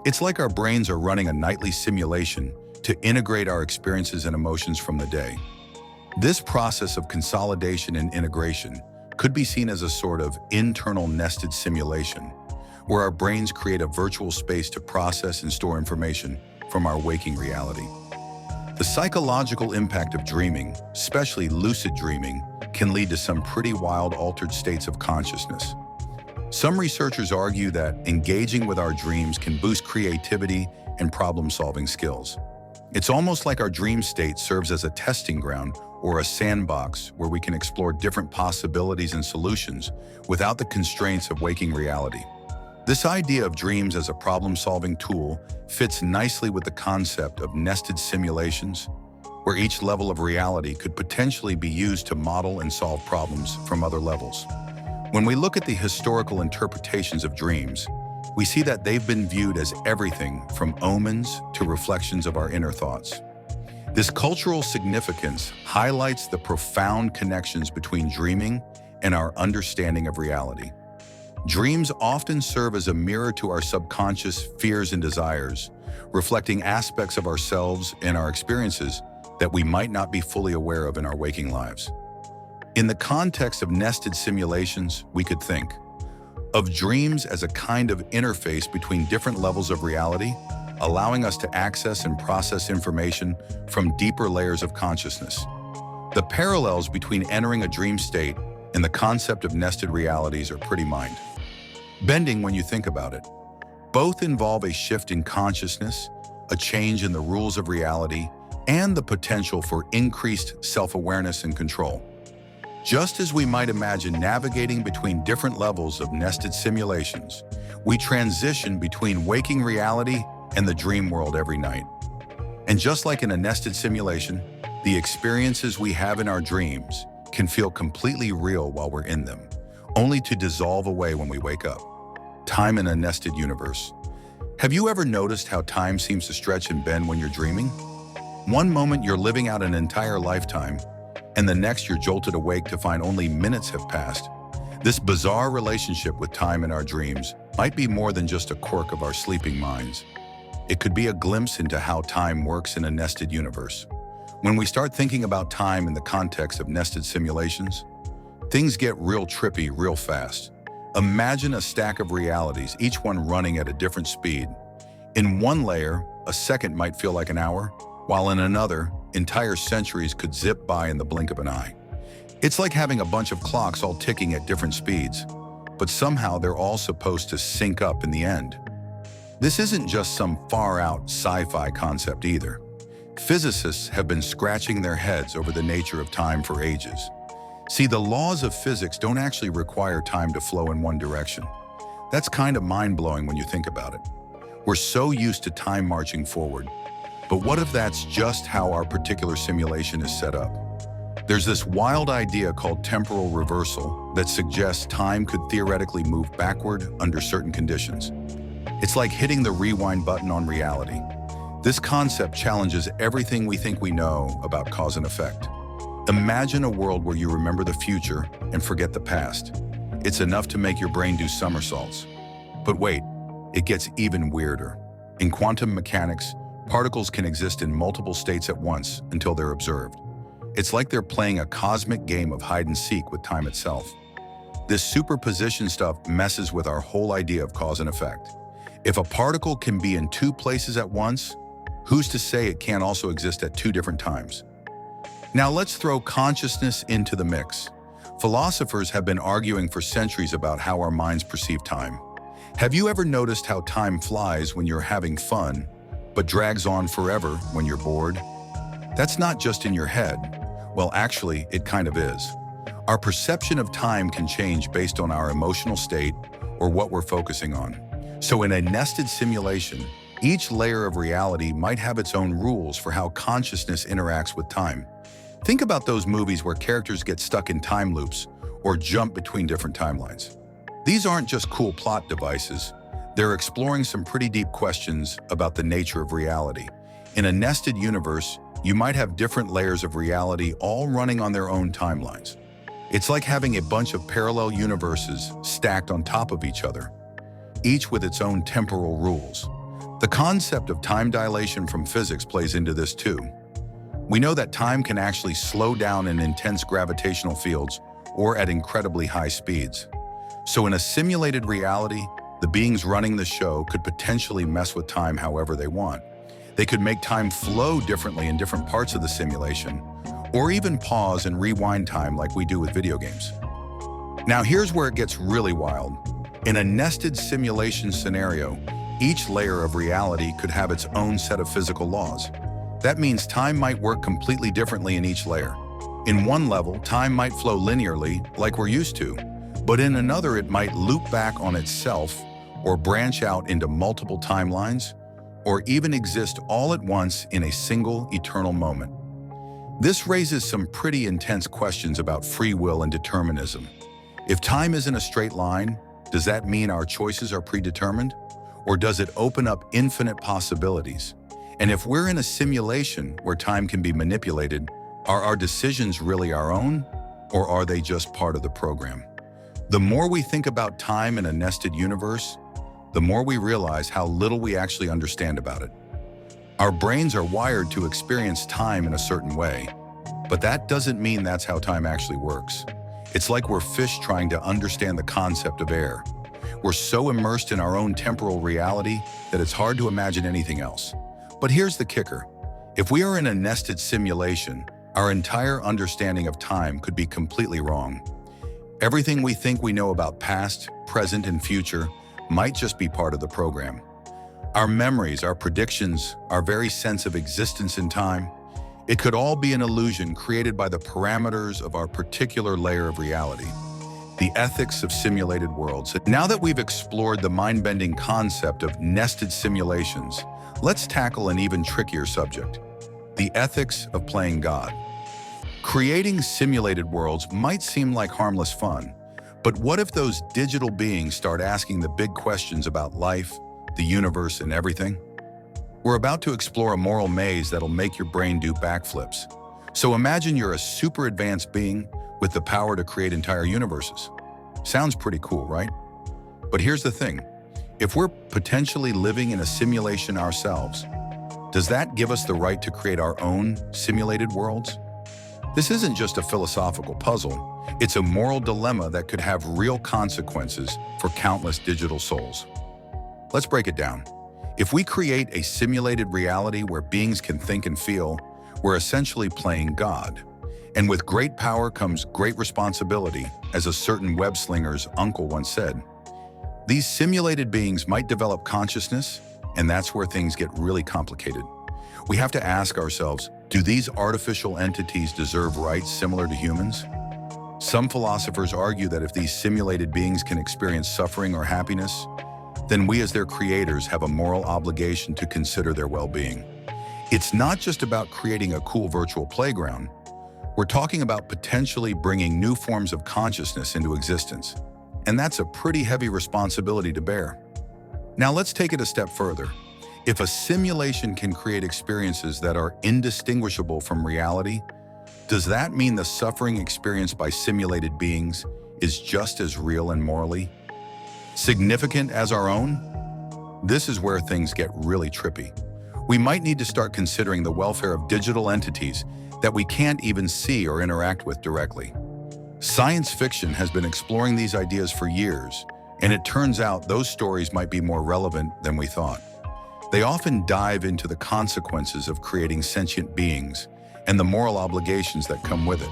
It's like our brains are running a nightly simulation, to integrate our experiences and emotions from the day. This process of consolidation and integration could be seen as a sort of internal nested simulation, where our brains create a virtual space to process and store information from our waking reality. The psychological impact of dreaming, especially lucid dreaming, can lead to some pretty wild altered states of consciousness. Some researchers argue that engaging with our dreams can boost creativity and problem-solving skills. It's almost like our dream state serves as a testing ground or a sandbox where we can explore different possibilities and solutions without the constraints of waking reality. This idea of dreams as a problem-solving tool fits nicely with the concept of nested simulations, where each level of reality could potentially be used to model and solve problems from other levels. When we look at the historical interpretations of dreams, we see that they've been viewed as everything from omens to reflections of our inner thoughts. This cultural significance highlights the profound connections between dreaming and our understanding of reality. Dreams often serve as a mirror to our subconscious fears and desires, reflecting aspects of ourselves and our experiences that we might not be fully aware of in our waking lives. In the context of nested simulations, we could think of dreams as a kind of interface between different levels of reality, allowing us to access and process information from deeper layers of consciousness. The parallels between entering a dream state and the concept of nested realities are pretty mind-bending when you think about it. Both involve a shift in consciousness, a change in the rules of reality, and the potential for increased self-awareness and control. Just as we might imagine navigating between different levels of nested simulations, we transition between waking reality and the dream world every night. And just like in a nested simulation, the experiences we have in our dreams can feel completely real while we're in them, only to dissolve away when we wake up. Time in a nested universe. Have you ever noticed how time seems to stretch and bend when you're dreaming? One moment you're living out an entire lifetime, and the next you're jolted awake to find only minutes have passed. This bizarre relationship with time in our dreams might be more than just a quirk of our sleeping minds. It could be a glimpse into how time works in a nested universe. When we start thinking about time in the context of nested simulations, things get real trippy real fast. Imagine a stack of realities, each one running at a different speed. In one layer, a second might feel like an hour, while in another, entire centuries could zip by in the blink of an eye. It's like having a bunch of clocks all ticking at different speeds, but somehow they're all supposed to sync up in the end. This isn't just some far-out sci-fi concept either. Physicists have been scratching their heads over the nature of time for ages. See, the laws of physics don't actually require time to flow in one direction. That's kind of mind-blowing when you think about it. We're so used to time marching forward. But what if that's just how our particular simulation is set up? There's this wild idea called temporal reversal that suggests time could theoretically move backward under certain conditions. It's like hitting the rewind button on reality. This concept challenges everything we think we know about cause and effect. Imagine a world where you remember the future and forget the past. It's enough to make your brain do somersaults. But wait, it gets even weirder. In quantum mechanics, particles can exist in multiple states at once until they're observed. It's like they're playing a cosmic game of hide and seek with time itself. This superposition stuff messes with our whole idea of cause and effect. If a particle can be in two places at once, who's to say it can't also exist at two different times? Now let's throw consciousness into the mix. Philosophers have been arguing for centuries about how our minds perceive time. Have you ever noticed how time flies when you're having fun, but drags on forever when you're bored? That's not just in your head. Well, actually, it kind of is. Our perception of time can change based on our emotional state or what we're focusing on. So in a nested simulation, each layer of reality might have its own rules for how consciousness interacts with time. Think about those movies where characters get stuck in time loops or jump between different timelines. These aren't just cool plot devices. They're exploring some pretty deep questions about the nature of reality. In a nested universe, you might have different layers of reality all running on their own timelines. It's like having a bunch of parallel universes stacked on top of each other, each with its own temporal rules. The concept of time dilation from physics plays into this too. We know that time can actually slow down in intense gravitational fields or at incredibly high speeds. So in a simulated reality, the beings running the show could potentially mess with time however they want. They could make time flow differently in different parts of the simulation, or even pause and rewind time like we do with video games. Now here's where it gets really wild. In a nested simulation scenario, each layer of reality could have its own set of physical laws. That means time might work completely differently in each layer. In one level, time might flow linearly, like we're used to, but in another it might loop back on itself or branch out into multiple timelines, or even exist all at once in a single eternal moment. This raises some pretty intense questions about free will and determinism. If time isn't a straight line, does that mean our choices are predetermined? Or does it open up infinite possibilities? And if we're in a simulation where time can be manipulated, are our decisions really our own, or are they just part of the program? The more we think about time in a nested universe, the more we realize how little we actually understand about it. Our brains are wired to experience time in a certain way, but that doesn't mean that's how time actually works. It's like we're fish trying to understand the concept of air. We're so immersed in our own temporal reality that it's hard to imagine anything else. But here's the kicker. If we are in a nested simulation, our entire understanding of time could be completely wrong. Everything we think we know about past, present, and future might just be part of the program. Our memories, our predictions, our very sense of existence in time, it could all be an illusion created by the parameters of our particular layer of reality. The ethics of simulated worlds. Now that we've explored the mind-bending concept of nested simulations, let's tackle an even trickier subject: the ethics of playing God. Creating simulated worlds might seem like harmless fun, but what if those digital beings start asking the big questions about life, the universe, and everything? We're about to explore a moral maze that'll make your brain do backflips. So imagine you're a super advanced being with the power to create entire universes. Sounds pretty cool, right? But here's the thing. If we're potentially living in a simulation ourselves, does that give us the right to create our own simulated worlds? This isn't just a philosophical puzzle. It's a moral dilemma that could have real consequences for countless digital souls. Let's break it down. If we create a simulated reality where beings can think and feel, we're essentially playing God. And with great power comes great responsibility, as a certain web-slinger's uncle once said. These simulated beings might develop consciousness, and that's where things get really complicated. We have to ask ourselves, do these artificial entities deserve rights similar to humans? Some philosophers argue that if these simulated beings can experience suffering or happiness, then we as their creators have a moral obligation to consider their well-being. It's not just about creating a cool virtual playground. We're talking about potentially bringing new forms of consciousness into existence. And that's a pretty heavy responsibility to bear. Now let's take it a step further. If a simulation can create experiences that are indistinguishable from reality, does that mean the suffering experienced by simulated beings is just as real and morally significant as our own? This is where things get really trippy. We might need to start considering the welfare of digital entities that we can't even see or interact with directly. Science fiction has been exploring these ideas for years, and it turns out those stories might be more relevant than we thought. They often dive into the consequences of creating sentient beings and the moral obligations that come with it.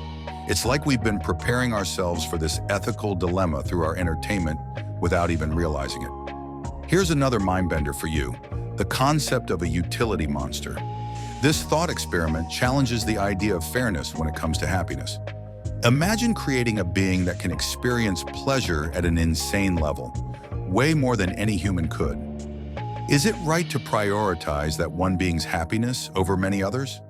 It's like we've been preparing ourselves for this ethical dilemma through our entertainment without even realizing it. Here's another mindbender for you: the concept of a utility monster. This thought experiment challenges the idea of fairness when it comes to happiness. Imagine creating a being that can experience pleasure at an insane level, way more than any human could. Is it right to prioritize that one being's happiness over many others?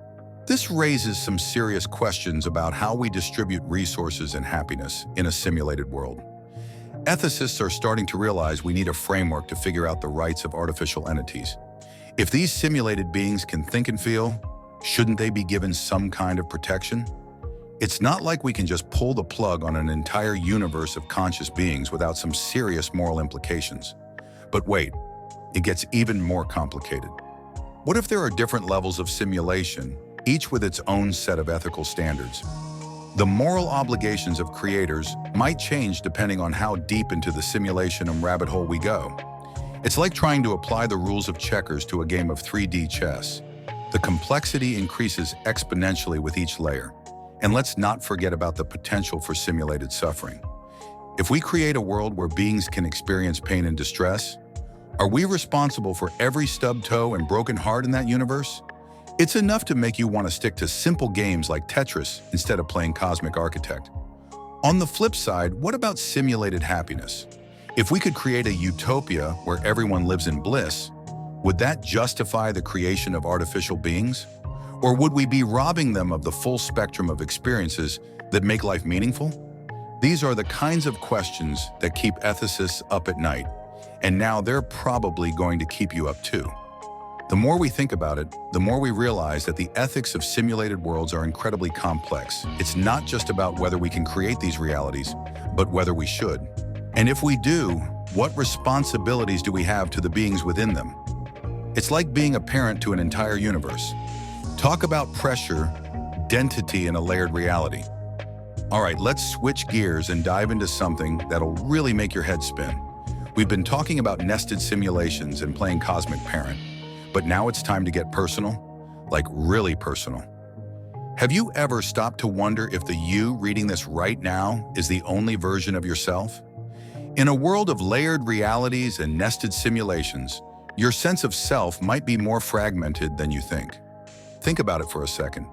This raises some serious questions about how we distribute resources and happiness in a simulated world. Ethicists are starting to realize we need a framework to figure out the rights of artificial entities. If these simulated beings can think and feel, shouldn't they be given some kind of protection? It's not like we can just pull the plug on an entire universe of conscious beings without some serious moral implications. But wait, it gets even more complicated. What if there are different levels of simulation, each with its own set of ethical standards? The moral obligations of creators might change depending on how deep into the simulation and rabbit hole we go. It's like trying to apply the rules of checkers to a game of 3D chess. The complexity increases exponentially with each layer. And let's not forget about the potential for simulated suffering. If we create a world where beings can experience pain and distress, are we responsible for every stubbed toe and broken heart in that universe? It's enough to make you want to stick to simple games like Tetris instead of playing Cosmic Architect. On the flip side, what about simulated happiness? If we could create a utopia where everyone lives in bliss, would that justify the creation of artificial beings? Or would we be robbing them of the full spectrum of experiences that make life meaningful? These are the kinds of questions that keep ethicists up at night, and now they're probably going to keep you up too. The more we think about it, the more we realize that the ethics of simulated worlds are incredibly complex. It's not just about whether we can create these realities, but whether we should. And if we do, what responsibilities do we have to the beings within them? It's like being a parent to an entire universe. Talk about pressure, density, and a layered reality. All right, let's switch gears and dive into something that'll really make your head spin. We've been talking about nested simulations and playing Cosmic Parent, but now it's time to get personal, like really personal. Have you ever stopped to wonder if the you reading this right now is the only version of yourself? In a world of layered realities and nested simulations, your sense of self might be more fragmented than you think. Think about it for a second.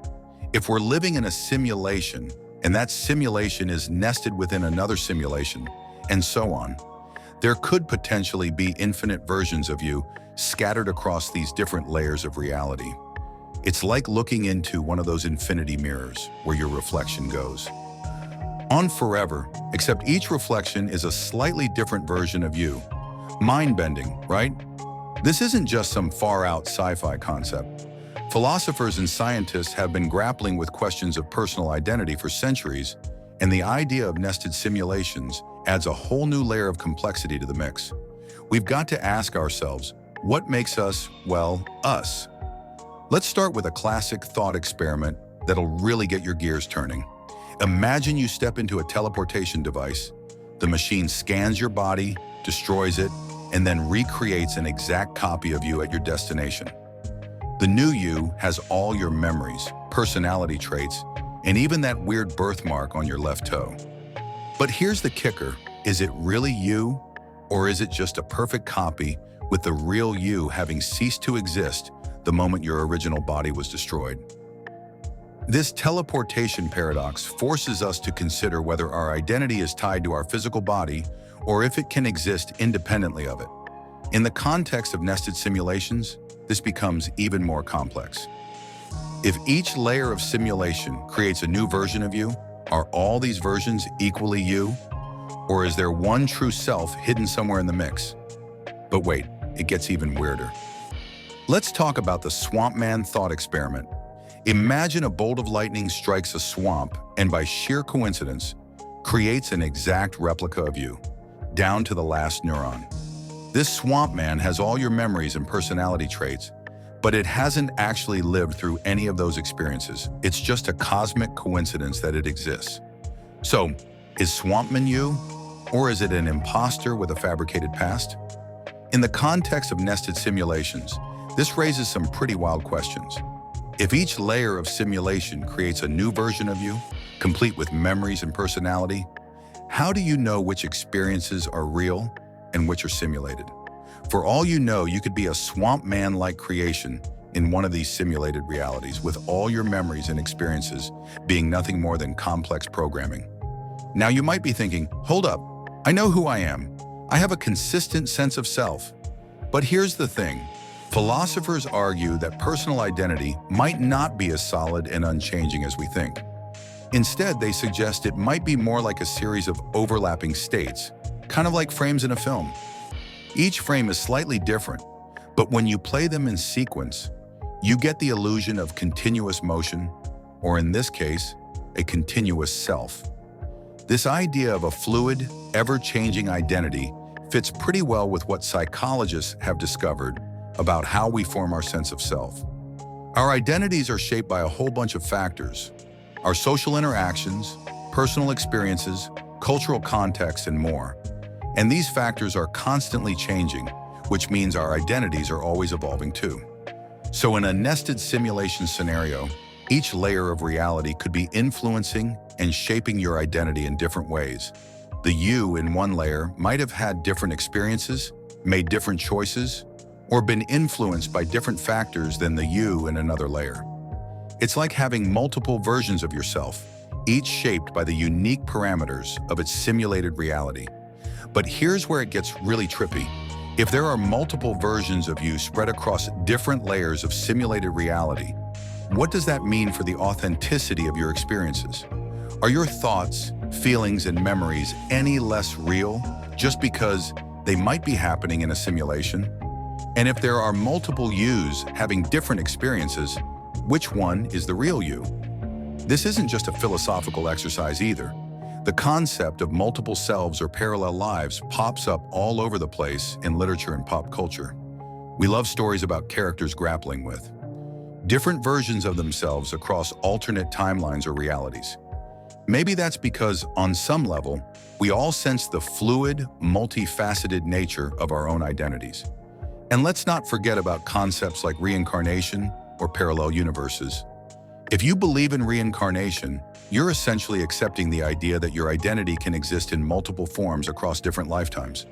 If we're living in a simulation, and that simulation is nested within another simulation, and so on, there could potentially be infinite versions of you scattered across these different layers of reality. It's like looking into one of those infinity mirrors where your reflection goes on forever, except each reflection is a slightly different version of you. Mind-bending, right? This isn't just some far-out sci-fi concept. Philosophers and scientists have been grappling with questions of personal identity for centuries, and the idea of nested simulations adds a whole new layer of complexity to the mix. We've got to ask ourselves, what makes us, well, us? Let's start with a classic thought experiment that'll really get your gears turning. Imagine you step into a teleportation device. The machine scans your body, destroys it, and then recreates an exact copy of you at your destination. The new you has all your memories, personality traits, and even that weird birthmark on your left toe. But here's the kicker. Is it really you, or is it just a perfect copy with the real you having ceased to exist the moment your original body was destroyed? This teleportation paradox forces us to consider whether our identity is tied to our physical body or if it can exist independently of it. In the context of nested simulations, this becomes even more complex. If each layer of simulation creates a new version of you, are all these versions equally you? Or is there one true self hidden somewhere in the mix? But wait, it gets even weirder. Let's talk about the Swamp Man thought experiment. Imagine a bolt of lightning strikes a swamp and by sheer coincidence, creates an exact replica of you, down to the last neuron. This Swamp Man has all your memories and personality traits, but it hasn't actually lived through any of those experiences. It's just a cosmic coincidence that it exists. So, is Swampman you, or is it an imposter with a fabricated past? In the context of nested simulations, this raises some pretty wild questions. If each layer of simulation creates a new version of you, complete with memories and personality, how do you know which experiences are real and which are simulated? For all you know, you could be a Swamp Man-like creation in one of these simulated realities, with all your memories and experiences being nothing more than complex programming. Now you might be thinking, hold up, I know who I am. I have a consistent sense of self. But here's the thing. Philosophers argue that personal identity might not be as solid and unchanging as we think. Instead, they suggest it might be more like a series of overlapping states, kind of like frames in a film. Each frame is slightly different, but when you play them in sequence, you get the illusion of continuous motion, or in this case, a continuous self. This idea of a fluid, ever-changing identity fits pretty well with what psychologists have discovered about how we form our sense of self. Our identities are shaped by a whole bunch of factors: our social interactions, personal experiences, cultural context, and more. And these factors are constantly changing, which means our identities are always evolving too. So in a nested simulation scenario, each layer of reality could be influencing and shaping your identity in different ways. The you in one layer might have had different experiences, made different choices, or been influenced by different factors than the you in another layer. It's like having multiple versions of yourself, each shaped by the unique parameters of its simulated reality. But here's where it gets really trippy. If there are multiple versions of you spread across different layers of simulated reality, what does that mean for the authenticity of your experiences? Are your thoughts, feelings, and memories any less real just because they might be happening in a simulation? And if there are multiple yous having different experiences, which one is the real you? This isn't just a philosophical exercise either. The concept of multiple selves or parallel lives pops up all over the place in literature and pop culture. We love stories about characters grappling with different versions of themselves across alternate timelines or realities. Maybe that's because, on some level, we all sense the fluid, multifaceted nature of our own identities. And let's not forget about concepts like reincarnation or parallel universes. If you believe in reincarnation, you're essentially accepting the idea that your identity can exist in multiple forms across different lifetimes.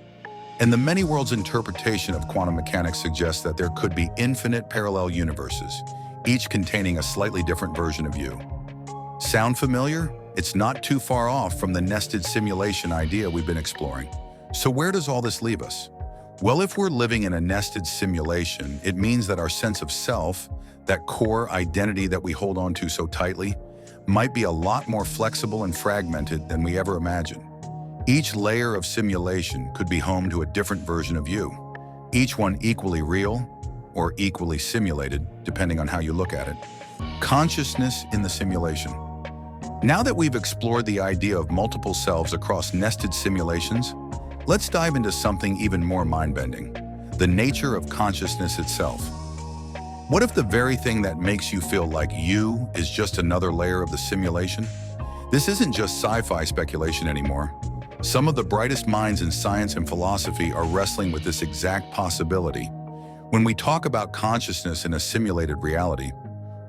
And the many worlds interpretation of quantum mechanics suggests that there could be infinite parallel universes, each containing a slightly different version of you. Sound familiar? It's not too far off from the nested simulation idea we've been exploring. So where does all this leave us? Well, if we're living in a nested simulation, it means that our sense of self, that core identity that we hold on to so tightly, might be a lot more flexible and fragmented than we ever imagined. Each layer of simulation could be home to a different version of you, each one equally real or equally simulated, depending on how you look at it. Consciousness in the simulation. Now that we've explored the idea of multiple selves across nested simulations, let's dive into something even more mind-bending: the nature of consciousness itself. What if the very thing that makes you feel like you is just another layer of the simulation? This isn't just sci-fi speculation anymore. Some of the brightest minds in science and philosophy are wrestling with this exact possibility. When we talk about consciousness in a simulated reality,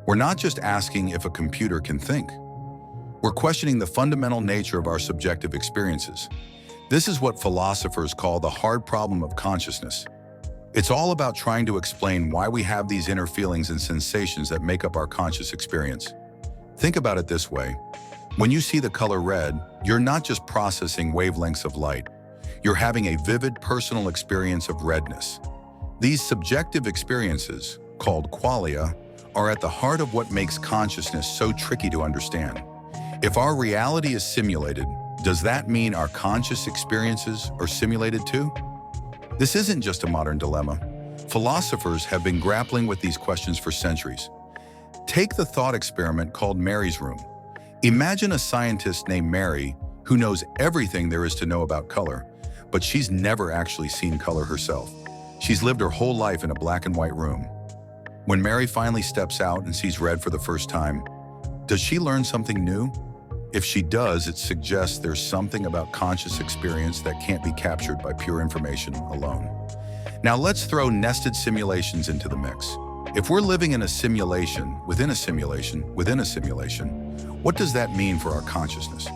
we're not just asking if a computer can think. We're questioning the fundamental nature of our subjective experiences. This is what philosophers call the hard problem of consciousness. It's all about trying to explain why we have these inner feelings and sensations that make up our conscious experience. Think about it this way. When you see the color red, you're not just processing wavelengths of light. You're having a vivid personal experience of redness. These subjective experiences, called qualia, are at the heart of what makes consciousness so tricky to understand. If our reality is simulated, does that mean our conscious experiences are simulated too? This isn't just a modern dilemma. Philosophers have been grappling with these questions for centuries. Take the thought experiment called Mary's Room. Imagine a scientist named Mary who knows everything there is to know about color, but she's never actually seen color herself. She's lived her whole life in a black and white room. When Mary finally steps out and sees red for the first time, does she learn something new? If she does, it suggests there's something about conscious experience that can't be captured by pure information alone. Now let's throw nested simulations into the mix. If we're living in a simulation, within a simulation, within a simulation, what does that mean for our consciousness?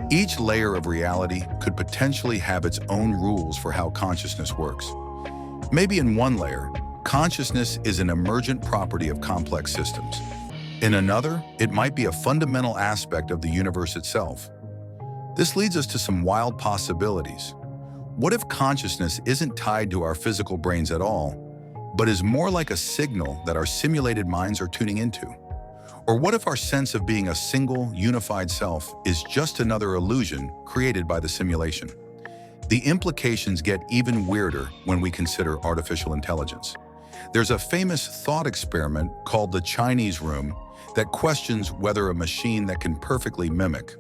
Each layer of reality could potentially have its own rules for how consciousness works. Maybe in one layer, consciousness is an emergent property of complex systems. In another, it might be a fundamental aspect of the universe itself. This leads us to some wild possibilities. What if consciousness isn't tied to our physical brains at all, but is more like a signal that our simulated minds are tuning into? Or what if our sense of being a single, unified self is just another illusion created by the simulation? The implications get even weirder when we consider artificial intelligence. There's a famous thought experiment called the Chinese Room that questions whether a machine that can perfectly mimic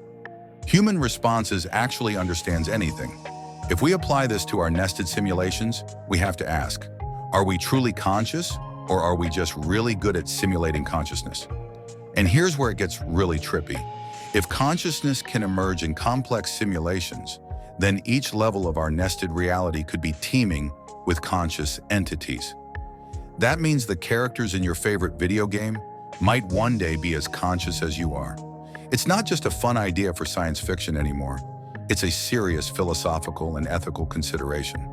human responses actually understands anything. If we apply this to our nested simulations, we have to ask, are we truly conscious, or are we just really good at simulating consciousness? And here's where it gets really trippy. If consciousness can emerge in complex simulations, then each level of our nested reality could be teeming with conscious entities. That means the characters in your favorite video game might one day be as conscious as you are. It's not just a fun idea for science fiction anymore. It's a serious philosophical and ethical consideration.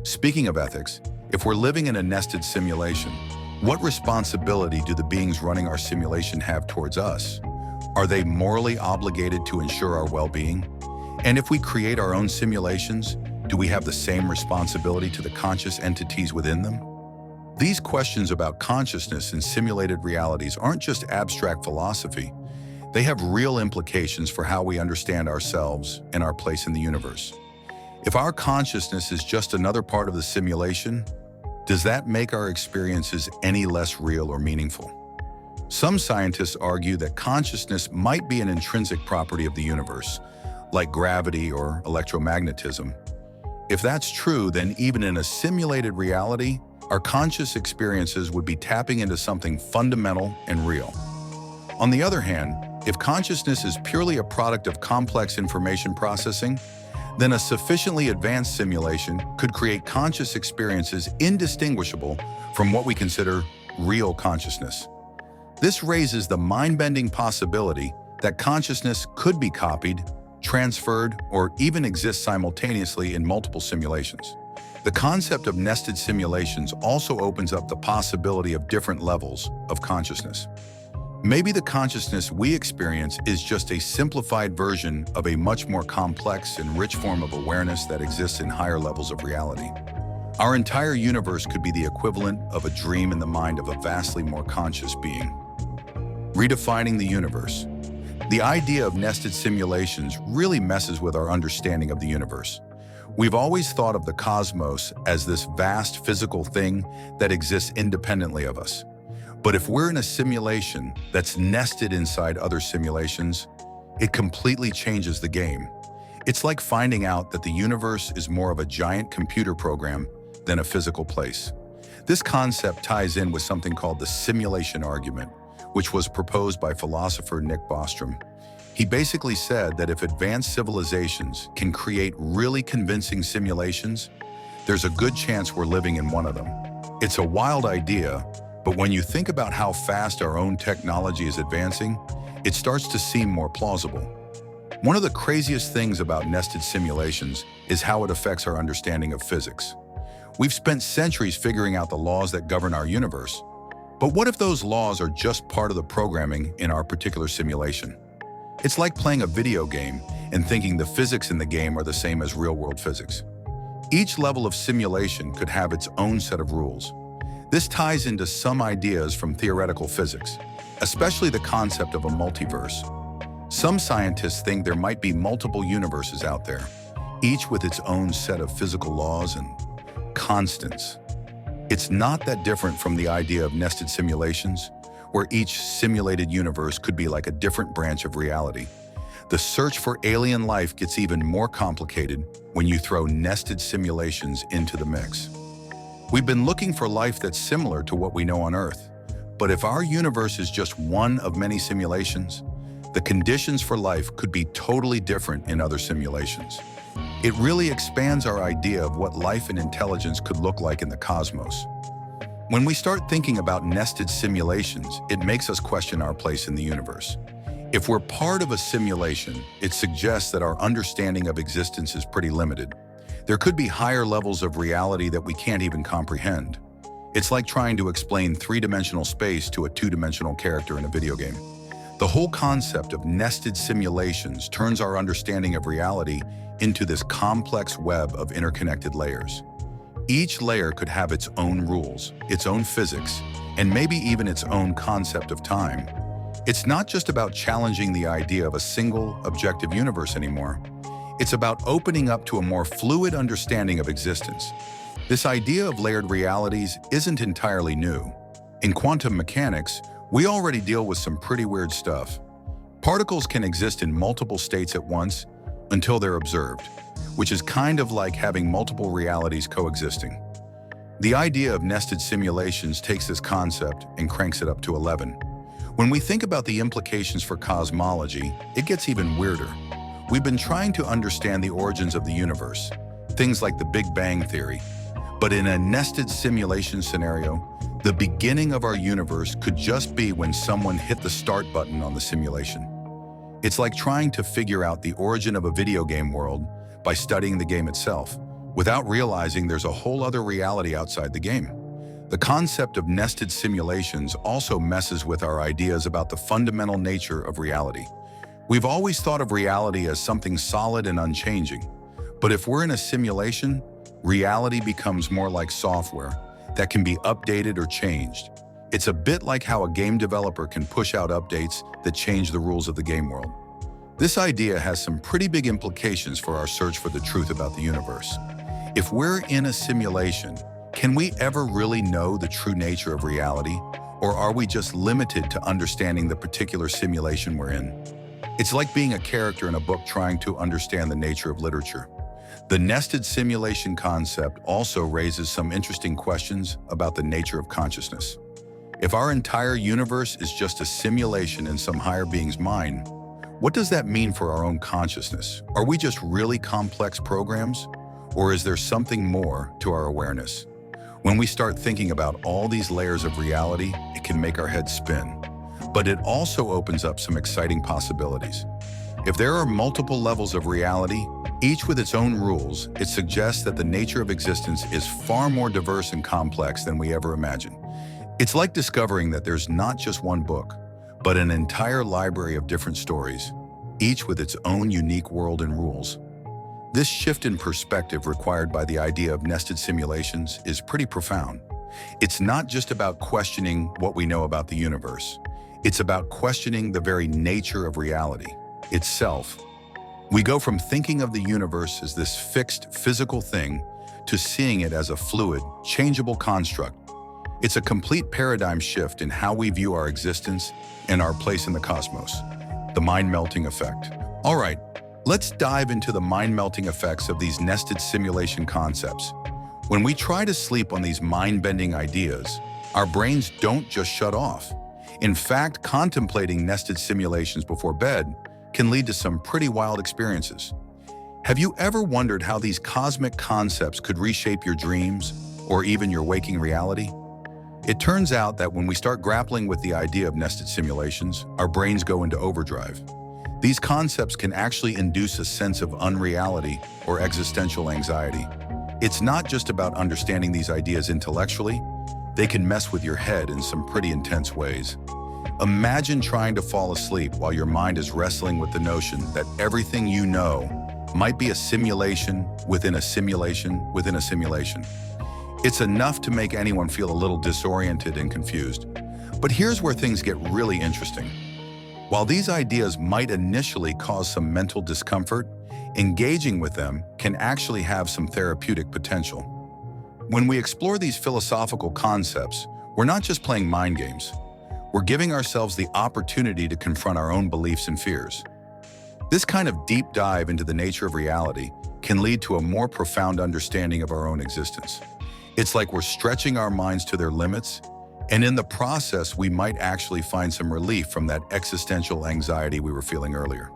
Speaking of ethics, if we're living in a nested simulation, what responsibility do the beings running our simulation have towards us? Are they morally obligated to ensure our well-being? And if we create our own simulations, do we have the same responsibility to the conscious entities within them? These questions about consciousness in simulated realities aren't just abstract philosophy. They have real implications for how we understand ourselves and our place in the universe. If our consciousness is just another part of the simulation, does that make our experiences any less real or meaningful? Some scientists argue that consciousness might be an intrinsic property of the universe, like gravity or electromagnetism. If that's true, then even in a simulated reality, our conscious experiences would be tapping into something fundamental and real. On the other hand, if consciousness is purely a product of complex information processing, then a sufficiently advanced simulation could create conscious experiences indistinguishable from what we consider real consciousness. This raises the mind-bending possibility that consciousness could be copied, transferred, or even exist simultaneously in multiple simulations. The concept of nested simulations also opens up the possibility of different levels of consciousness. Maybe the consciousness we experience is just a simplified version of a much more complex and rich form of awareness that exists in higher levels of reality. Our entire universe could be the equivalent of a dream in the mind of a vastly more conscious being. Redefining the universe. The idea of nested simulations really messes with our understanding of the universe. We've always thought of the cosmos as this vast physical thing that exists independently of us. But if we're in a simulation that's nested inside other simulations, it completely changes the game. It's like finding out that the universe is more of a giant computer program than a physical place. This concept ties in with something called the simulation argument, which was proposed by philosopher Nick Bostrom. He basically said that if advanced civilizations can create really convincing simulations, there's a good chance we're living in one of them. It's a wild idea, but when you think about how fast our own technology is advancing, it starts to seem more plausible. One of the craziest things about nested simulations is how it affects our understanding of physics. We've spent centuries figuring out the laws that govern our universe, but what if those laws are just part of the programming in our particular simulation? It's like playing a video game and thinking the physics in the game are the same as real-world physics. Each level of simulation could have its own set of rules. This ties into some ideas from theoretical physics, especially the concept of a multiverse. Some scientists think there might be multiple universes out there, each with its own set of physical laws and constants. It's not that different from the idea of nested simulations, where each simulated universe could be like a different branch of reality. The search for alien life gets even more complicated when you throw nested simulations into the mix. We've been looking for life that's similar to what we know on Earth, but if our universe is just one of many simulations, the conditions for life could be totally different in other simulations. It really expands our idea of what life and intelligence could look like in the cosmos. When we start thinking about nested simulations, it makes us question our place in the universe. If we're part of a simulation, it suggests that our understanding of existence is pretty limited. There could be higher levels of reality that we can't even comprehend. It's like trying to explain three-dimensional space to a two-dimensional character in a video game. The whole concept of nested simulations turns our understanding of reality into this complex web of interconnected layers. Each layer could have its own rules, its own physics, and maybe even its own concept of time. It's not just about challenging the idea of a single, objective universe anymore. It's about opening up to a more fluid understanding of existence. This idea of layered realities isn't entirely new. In quantum mechanics, we already deal with some pretty weird stuff. Particles can exist in multiple states at once until they're observed, which is kind of like having multiple realities coexisting. The idea of nested simulations takes this concept and cranks it up to 11. When we think about the implications for cosmology, it gets even weirder. We've been trying to understand the origins of the universe, things like the Big Bang Theory. But in a nested simulation scenario, the beginning of our universe could just be when someone hit the start button on the simulation. It's like trying to figure out the origin of a video game world by studying the game itself, without realizing there's a whole other reality outside the game. The concept of nested simulations also messes with our ideas about the fundamental nature of reality. We've always thought of reality as something solid and unchanging, but if we're in a simulation, reality becomes more like software that can be updated or changed. It's a bit like how a game developer can push out updates that change the rules of the game world. This idea has some pretty big implications for our search for the truth about the universe. If we're in a simulation, can we ever really know the true nature of reality, or are we just limited to understanding the particular simulation we're in? It's like being a character in a book trying to understand the nature of literature. The nested simulation concept also raises some interesting questions about the nature of consciousness. If our entire universe is just a simulation in some higher being's mind, what does that mean for our own consciousness? Are we just really complex programs? Or is there something more to our awareness? When we start thinking about all these layers of reality, it can make our heads spin. But it also opens up some exciting possibilities. If there are multiple levels of reality, each with its own rules, it suggests that the nature of existence is far more diverse and complex than we ever imagined. It's like discovering that there's not just one book, but an entire library of different stories, each with its own unique world and rules. This shift in perspective required by the idea of nested simulations is pretty profound. It's not just about questioning what we know about the universe. It's about questioning the very nature of reality itself. We go from thinking of the universe as this fixed physical thing to seeing it as a fluid, changeable construct. It's a complete paradigm shift in how we view our existence and our place in the cosmos. The mind-melting effect. All right, let's dive into the mind-melting effects of these nested simulation concepts. When we try to sleep on these mind-bending ideas, our brains don't just shut off. In fact, contemplating nested simulations before bed can lead to some pretty wild experiences. Have you ever wondered how these cosmic concepts could reshape your dreams or even your waking reality? It turns out that when we start grappling with the idea of nested simulations, our brains go into overdrive. These concepts can actually induce a sense of unreality or existential anxiety. It's not just about understanding these ideas intellectually, they can mess with your head in some pretty intense ways. Imagine trying to fall asleep while your mind is wrestling with the notion that everything you know might be a simulation within a simulation within a simulation. It's enough to make anyone feel a little disoriented and confused. But here's where things get really interesting. While these ideas might initially cause some mental discomfort, engaging with them can actually have some therapeutic potential. When we explore these philosophical concepts, we're not just playing mind games. We're giving ourselves the opportunity to confront our own beliefs and fears. This kind of deep dive into the nature of reality can lead to a more profound understanding of our own existence. It's like we're stretching our minds to their limits, and in the process, we might actually find some relief from that existential anxiety we were feeling earlier.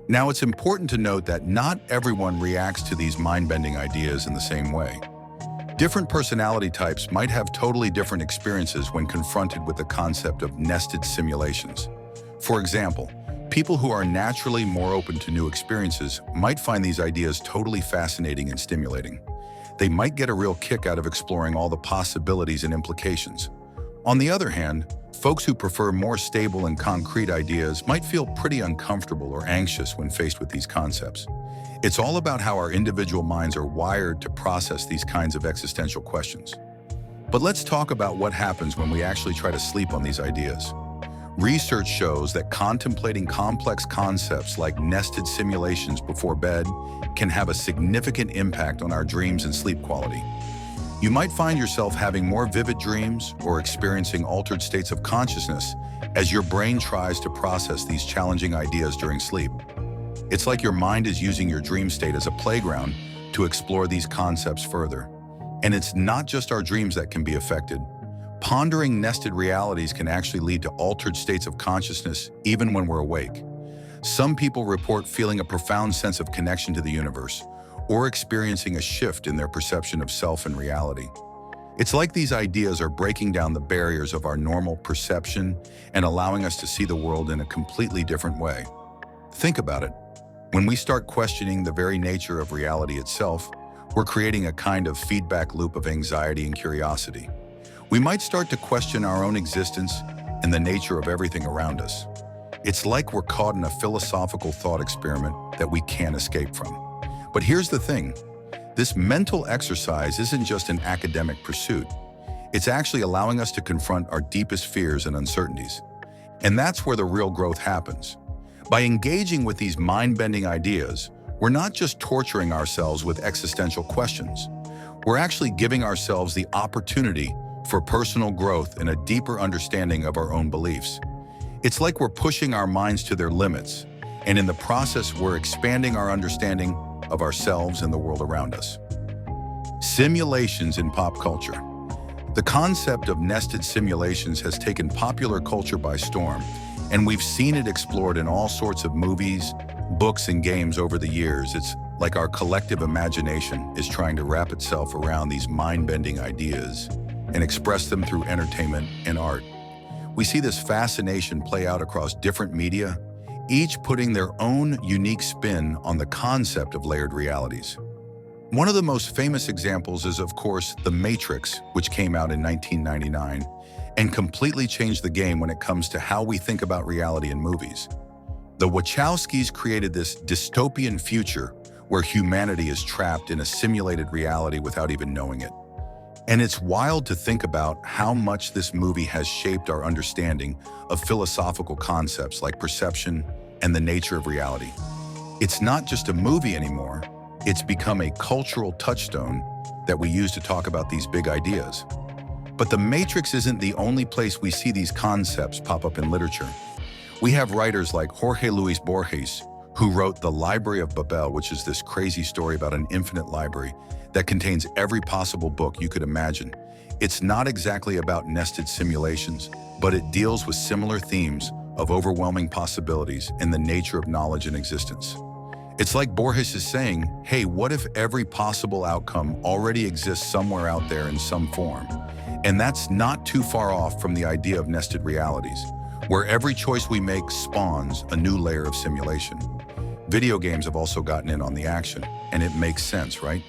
Now, it's important to note that not everyone reacts to these mind-bending ideas in the same way. Different personality types might have totally different experiences when confronted with the concept of nested simulations. For example, people who are naturally more open to new experiences might find these ideas totally fascinating and stimulating. They might get a real kick out of exploring all the possibilities and implications. On the other hand, folks who prefer more stable and concrete ideas might feel pretty uncomfortable or anxious when faced with these concepts. It's all about how our individual minds are wired to process these kinds of existential questions. But let's talk about what happens when we actually try to sleep on these ideas. Research shows that contemplating complex concepts like nested simulations before bed can have a significant impact on our dreams and sleep quality. You might find yourself having more vivid dreams or experiencing altered states of consciousness as your brain tries to process these challenging ideas during sleep. It's like your mind is using your dream state as a playground to explore these concepts further. And it's not just our dreams that can be affected. Pondering nested realities can actually lead to altered states of consciousness even when we're awake. Some people report feeling a profound sense of connection to the universe, or experiencing a shift in their perception of self and reality. It's like these ideas are breaking down the barriers of our normal perception and allowing us to see the world in a completely different way. Think about it. When we start questioning the very nature of reality itself, we're creating a kind of feedback loop of anxiety and curiosity. We might start to question our own existence and the nature of everything around us. It's like we're caught in a philosophical thought experiment that we can't escape from. But here's the thing. This mental exercise isn't just an academic pursuit. It's actually allowing us to confront our deepest fears and uncertainties. And that's where the real growth happens. By engaging with these mind-bending ideas, we're not just torturing ourselves with existential questions. We're actually giving ourselves the opportunity for personal growth and a deeper understanding of our own beliefs. It's like we're pushing our minds to their limits, and in the process, we're expanding our understanding of ourselves and the world around us. Simulations in pop culture. The concept of nested simulations has taken popular culture by storm, and we've seen it explored in all sorts of movies, books, and games over the years. It's like our collective imagination is trying to wrap itself around these mind-bending ideas and express them through entertainment and art. We see this fascination play out across different media, each putting their own unique spin on the concept of layered realities. One of the most famous examples is, of course, The Matrix, which came out in 1999 and completely changed the game when it comes to how we think about reality in movies. The Wachowskis created this dystopian future where humanity is trapped in a simulated reality without even knowing it. And it's wild to think about how much this movie has shaped our understanding of philosophical concepts like perception and the nature of reality. It's not just a movie anymore, it's become a cultural touchstone that we use to talk about these big ideas. But The Matrix isn't the only place we see these concepts pop up in literature. We have writers like Jorge Luis Borges, who wrote The Library of Babel, which is this crazy story about an infinite library that contains every possible book you could imagine. It's not exactly about nested simulations, but it deals with similar themes of overwhelming possibilities and the nature of knowledge and existence. It's like Borges is saying, hey, what if every possible outcome already exists somewhere out there in some form? And that's not too far off from the idea of nested realities, where every choice we make spawns a new layer of simulation. Video games have also gotten in on the action, and it makes sense, right?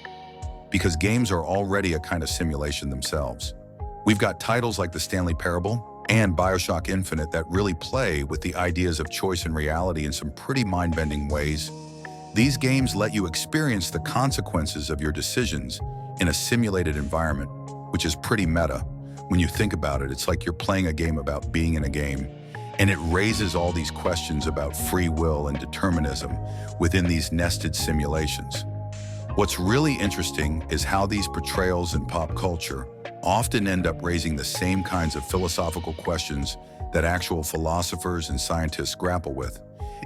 Because games are already a kind of simulation themselves. We've got titles like The Stanley Parable and BioShock Infinite that really play with the ideas of choice and reality in some pretty mind-bending ways. These games let you experience the consequences of your decisions in a simulated environment, which is pretty meta. When you think about it, it's like you're playing a game about being in a game, and it raises all these questions about free will and determinism within these nested simulations. What's really interesting is how these portrayals in pop culture often end up raising the same kinds of philosophical questions that actual philosophers and scientists grapple with.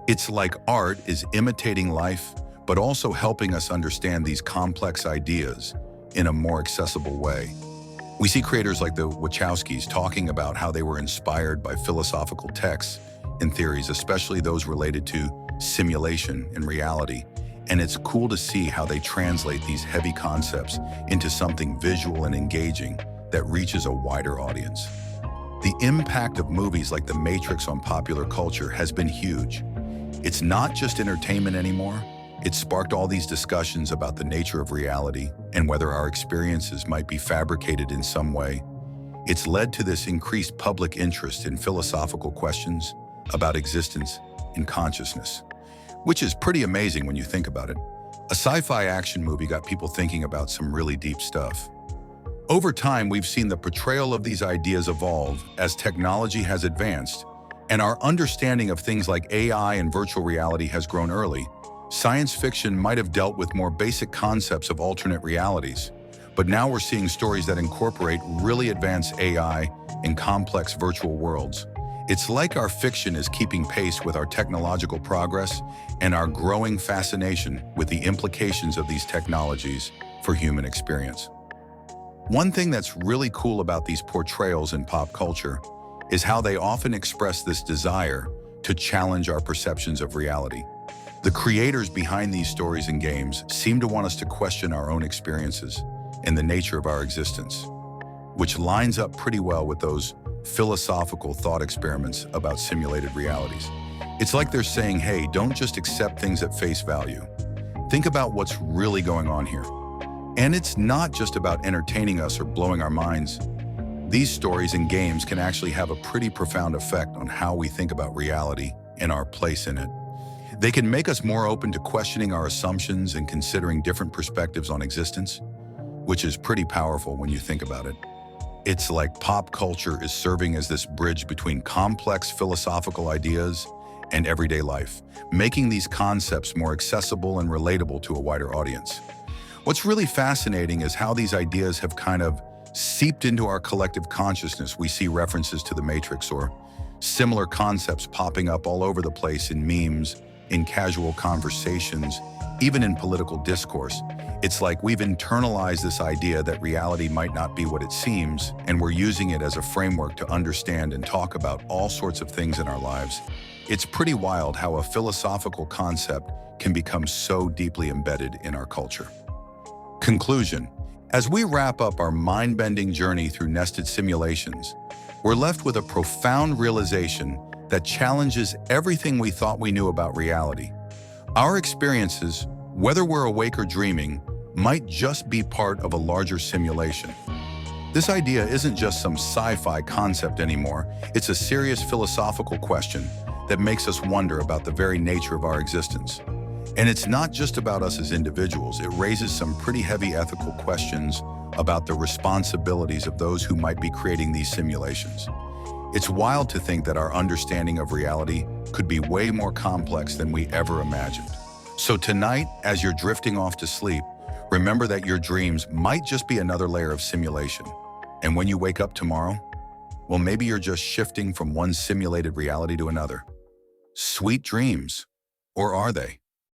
It's like art is imitating life, but also helping us understand these complex ideas in a more accessible way. We see creators like the Wachowskis talking about how they were inspired by philosophical texts and theories, especially those related to simulation and reality. And it's cool to see how they translate these heavy concepts into something visual and engaging that reaches a wider audience. The impact of movies like The Matrix on popular culture has been huge. It's not just entertainment anymore. It sparked all these discussions about the nature of reality and whether our experiences might be fabricated in some way. It's led to this increased public interest in philosophical questions about existence and consciousness, which is pretty amazing when you think about it. A sci-fi action movie got people thinking about some really deep stuff. Over time, we've seen the portrayal of these ideas evolve as technology has advanced, and our understanding of things like AI and virtual reality has grown early. Science fiction might have dealt with more basic concepts of alternate realities, but now we're seeing stories that incorporate really advanced AI and complex virtual worlds. It's like our fiction is keeping pace with our technological progress and our growing fascination with the implications of these technologies for human experience. One thing that's really cool about these portrayals in pop culture is how they often express this desire to challenge our perceptions of reality. The creators behind these stories and games seem to want us to question our own experiences and the nature of our existence, which lines up pretty well with those philosophical thought experiments about simulated realities. It's like they're saying, hey, don't just accept things at face value. Think about what's really going on here. And it's not just about entertaining us or blowing our minds. These stories and games can actually have a pretty profound effect on how we think about reality and our place in it. They can make us more open to questioning our assumptions and considering different perspectives on existence, which is pretty powerful when you think about it. It's like pop culture is serving as this bridge between complex philosophical ideas and everyday life, making these concepts more accessible and relatable to a wider audience. What's really fascinating is how these ideas have kind of seeped into our collective consciousness. We see references to the Matrix or similar concepts popping up all over the place in memes, in casual conversations, even in political discourse. It's like we've internalized this idea that reality might not be what it seems, and we're using it as a framework to understand and talk about all sorts of things in our lives. It's pretty wild how a philosophical concept can become so deeply embedded in our culture. Conclusion. As we wrap up our mind-bending journey through nested simulations, we're left with a profound realization that challenges everything we thought we knew about reality. Our experiences, whether we're awake or dreaming, might just be part of a larger simulation. This idea isn't just some sci-fi concept anymore. It's a serious philosophical question that makes us wonder about the very nature of our existence. And it's not just about us as individuals. It raises some pretty heavy ethical questions about the responsibilities of those who might be creating these simulations. It's wild to think that our understanding of reality could be way more complex than we ever imagined. So tonight, as you're drifting off to sleep, remember that your dreams might just be another layer of simulation. And when you wake up tomorrow, well, maybe you're just shifting from one simulated reality to another. Sweet dreams. Or are they?